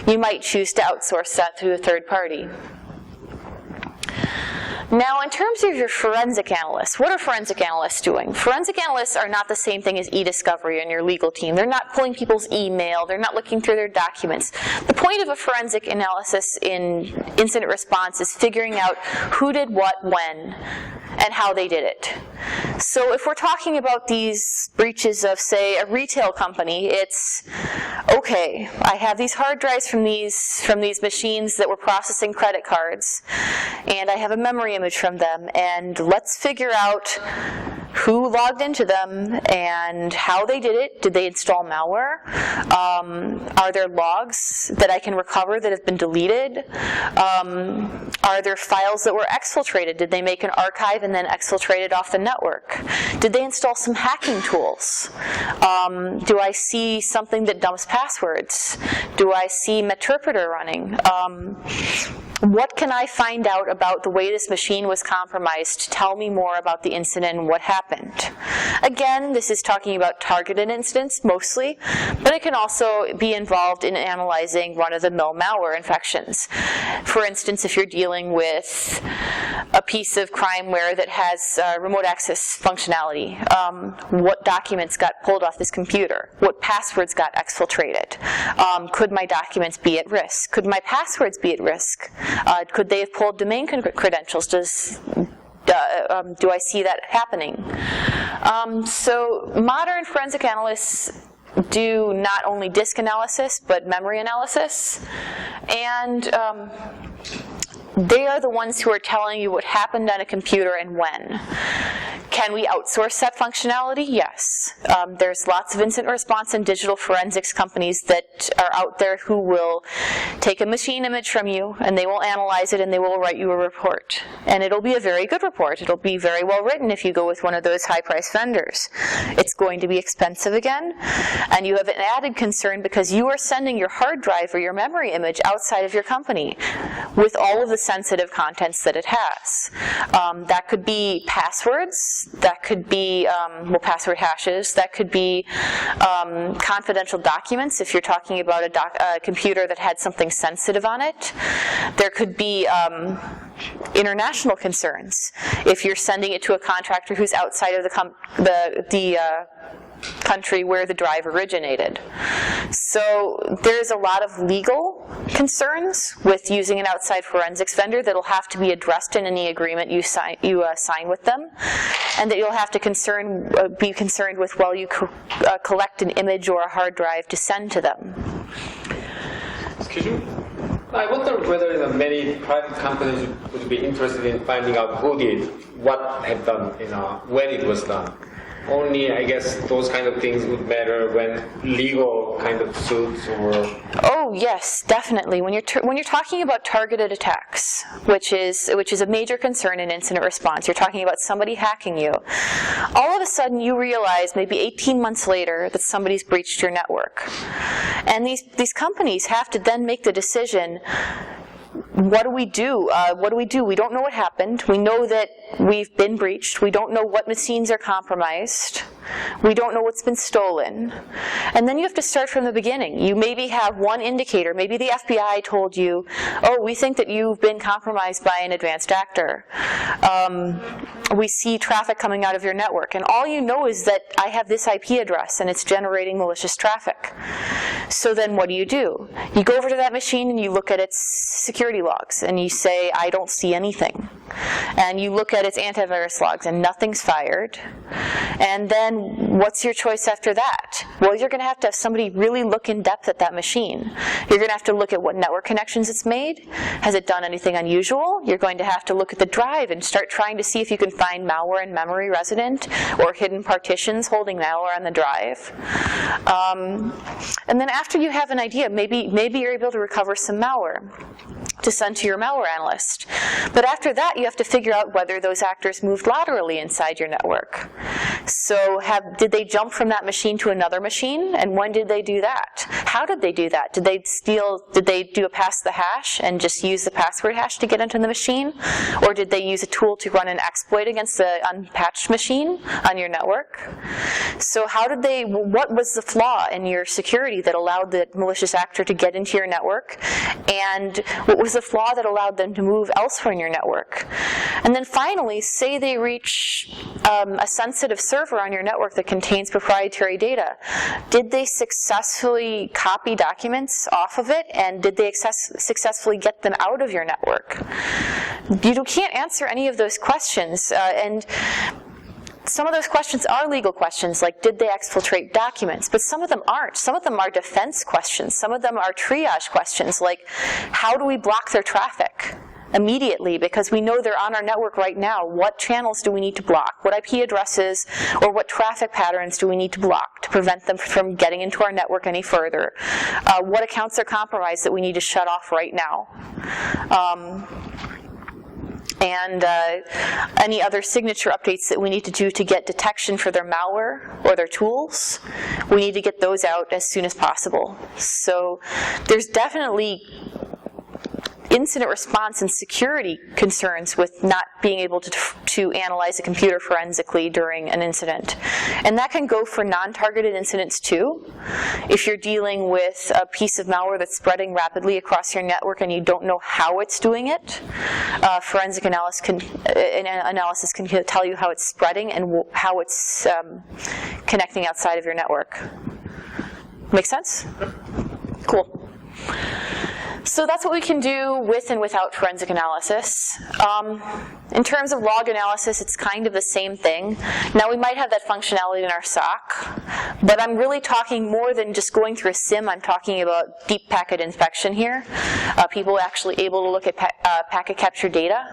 you might choose to outsource that to a third party. Now, in terms of your forensic analysts, what are forensic analysts doing? Forensic analysts are not the same thing as e-discovery on your legal team. They're not pulling people's email. They're not looking through their documents. The point of a forensic analysis in incident response is figuring out who did what, when, and how they did it. So if we're talking about these breaches of, say, a retail company, it's, okay, I have these hard drives from these machines that were processing credit cards, and I have a memory image from them, and let's figure out who logged into them and how they did it. Did they install malware? Are there logs that I can recover that have been deleted? Are there files that were exfiltrated? Did they make an archive and then exfiltrate it off the network? Did they install some hacking tools? Do I see something that dumps passwords? Do I see Meterpreter running? What can I find out about the way this machine was compromised to tell me more about the incident and what happened? Again, this is talking about targeted incidents mostly, but it can also be involved in analyzing run-of-the-mill malware infections. For instance, if you're dealing with a piece of crimeware that has remote access functionality, what documents got pulled off this computer? What passwords got exfiltrated? Could my documents be at risk? Could my passwords be at risk? Could they have pulled domain credentials? Do I see that happening? So modern forensic analysts do not only disk analysis, but memory analysis. And they are the ones who are telling you what happened on a computer and when. Can we outsource that functionality? Yes. There's lots of incident response and digital forensics companies that are out there who will take a machine image from you and they will analyze it and they will write you a report. And it'll be a very good report. It'll be very well written if you go with one of those high-priced vendors. It's going to be expensive again, and you have an added concern because you are sending your hard drive or your memory image outside of your company with all of the sensitive contents that it has. That could be passwords, that could be password hashes, that could be confidential documents if you're talking about a computer that had something sensitive on it. There could be international concerns if you're sending it to a contractor who's outside of the country where the drive originated. So there's a lot of legal concerns with using an outside forensics vendor that'll have to be addressed in any agreement you sign with them, and that you'll have to be concerned with while you collect an image or a hard drive to send to them. Excuse me? I wonder whether many private companies would be interested in finding out who did, what had done, when it was done. only, I guess, those kind of things would matter when legal kind of suits or... Oh yes, definitely. When you're talking about targeted attacks, which is a major concern in incident response, you're talking about somebody hacking you. All of a sudden, you realize maybe 18 months later that somebody's breached your network, and these companies have to then make the decision. What do we do? We don't know what happened. We know that we've been breached. We don't know what machines are compromised. We don't know what's been stolen. And then you have to start from the beginning. You maybe have one indicator. Maybe the FBI told you, oh, we think that you've been compromised by an advanced actor. We see traffic coming out of your network. And all you know is that I have this IP address and it's generating malicious traffic. So then what do? You go over to that machine and you look at its security logs and you say, I don't see anything. And you look at its antivirus logs and nothing's fired. And then what's your choice after that? Well, you're going to have somebody really look in depth at that machine. You're going to have to look at what network connections it's made. Has it done anything unusual? You're going to have to look at the drive and start trying to see if you can find malware in memory resident or hidden partitions holding malware on the drive. And then after you have an idea, maybe you're able to recover some malware to send to your malware analyst. But after that, you have to figure out whether those actors moved laterally inside your network. So did they jump from that machine to another machine? And when did they do that? How did they do that? Did they do a pass the hash and just use the password hash to get into the machine? Or did they use a tool to run an exploit against the unpatched machine on your network? So what was the flaw in your security that allowed the malicious actor to get into your network? And what was the flaw that allowed them to move elsewhere in your network? And then finally, say they reach a sensitive server on your network that contains proprietary data. Did they successfully copy documents off of it, and did they successfully get them out of your network? You can't answer any of those questions, and some of those questions are legal questions, like did they exfiltrate documents, but some of them aren't. Some of them are defense questions. Some of them are triage questions, like how do we block their traffic immediately, because we know they're on our network right now. What channels do we need to block? What IP addresses or what traffic patterns do we need to block to prevent them from getting into our network any further? What accounts are compromised that we need to shut off right now? And any other signature updates that we need to do to get detection for their malware or their tools, we need to get those out as soon as possible. So there's definitely incident response and security concerns with not being able to analyze a computer forensically during an incident. And that can go for non-targeted incidents too. If you're dealing with a piece of malware that's spreading rapidly across your network and you don't know how it's doing it, forensic analysis can tell you how it's spreading and how it's connecting outside of your network. Make sense? Cool. So that's what we can do with and without forensic analysis. In terms of log analysis, it's kind of the same thing. Now, we might have that functionality in our SOC, but I'm really talking more than just going through a SIM. I'm talking about deep packet inspection here. People actually able to look at packet capture data.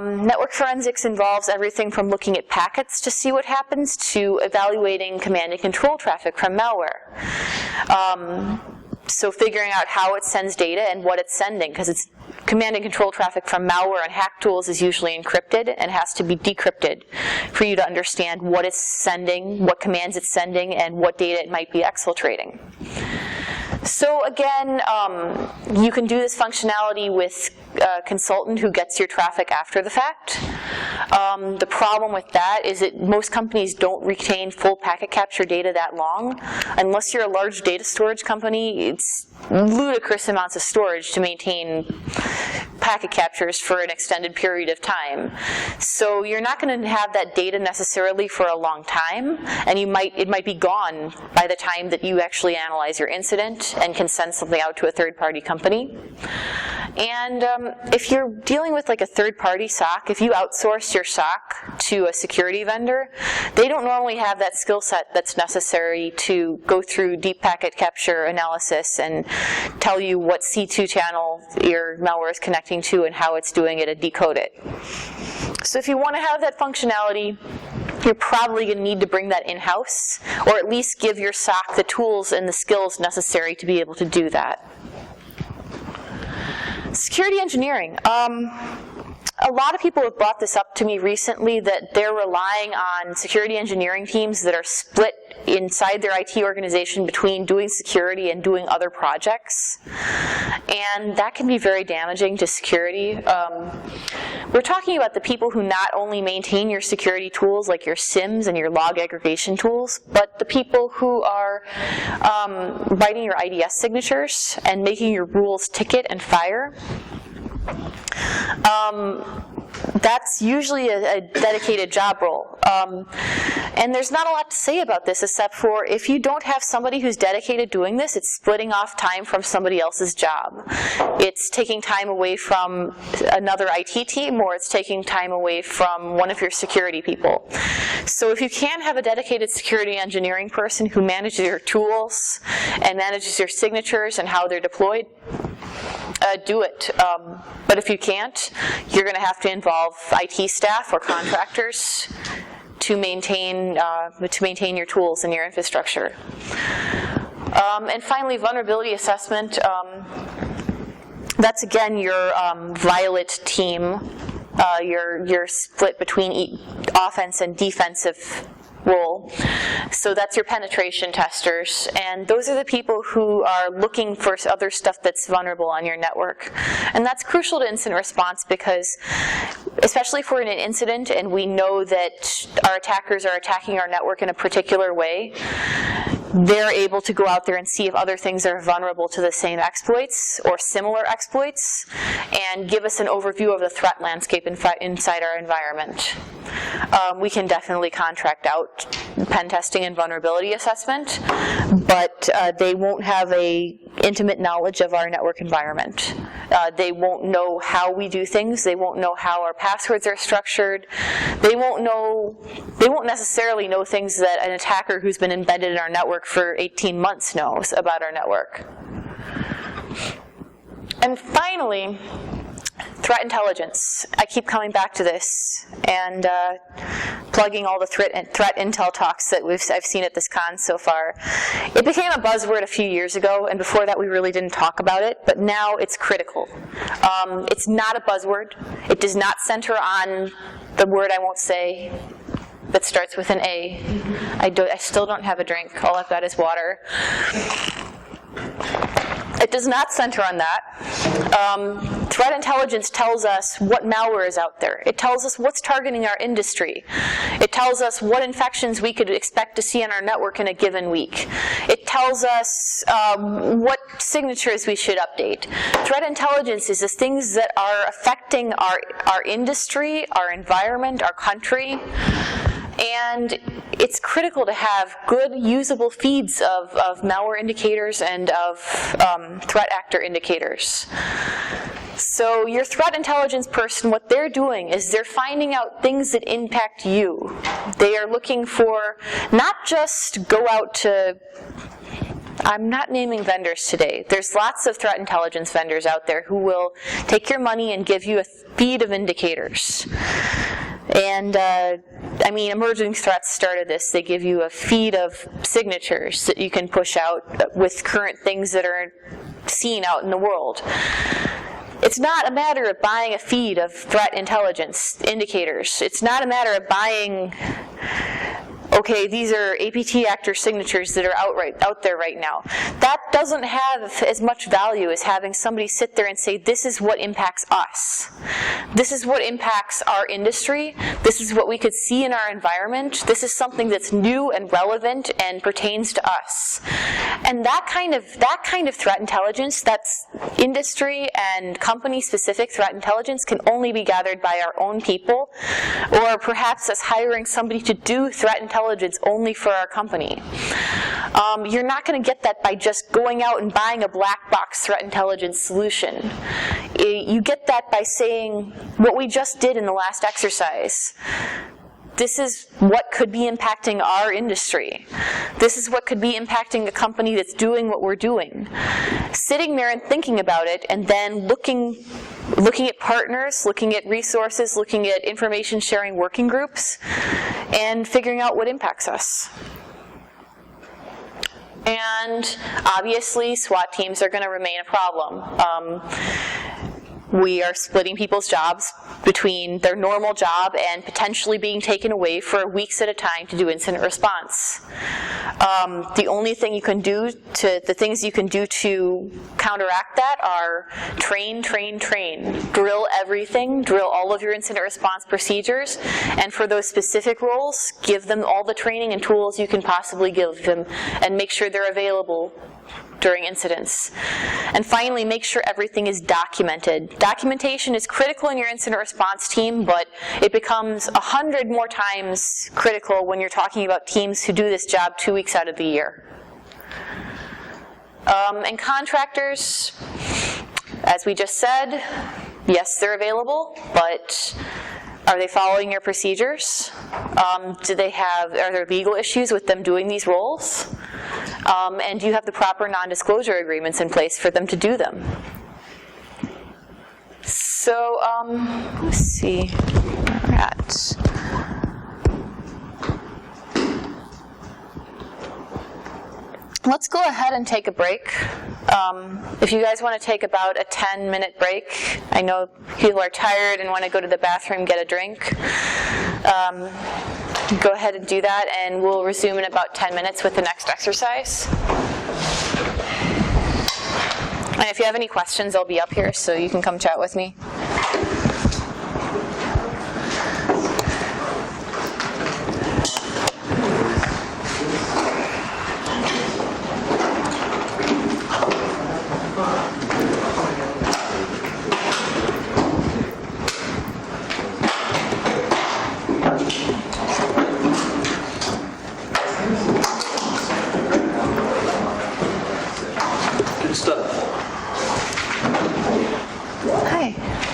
Network forensics involves everything from looking at packets to see what happens to evaluating command and control traffic from malware. So figuring out how it sends data and what it's sending, because it's command and control traffic from malware and hack tools is usually encrypted and has to be decrypted for you to understand what it's sending, what commands it's sending, and what data it might be exfiltrating. So again, you can do this functionality with a consultant who gets your traffic after the fact. The problem with that is that most companies don't retain full packet capture data that long. Unless you're a large data storage company, it's ludicrous amounts of storage to maintain packet captures for an extended period of time. So you're not going to have that data necessarily for a long time, and it might be gone by the time that you actually analyze your incident and can send something out to a third-party company. And if you're dealing with like a third-party SOC, if you outsource your SOC to a security vendor, they don't normally have that skill set that's necessary to go through deep packet capture analysis and tell you what C2 channel your malware is connecting to and how it's doing it and decode it. So if you want to have that functionality, you're probably going to need to bring that in-house, or at least give your SOC the tools and the skills necessary to be able to do that. Security engineering. A lot of people have brought this up to me recently, that they're relying on security engineering teams that are split inside their IT organization between doing security and doing other projects. And that can be very damaging to security. We're talking about the people who not only maintain your security tools, like your SIMs and your log aggregation tools, but the people who are writing your IDS signatures and making your rules ticket and fire. That's usually a dedicated job role. And there's not a lot to say about this except for if you don't have somebody who's dedicated doing this, it's splitting off time from somebody else's job. It's taking time away from another IT team, or it's taking time away from one of your security people. So if you can have a dedicated security engineering person who manages your tools and manages your signatures and how they're deployed, do it. But if you can't, you're going to have to involve IT staff or contractors to maintain your tools and your infrastructure. And finally, vulnerability assessment. That's again your violet team. Your split between offense and defensive role. So that's your penetration testers, and those are the people who are looking for other stuff that's vulnerable on your network. And that's crucial to incident response because, especially if we're in an incident and we know that our attackers are attacking our network in a particular way, they're able to go out there and see if other things are vulnerable to the same exploits or similar exploits and give us an overview of the threat landscape inside our environment. We can definitely contract out pen testing and vulnerability assessment, but they won't have a intimate knowledge of our network environment. They won't know how we do things. They won't know how our passwords are structured. They won't necessarily know things that an attacker who's been embedded in our network for 18 months knows about our network. And finally, threat intelligence. I keep coming back to this and plugging all the threat intel talks that I've seen at this con so far. It became a buzzword a few years ago, and before that we really didn't talk about it, but now it's critical. It's not a buzzword. It does not center on the word I won't say that starts with an A. I still don't have a drink. All I've got is water. It does not center on that. Threat intelligence tells us what malware is out there. It tells us what's targeting our industry. It tells us what infections we could expect to see on our network in a given week. It tells us what signatures we should update. Threat intelligence is the things that are affecting our industry, our environment, our country. And it's critical to have good, usable feeds of malware indicators and of threat actor indicators. So your threat intelligence person, what they're doing is they're finding out things that impact you. They are looking for not just go out to, I'm not naming vendors today. There's lots of threat intelligence vendors out there who will take your money and give you a feed of indicators. And emerging threats started this. They give you a feed of signatures that you can push out with current things that are seen out in the world. It's not a matter of buying a feed of threat intelligence indicators. It's not a matter of buying, okay, these are APT actor signatures that are out there right now. That doesn't have as much value as having somebody sit there and say, this is what impacts us. This is what impacts our industry. This is what we could see in our environment. This is something that's new and relevant and pertains to us. And that kind of threat intelligence, that's industry and company-specific threat intelligence, can only be gathered by our own people, or perhaps us hiring somebody to do threat intelligence only for our company. You're not going to get that by just going out and buying a black box threat intelligence solution. You get that by saying what we just did in the last exercise. This is what could be impacting our industry. This is what could be impacting a company that's doing what we're doing. Sitting there and thinking about it, and then looking looking at partners, looking at resources, looking at information sharing working groups, and figuring out what impacts us. And obviously, SWAT teams are going to remain a problem. We are splitting people's jobs between their normal job and potentially being taken away for weeks at a time to do incident response. The only thing you can do the things you can do to counteract that are train, train, train. Drill everything, drill all of your incident response procedures, and for those specific roles, give them all the training and tools you can possibly give them, and make sure they're available during incidents. And finally, make sure everything is documented. Documentation is critical in your incident response team, but it becomes 100 more times critical when you're talking about teams who do this job 2 weeks out of the year. And contractors, as we just said, yes, they're available, but are they following your procedures? Are there legal issues with them doing these roles? And do you have the proper non-disclosure agreements in place for them to do them? So, let's see where we're at. Let's go ahead and take a break. If you guys want to take about a 10-minute break, I know people are tired and want to go to the bathroom, get a drink. Go ahead and do that, and we'll resume in about 10 minutes with the next exercise. And if you have any questions, I'll be up here, so you can come chat with me.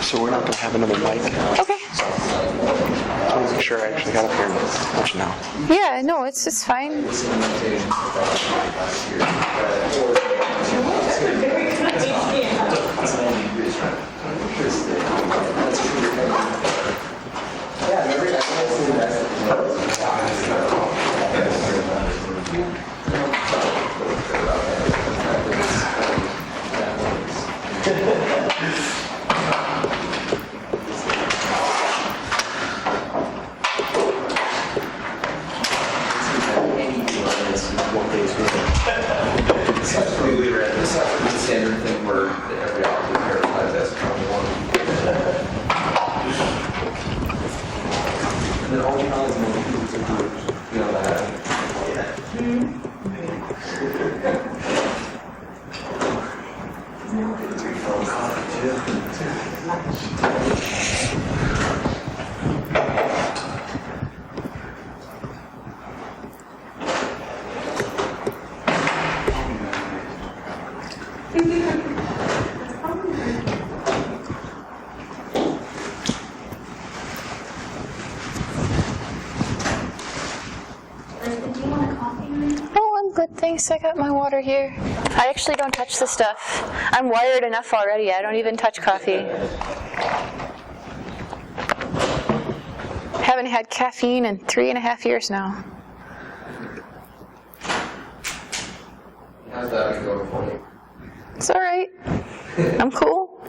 So we're not going to have another mic. Okay. I want to make sure I actually got up here and watch now. Yeah, no, it's fine. Standard thing where every office verifies as county one. And then all the knowledge and people to do, you know, that. Thanks, I got my water here. I actually don't touch the stuff. I'm wired enough already. I don't even touch coffee. Haven't had caffeine in 3.5 years now. How's that going for you? It's all right. I'm cool.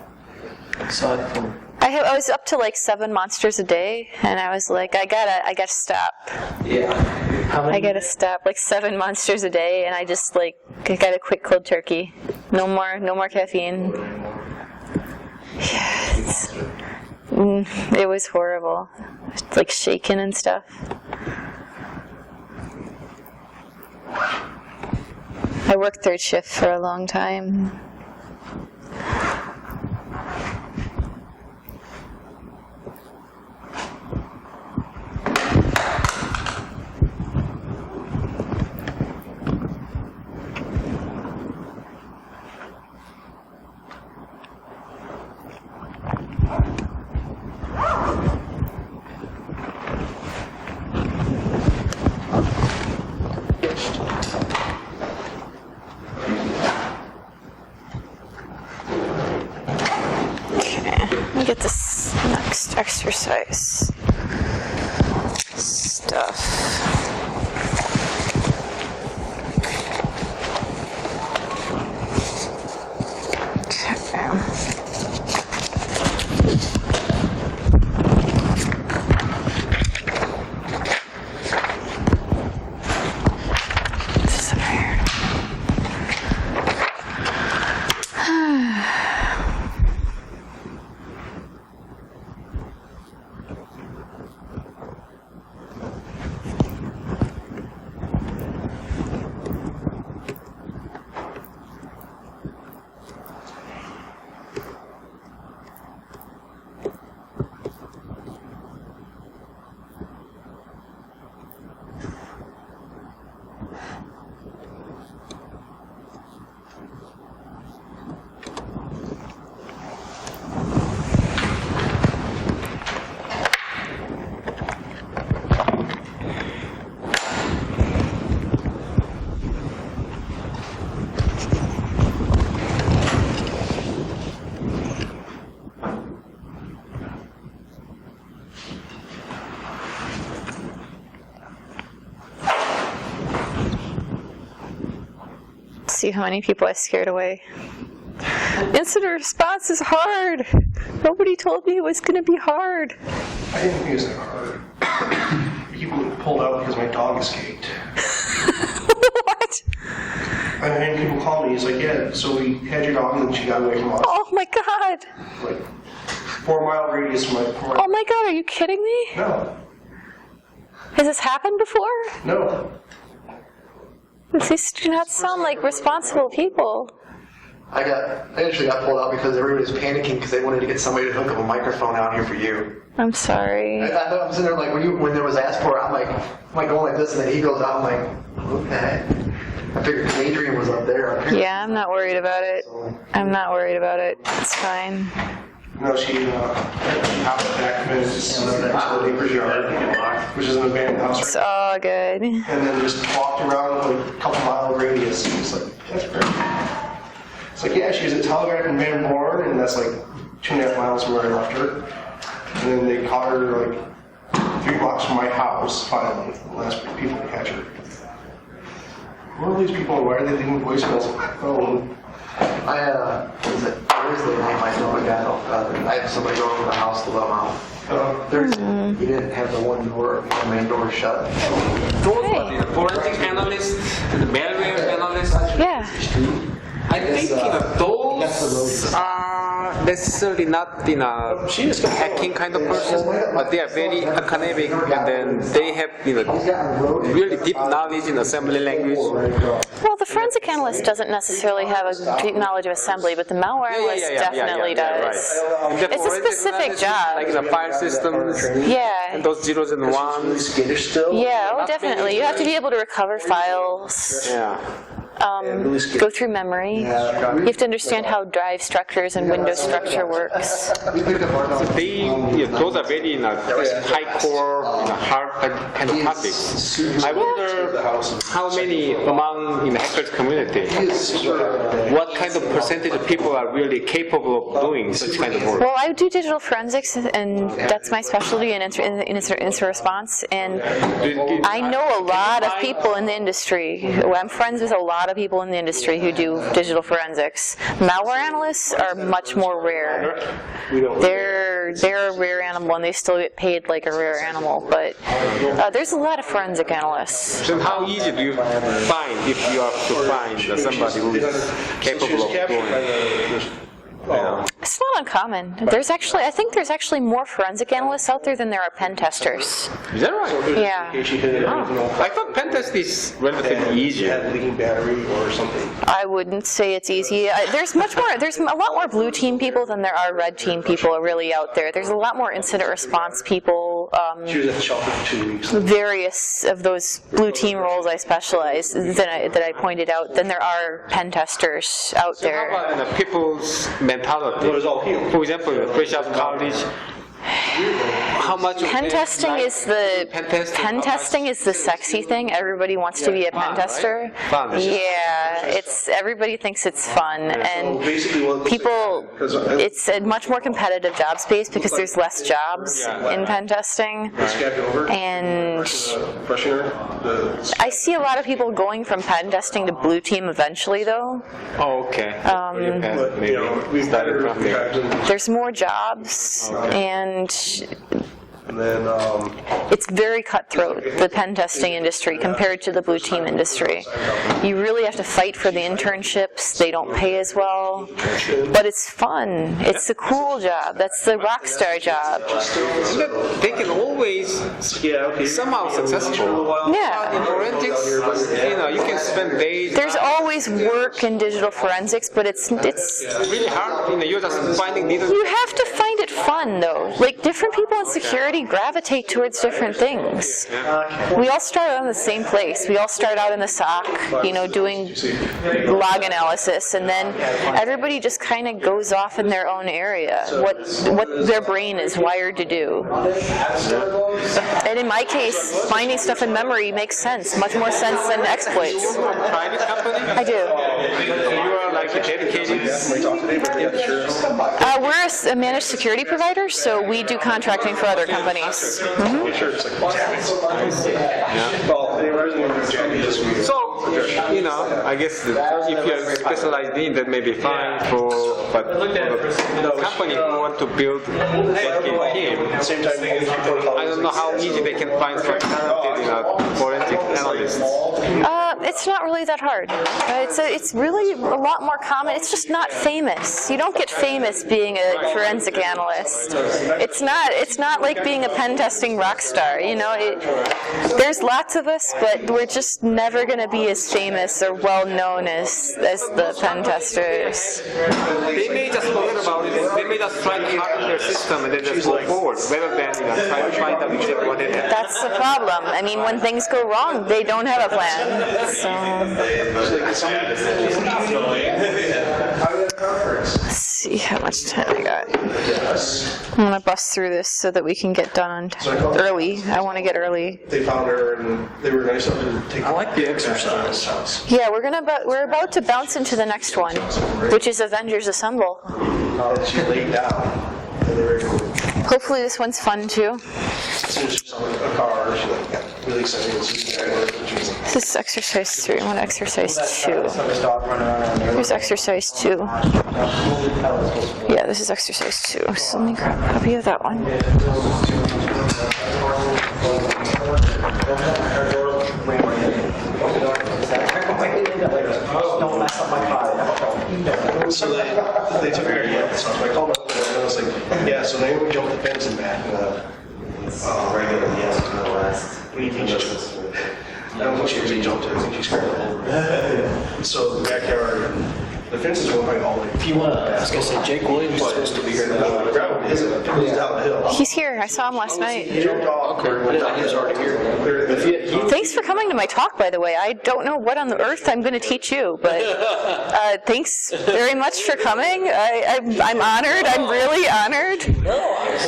I was up to like 7 monsters a day, and I was like, I gotta stop. Yeah. I gotta stop, like 7 monsters a day, and I just I gotta quit cold turkey. No more caffeine. Yeah, it was horrible. It's like shaking and stuff. I worked third shift for a long time. exercise stuff. See how many people I scared away. Incident response is hard. Nobody told me it was going to be hard. I didn't think it was that hard. People pulled out because my dog escaped. What? And then people called me. He's like, yeah, so we had your dog and she got away from us. Oh my god. Like 4-mile radius from my. Oh my god, are you kidding me? No. Has this happened before? No. These do not sound like responsible people. I actually got pulled out because everybody was panicking because they wanted to get somebody to hook up a microphone out here for you. I'm sorry. I thought I'm sitting there like when there was asked for it, I'm like going like this, and then he goes out. I'm like, okay. I figured Adrian was up there. Yeah, I'm not worried about it. I'm not worried about it. It's fine. No, she hopped back and just lived next to the neighbor's yard, which is an abandoned house. It's all good. And then just walked around like a couple mile radius. And it's like, that's great. It's like, yeah, she was at Telegraph in Van Born, and that's like 2.5 miles from where I left her. And then they caught her like 3 blocks from my house, finally, the last people to catch her. Who are these people and why are they leaving voicemails? Oh, was it Thursday night, my dog got I had somebody go over the house to let him out. Thursday, he didn't have the the main door shut. Those are the forensic analysts, the malware analysts. Yeah. I think those are necessarily not hacking kind of person, but they are very academic, and then they have really deep knowledge in assembly language. Well, the forensic analyst doesn't necessarily have a deep knowledge of assembly, but the malware analyst definitely does. Right. It's a specific job. Like in the file systems, and those zeros and ones. Yeah, oh, definitely. You have to be able to recover files. Yeah. Go through memory. You have to understand how drive structures and window structure works. So those are very high core, hard kind of topics. I wonder how many among hackers community, what kind of percentage of people are really capable of doing such kind of work? Well, I do digital forensics, and that's my specialty in incident response. And I know a lot of people in the industry. I'm friends with a lot of people in the industry who do digital forensics. Malware analysts are much more rare. They're a rare animal, and they still get paid like a rare animal. But there's a lot of forensic analysts. So how easy do you find if you have to find somebody who is capable of doing? It's not uncommon. I think there's actually more forensic analysts out there than there are pen testers. Is that right? Yeah. I thought pen test is relatively easy. Leaking battery or something. I wouldn't say it's easy. There's a lot more blue team people than there are red team people really out there. There's a lot more incident response people. She was at the shelter for 2 weeks. Various of those blue team roles I specialize that I pointed out than there are pen testers out there. How about people's mentality? For example, fresh out of college, How much? Pen testing is the pen testing is the sexy thing. Everybody wants to be a pen tester. Fun. Yeah, everybody thinks it's fun, and people. It's a much more competitive job space because there's less jobs in pen testing, and I see a lot of people going from pen testing to blue team eventually, though. Oh, okay. There's more jobs, and then, it's very cutthroat, the pen testing industry, compared to the blue team industry. You really have to fight for the internships. They don't pay as well, but it's fun. It's a cool job. That's the rock star job. They can always somehow successful. Yeah. In forensics, you can spend days. There's always work in digital forensics, but it's really hard. You're just finding needles. You have to find it fun, though. Like, different people in security gravitate towards different things. We all start out in the same place. We all start out in the SOC, doing log analysis, and then everybody just kind of goes off in their own area, what their brain is wired to do. And in my case, finding stuff in memory makes sense, much more sense than exploits. Private company? I do. You are like dedicated. We're a managed security provider, so we do contracting for other companies. Mm-hmm. So, I guess if you're specialized in that may be fine but the company who want to build dedicated team, I don't know how easy they can find some talented forensic analysts. It's not really that hard. It's really a lot more common. It's just not famous. You don't get famous being a forensic analyst. It's not like being a pen testing rock star. There's lots of us, but we're just never going to be as famous or well known as the pen testers. They may just forget about it. They may just try to hack their system and then just go forward, rather than try to find out exactly what it is. That's the problem. I mean, when things go wrong, they don't have a plan. So. Let's see how much time I got. I'm going to bust through this so that we can get done early. I want to get early. They found her and they were nice enough to take. I like the exercise. Yeah, we're about to bounce into the next one, which is Avengers Assemble. She laid down. Hopefully this one's fun too. As soon as she saw a car, she got really excited. This is exercise 3. I want exercise 2. Here's exercise 2. Yeah, this is exercise 2. So let me grab a copy of that one. So they took her to so I called up and I was like, yeah, so they would jump the fence and back. Regular, yes, to the last. What do you think she was? I don't think she really jumped it. I think she scared the whole. So the backyard, the fence is going by all the way. If you want to ask, I said Jake Williams is supposed to be here. The ground isn't. He's down the hill. He's here. I saw him last night. He jumped off. Okay. He was already here. Thanks for coming to my talk, by the way. I don't know what on the earth I'm going to teach you, but thanks very much for coming. I'm honored. I'm really honored.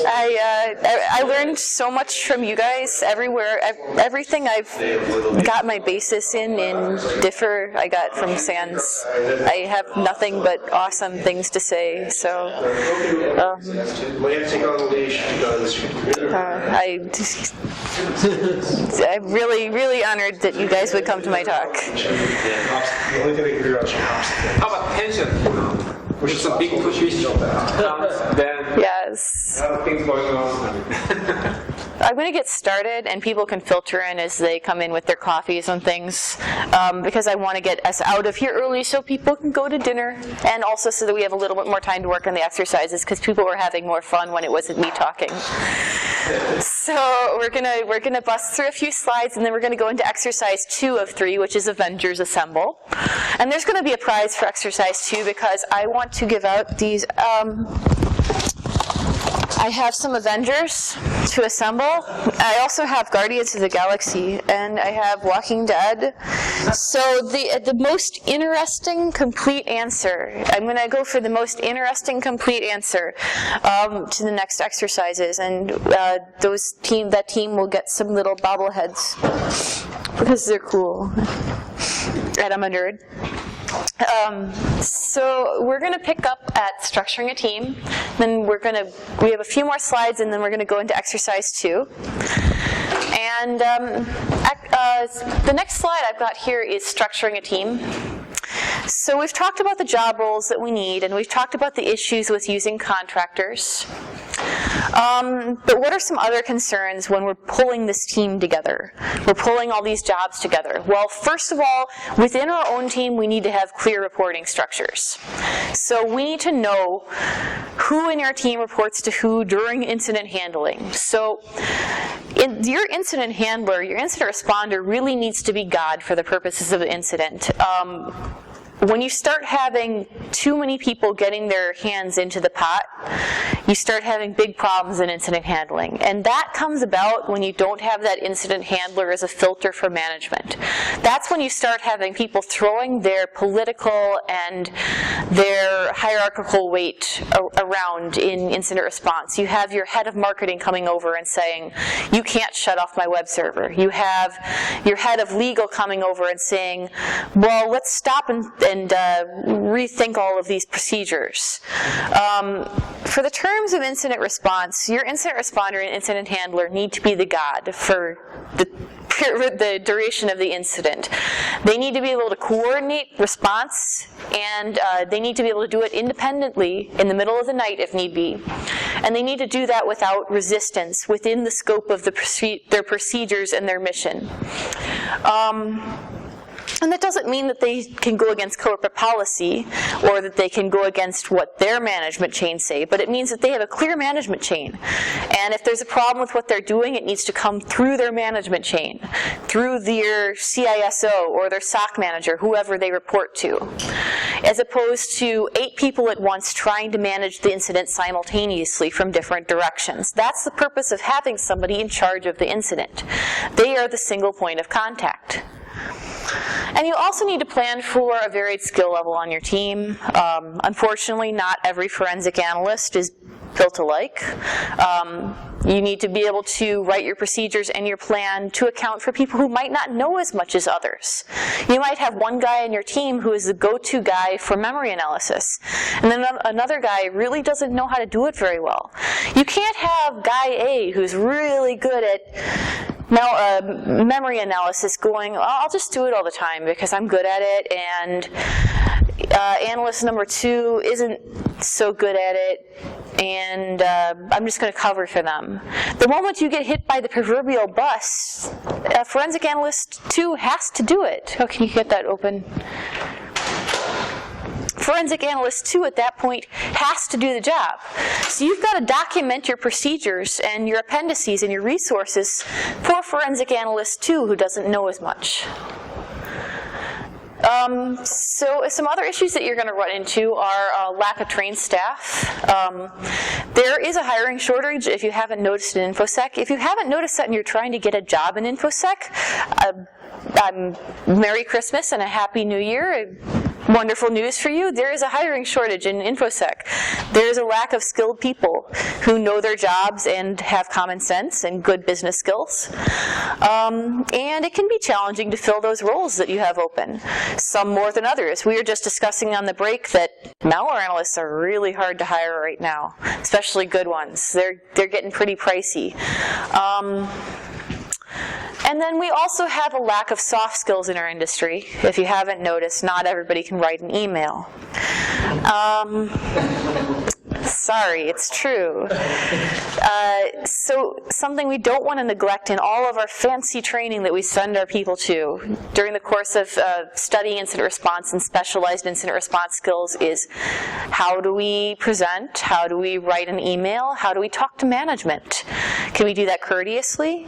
I learned so much from you guys everywhere. Everything I've got my basis in Differ, I got from Sans. I have nothing but awesome things to say. So I'm really honored that you guys would come to my talk. How about pension? Which is a big push issue. Then yes. a lot of things going on. I'm going to get started, and people can filter in as they come in with their coffees and things, because I want to get us out of here early so people can go to dinner, and also so that we have a little bit more time to work on the exercises, because people were having more fun when it wasn't me talking. So we're gonna bust through a few slides, and then we're going to go into exercise 2 of 3, which is Avengers Assemble. And there's going to be a prize for exercise 2 because I want to give out these. I have some Avengers. to assemble. I also have Guardians of the Galaxy, and I have Walking Dead. So the most interesting complete answer, I'm going to go for the most interesting complete answer to the next exercises, and that team will get some little bobbleheads because they're cool, and I'm a nerd. So we're going to pick up at structuring a team. Then we have a few more slides, and then we're going to go into exercise 2. And the next slide I've got here is structuring a team. So we've talked about the job roles that we need, and we've talked about the issues with using contractors. But what are some other concerns when we're pulling this team together? We're pulling all these jobs together. Well, first of all, within our own team, we need to have clear reporting structures. So we need to know who in our team reports to who during incident handling. So your incident handler, your incident responder really needs to be God for the purposes of the incident. When you start having too many people getting their hands into the pot, you start having big problems in incident handling. And that comes about when you don't have that incident handler as a filter for management. That's when you start having people throwing their political and their hierarchical weight around in incident response. You have your head of marketing coming over and saying, you can't shut off my web server. You have your head of legal coming over and saying, well, let's stop and rethink all of these procedures. For the terms of incident response, your incident responder and incident handler need to be the God for the duration of the incident. They need to be able to coordinate response, and they need to be able to do it independently in the middle of the night if need be. And they need to do that without resistance within the scope of their procedures and their mission. And that doesn't mean that they can go against corporate policy or that they can go against what their management chains say, but it means that they have a clear management chain. And if there's a problem with what they're doing, it needs to come through their management chain, through their CISO or their SOC manager, whoever they report to, as opposed to 8 people at once trying to manage the incident simultaneously from different directions. That's the purpose of having somebody in charge of the incident. They are the single point of contact. And you also need to plan for a varied skill level on your team. Unfortunately, not every forensic analyst is built alike. You need to be able to write your procedures and your plan to account for people who might not know as much as others. You might have one guy in your team who is the go-to guy for memory analysis, and then another guy really doesn't know how to do it very well. You can't have guy A who's really good at memory analysis going, I'll just do it all the time because I'm good at it, and analyst number 2 isn't so good at it, and I'm just going to cover for them. The moment you get hit by the proverbial bus, forensic analyst 2 has to do it. Oh, can you get that open? Forensic analyst 2 at that point has to do the job. So you've got to document your procedures and your appendices and your resources for forensic analyst 2 who doesn't know as much. So some other issues that you're going to run into are lack of trained staff. There is a hiring shortage if you haven't noticed in InfoSec. If you haven't noticed that and you're trying to get a job in InfoSec, Merry Christmas and a Happy New Year. Wonderful news for you. There is a hiring shortage in InfoSec. There is a lack of skilled people who know their jobs and have common sense and good business skills. And it can be challenging to fill those roles that you have open, some more than others. We were just discussing on the break that malware analysts are really hard to hire right now, especially good ones. They're getting pretty pricey. And then we also have a lack of soft skills in our industry. If you haven't noticed, not everybody can write an email. Sorry, it's true. So something we don't want to neglect in all of our fancy training that we send our people to during the course of studying incident response and specialized incident response skills is how do we present, how do we write an email, how do we talk to management? Can we do that courteously?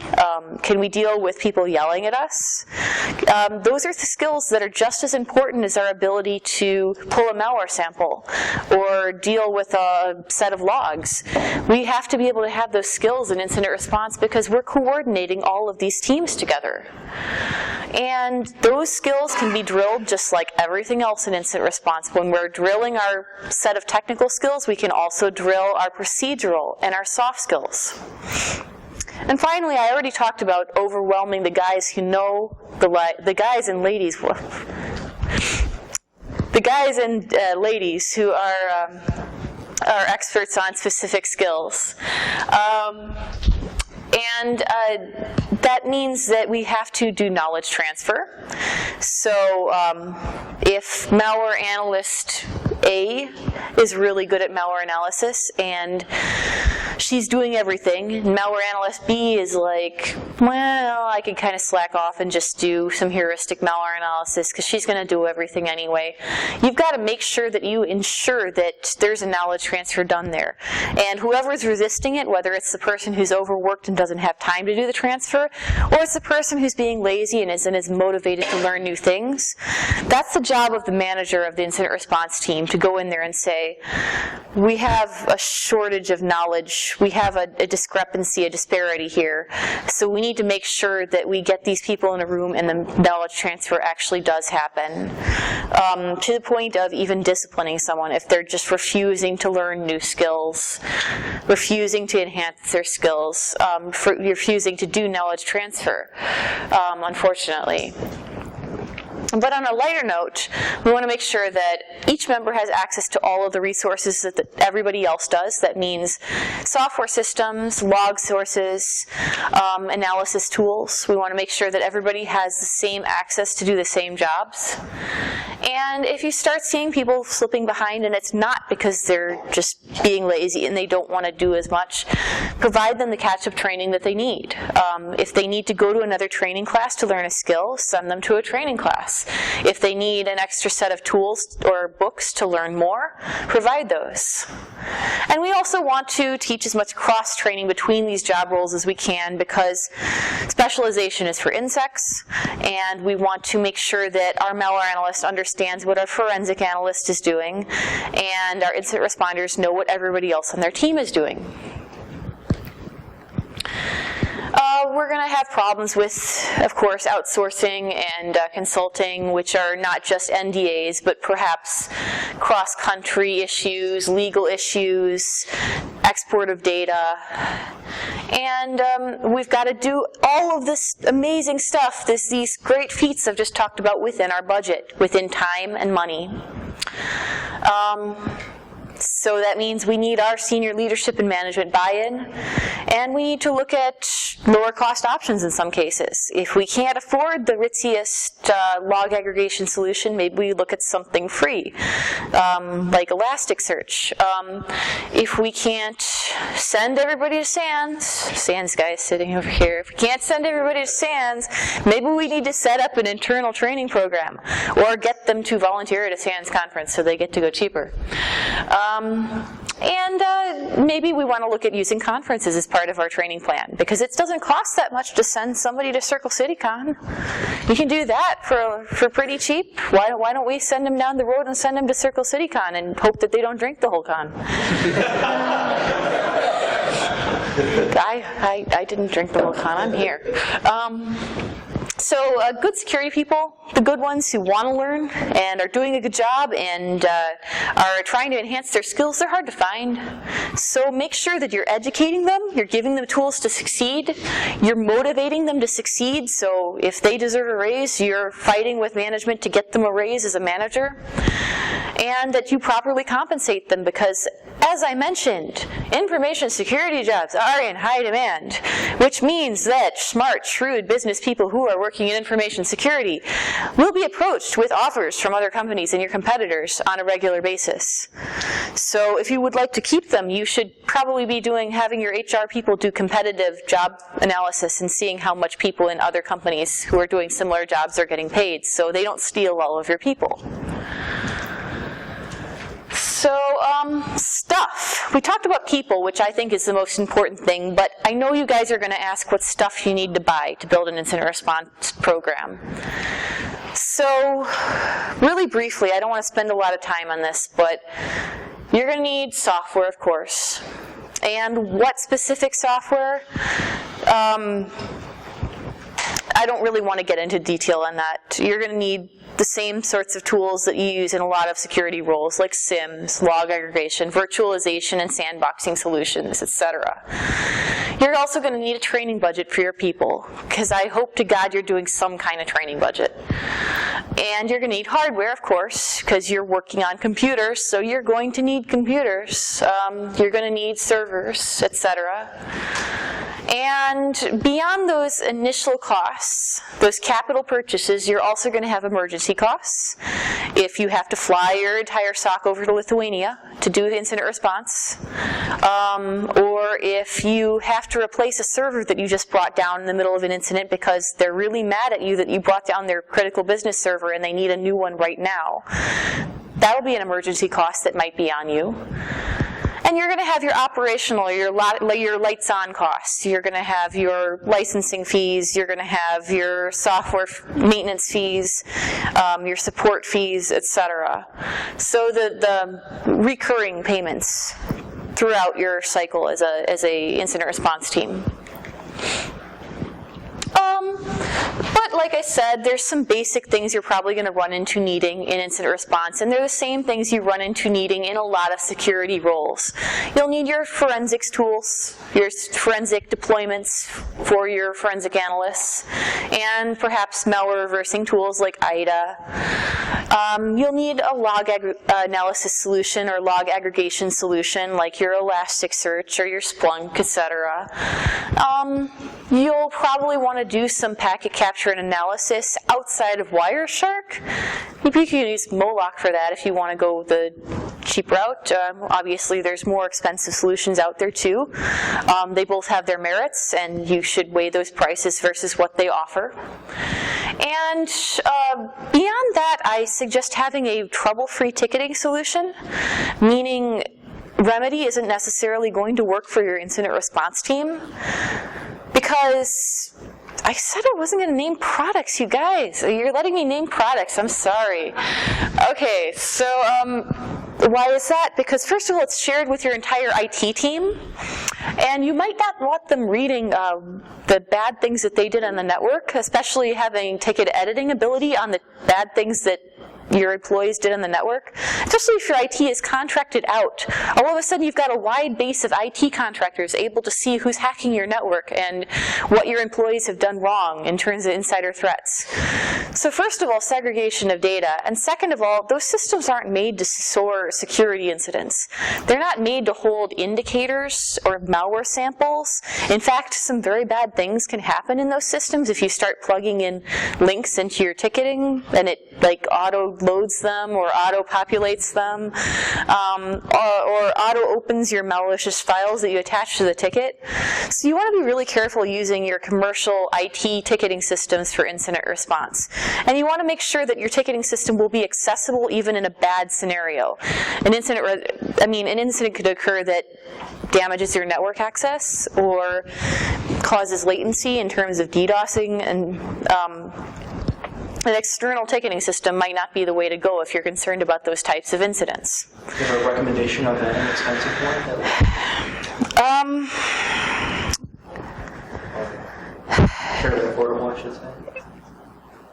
Can we deal with people yelling at us? Those are the skills that are just as important as our ability to pull a malware sample or deal with a set of logs. We have to be able to have those skills in incident response because we're coordinating all of these teams together. And those skills can be drilled just like everything else in incident response. When we're drilling our set of technical skills, we can also drill our procedural and our soft skills. And finally, I already talked about overwhelming the guys who know the guys and ladies. The guys and ladies who are experts on specific skills. And that means that we have to do knowledge transfer. So if malware analyst A is really good at malware analysis and she's doing everything, and malware analyst B is like, well, I can kind of slack off and just do some heuristic malware analysis because she's going to do everything anyway. You've got to make sure that you ensure that there's a knowledge transfer done there. And whoever's resisting it, whether it's the person who's overworked and doesn't have time to do the transfer, or it's the person who's being lazy and isn't as motivated to learn new things, that's the job of the manager of the incident response team to go in there and say, we have a shortage of knowledge, we have a discrepancy, a disparity here, so we need to make sure that we get these people in a room and the knowledge transfer actually does happen, to the point of even disciplining someone if they're just refusing to learn new skills, refusing to enhance their skills, refusing to do knowledge transfer, unfortunately. But on a lighter note, we want to make sure that each member has access to all of the resources that everybody else does. That means software systems, log sources, analysis tools. We want to make sure that everybody has the same access to do the same jobs. And if you start seeing people slipping behind, and it's not because they're just being lazy and they don't want to do as much, provide them the catch-up training that they need. If they need to go to another training class to learn a skill, send them to a training class. If they need an extra set of tools or books to learn more, provide those. And we also want to teach as much cross-training between these job roles as we can because specialization is for insects, and we want to make sure that our malware analyst understands what our forensic analyst is doing, and our incident responders know what everybody else on their team is doing. We're going to have problems with, of course, outsourcing and consulting, which are not just NDAs, but perhaps cross-country issues, legal issues, export of data. And we've got to do all of this amazing stuff, these great feats I've just talked about within our budget, within time and money. So that means we need our senior leadership and management buy-in, and we need to look at lower cost options in some cases. If we can't afford the ritziest log aggregation solution, maybe we look at something free, like Elasticsearch. If we can't send everybody to SANS guy is sitting over here, if we can't send everybody to SANS, maybe we need to set up an internal training program, or get them to volunteer at a SANS conference so they get to go cheaper. And maybe we want to look at using conferences as part of our training plan, because it doesn't cost that much to send somebody to CircleCityCon. You can do that for pretty cheap. Why don't we send them down the road and send them to CircleCityCon and hope that they don't drink the whole con? I didn't drink the whole con. I'm here. So good security people, the good ones who want to learn and are doing a good job and are trying to enhance their skills, they're hard to find. So make sure that you're educating them, you're giving them tools to succeed, you're motivating them to succeed, so if they deserve a raise, you're fighting with management to get them a raise as a manager, and that you properly compensate them because, as I mentioned, information security jobs are in high demand, which means that smart, shrewd business people who are working in information security will be approached with offers from other companies and your competitors on a regular basis. So if you would like to keep them, you should probably be having your HR people do competitive job analysis and seeing how much people in other companies who are doing similar jobs are getting paid so they don't steal all of your people. So stuff. We talked about people, which I think is the most important thing, but I know you guys are going to ask what stuff you need to buy to build an incident response program. So, really briefly, I don't want to spend a lot of time on this, but you're going to need software, of course. And what specific software? I don't really want to get into detail on that. You're going to need the same sorts of tools that you use in a lot of security roles, like SIMs, log aggregation, virtualization, and sandboxing solutions, etc. You're also going to need a training budget for your people, because I hope to God you're doing some kind of training budget. And you're going to need hardware, of course, because you're working on computers, so you're going to need computers. You're going to need servers, etc. And beyond those initial costs, those capital purchases, you're also going to have emergency costs. If you have to fly your entire SOC over to Lithuania to do incident response, or if you have to replace a server that you just brought down in the middle of an incident because they're really mad at you that you brought down their critical business server and they need a new one right now, that'll be an emergency cost that might be on you. And you're going to have your operational, your lights-on costs. You're going to have your licensing fees. You're going to have your software maintenance fees, your support fees, etc. So the recurring payments throughout your cycle as a incident response team. But like I said, there's some basic things you're probably going to run into needing in incident response, and they're the same things you run into needing in a lot of security roles. You'll need your forensics tools, your forensic deployments for your forensic analysts, and perhaps malware reversing tools like IDA. You'll need a log analysis solution or log aggregation solution like your Elasticsearch or your Splunk, etc. You'll probably want to do some packet capture and analysis outside of Wireshark. You can use Moloch for that if you want to go the cheap route. Obviously, there's more expensive solutions out there too. They both have their merits, and you should weigh those prices versus what they offer. And beyond that, I suggest having a trouble-free ticketing solution, meaning Remedy isn't necessarily going to work for your incident response team, because I said I wasn't going to name products, you guys. You're letting me name products. I'm sorry. Okay, so why is that? Because first of all, it's shared with your entire IT team, and you might not want them reading the bad things that they did on the network, especially having ticket editing ability on the bad things that your employees did on the network, especially if your IT is contracted out. All of a sudden, you've got a wide base of IT contractors able to see who's hacking your network and what your employees have done wrong in terms of insider threats. So first of all, segregation of data. And second of all, those systems aren't made to store security incidents. They're not made to hold indicators or malware samples. In fact, some very bad things can happen in those systems if you start plugging in links into your ticketing and it auto-loads them or auto-populates them, or auto-opens your malicious files that you attach to the ticket. So you want to be really careful using your commercial IT ticketing systems for incident response. And you want to make sure that your ticketing system will be accessible even in a bad scenario. An incident could occur that damages your network access or causes latency in terms of DDoSing, and an external ticketing system might not be the way to go if you're concerned about those types of incidents. Do you have a recommendation of an inexpensive one? Fairly affordable, I should say.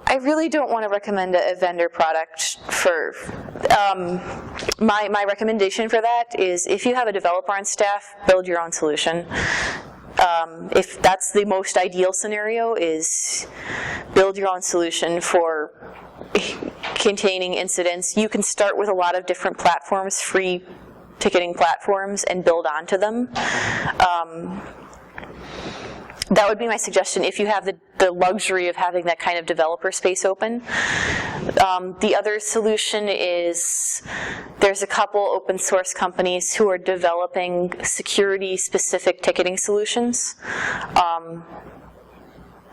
I really don't want to recommend a vendor product for, my recommendation for that is if you have a developer on staff, build your own solution. If that's the most ideal scenario, is build your own solution for containing incidents. You can start with a lot of different platforms, free ticketing platforms, and build onto them. That would be my suggestion if you have the luxury of having that kind of developer space open. The other solution is there's a couple open source companies who are developing security-specific ticketing solutions.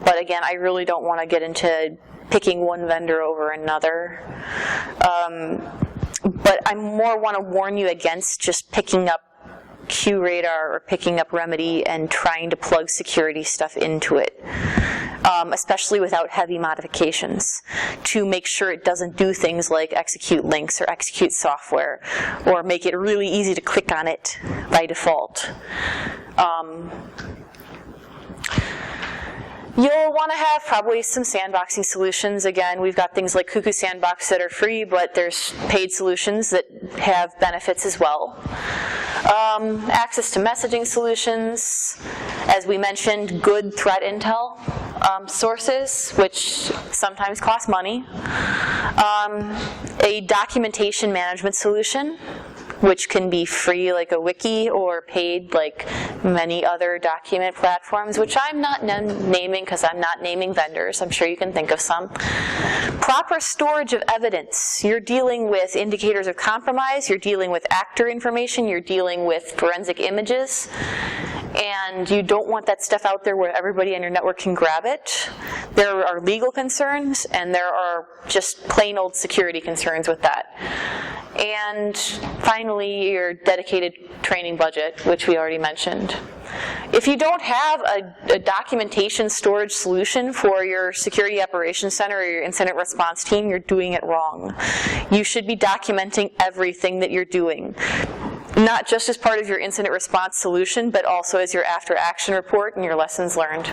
But again, I really don't want to get into picking one vendor over another. but I more want to warn you against just picking up QRadar or picking up Remedy and trying to plug security stuff into it, especially without heavy modifications, to make sure it doesn't do things like execute links or execute software or make it really easy to click on it by default. You'll want to have probably some sandboxing solutions. Again, we've got things like Cuckoo Sandbox that are free, but there's paid solutions that have benefits as well. Access to messaging solutions, as we mentioned, good threat intel sources, which sometimes cost money. A documentation management solution, which can be free like a wiki or paid like many other document platforms, which I'm not naming because I'm not naming vendors. I'm sure you can think of some. Proper storage of evidence. You're dealing with indicators of compromise, you're dealing with actor information, you're dealing with forensic images, and you don't want that stuff out there where everybody on your network can grab it. There are legal concerns, and there are just plain old security concerns with that. And finally, your dedicated training budget, which we already mentioned. If you don't have a documentation storage solution for your security operations center or your incident response team, you're doing it wrong. You should be documenting everything that you're doing, not just as part of your incident response solution, but also as your after action report and your lessons learned.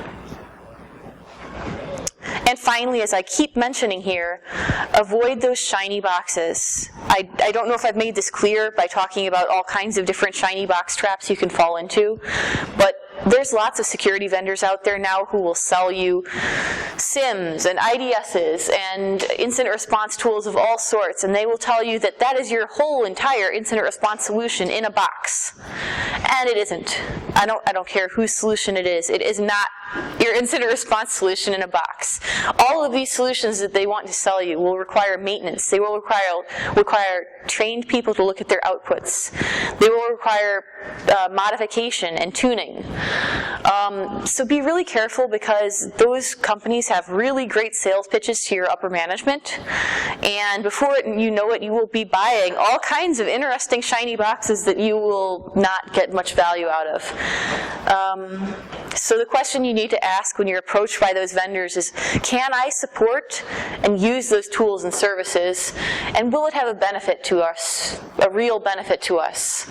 And finally, as I keep mentioning here, avoid those shiny boxes. I don't know if I've made this clear by talking about all kinds of different shiny box traps you can fall into, but there's lots of security vendors out there now who will sell you SIMs and IDSs and incident response tools of all sorts, and they will tell you that that is your whole entire incident response solution in a box. And it isn't. I don't care whose solution it is. It is not your incident response solution in a box. All of these solutions that they want to sell you will require maintenance. They will require trained people to look at their outputs. They will require modification and tuning. So be really careful, because those companies have really great sales pitches to your upper management, and before you know it, you will be buying all kinds of interesting shiny boxes that you will not get much value out of. So the question you need to ask when you're approached by those vendors is, can I support and use those tools and services, and will it have a benefit to us, a real benefit to us?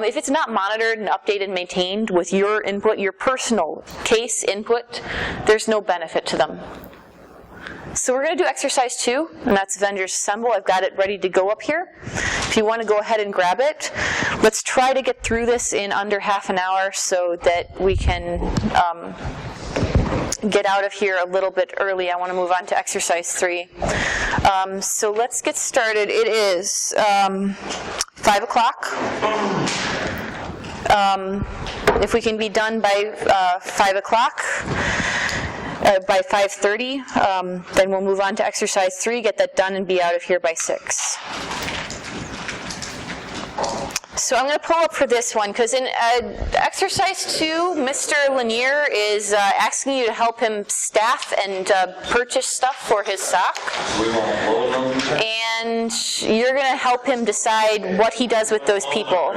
If it's not monitored and updated and maintained with your input, your personal case input, there's no benefit to them. So we're going to do exercise 2, and that's vendors assemble. I've got it ready to go up here. If you want to go ahead and grab it, let's try to get through this in under half an hour so that we can get out of here a little bit early. I want to move on to exercise 3. So let's get started. It is 5 o'clock. If we can be done by 5 o'clock, by 5:30, then we'll move on to exercise 3, get that done, and be out of here by 6. So I'm going to pull up for this one, because in exercise 2, Mr. Lanier is asking you to help him staff and purchase stuff for his SOC. And you're going to help him decide what he does with those people.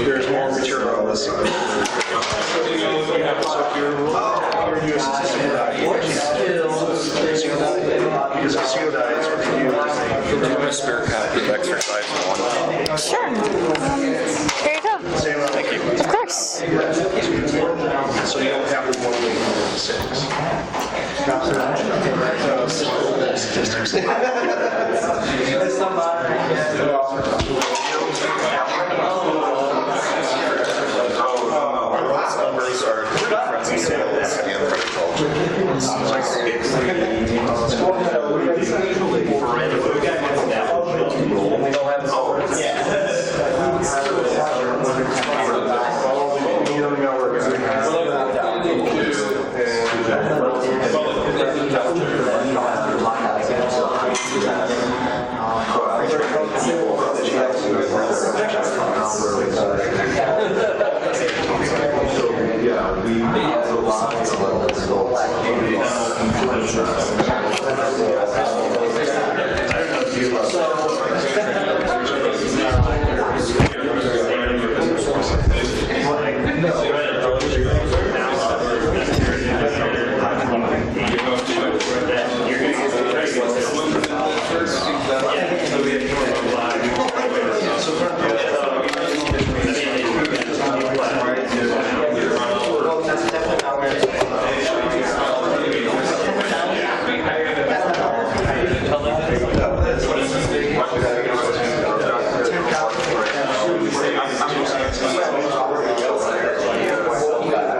There's more material on this side. So if you're doing because CO dye is what they do. Do you want a spare copy of exercise one? Sure. Here you go. Thank you. Of course. So you don't have the 1.6. Statistics. Numbers are different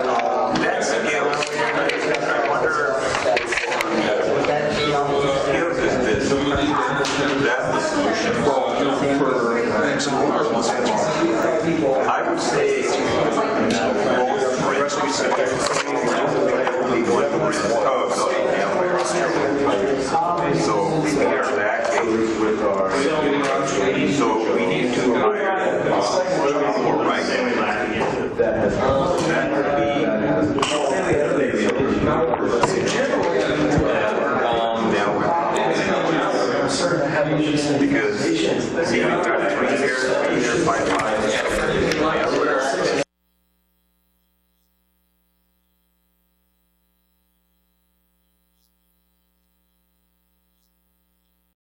in sales and I would say so we are back with our so we need to hire more right that would be because see we've got 3 here, 5, 5.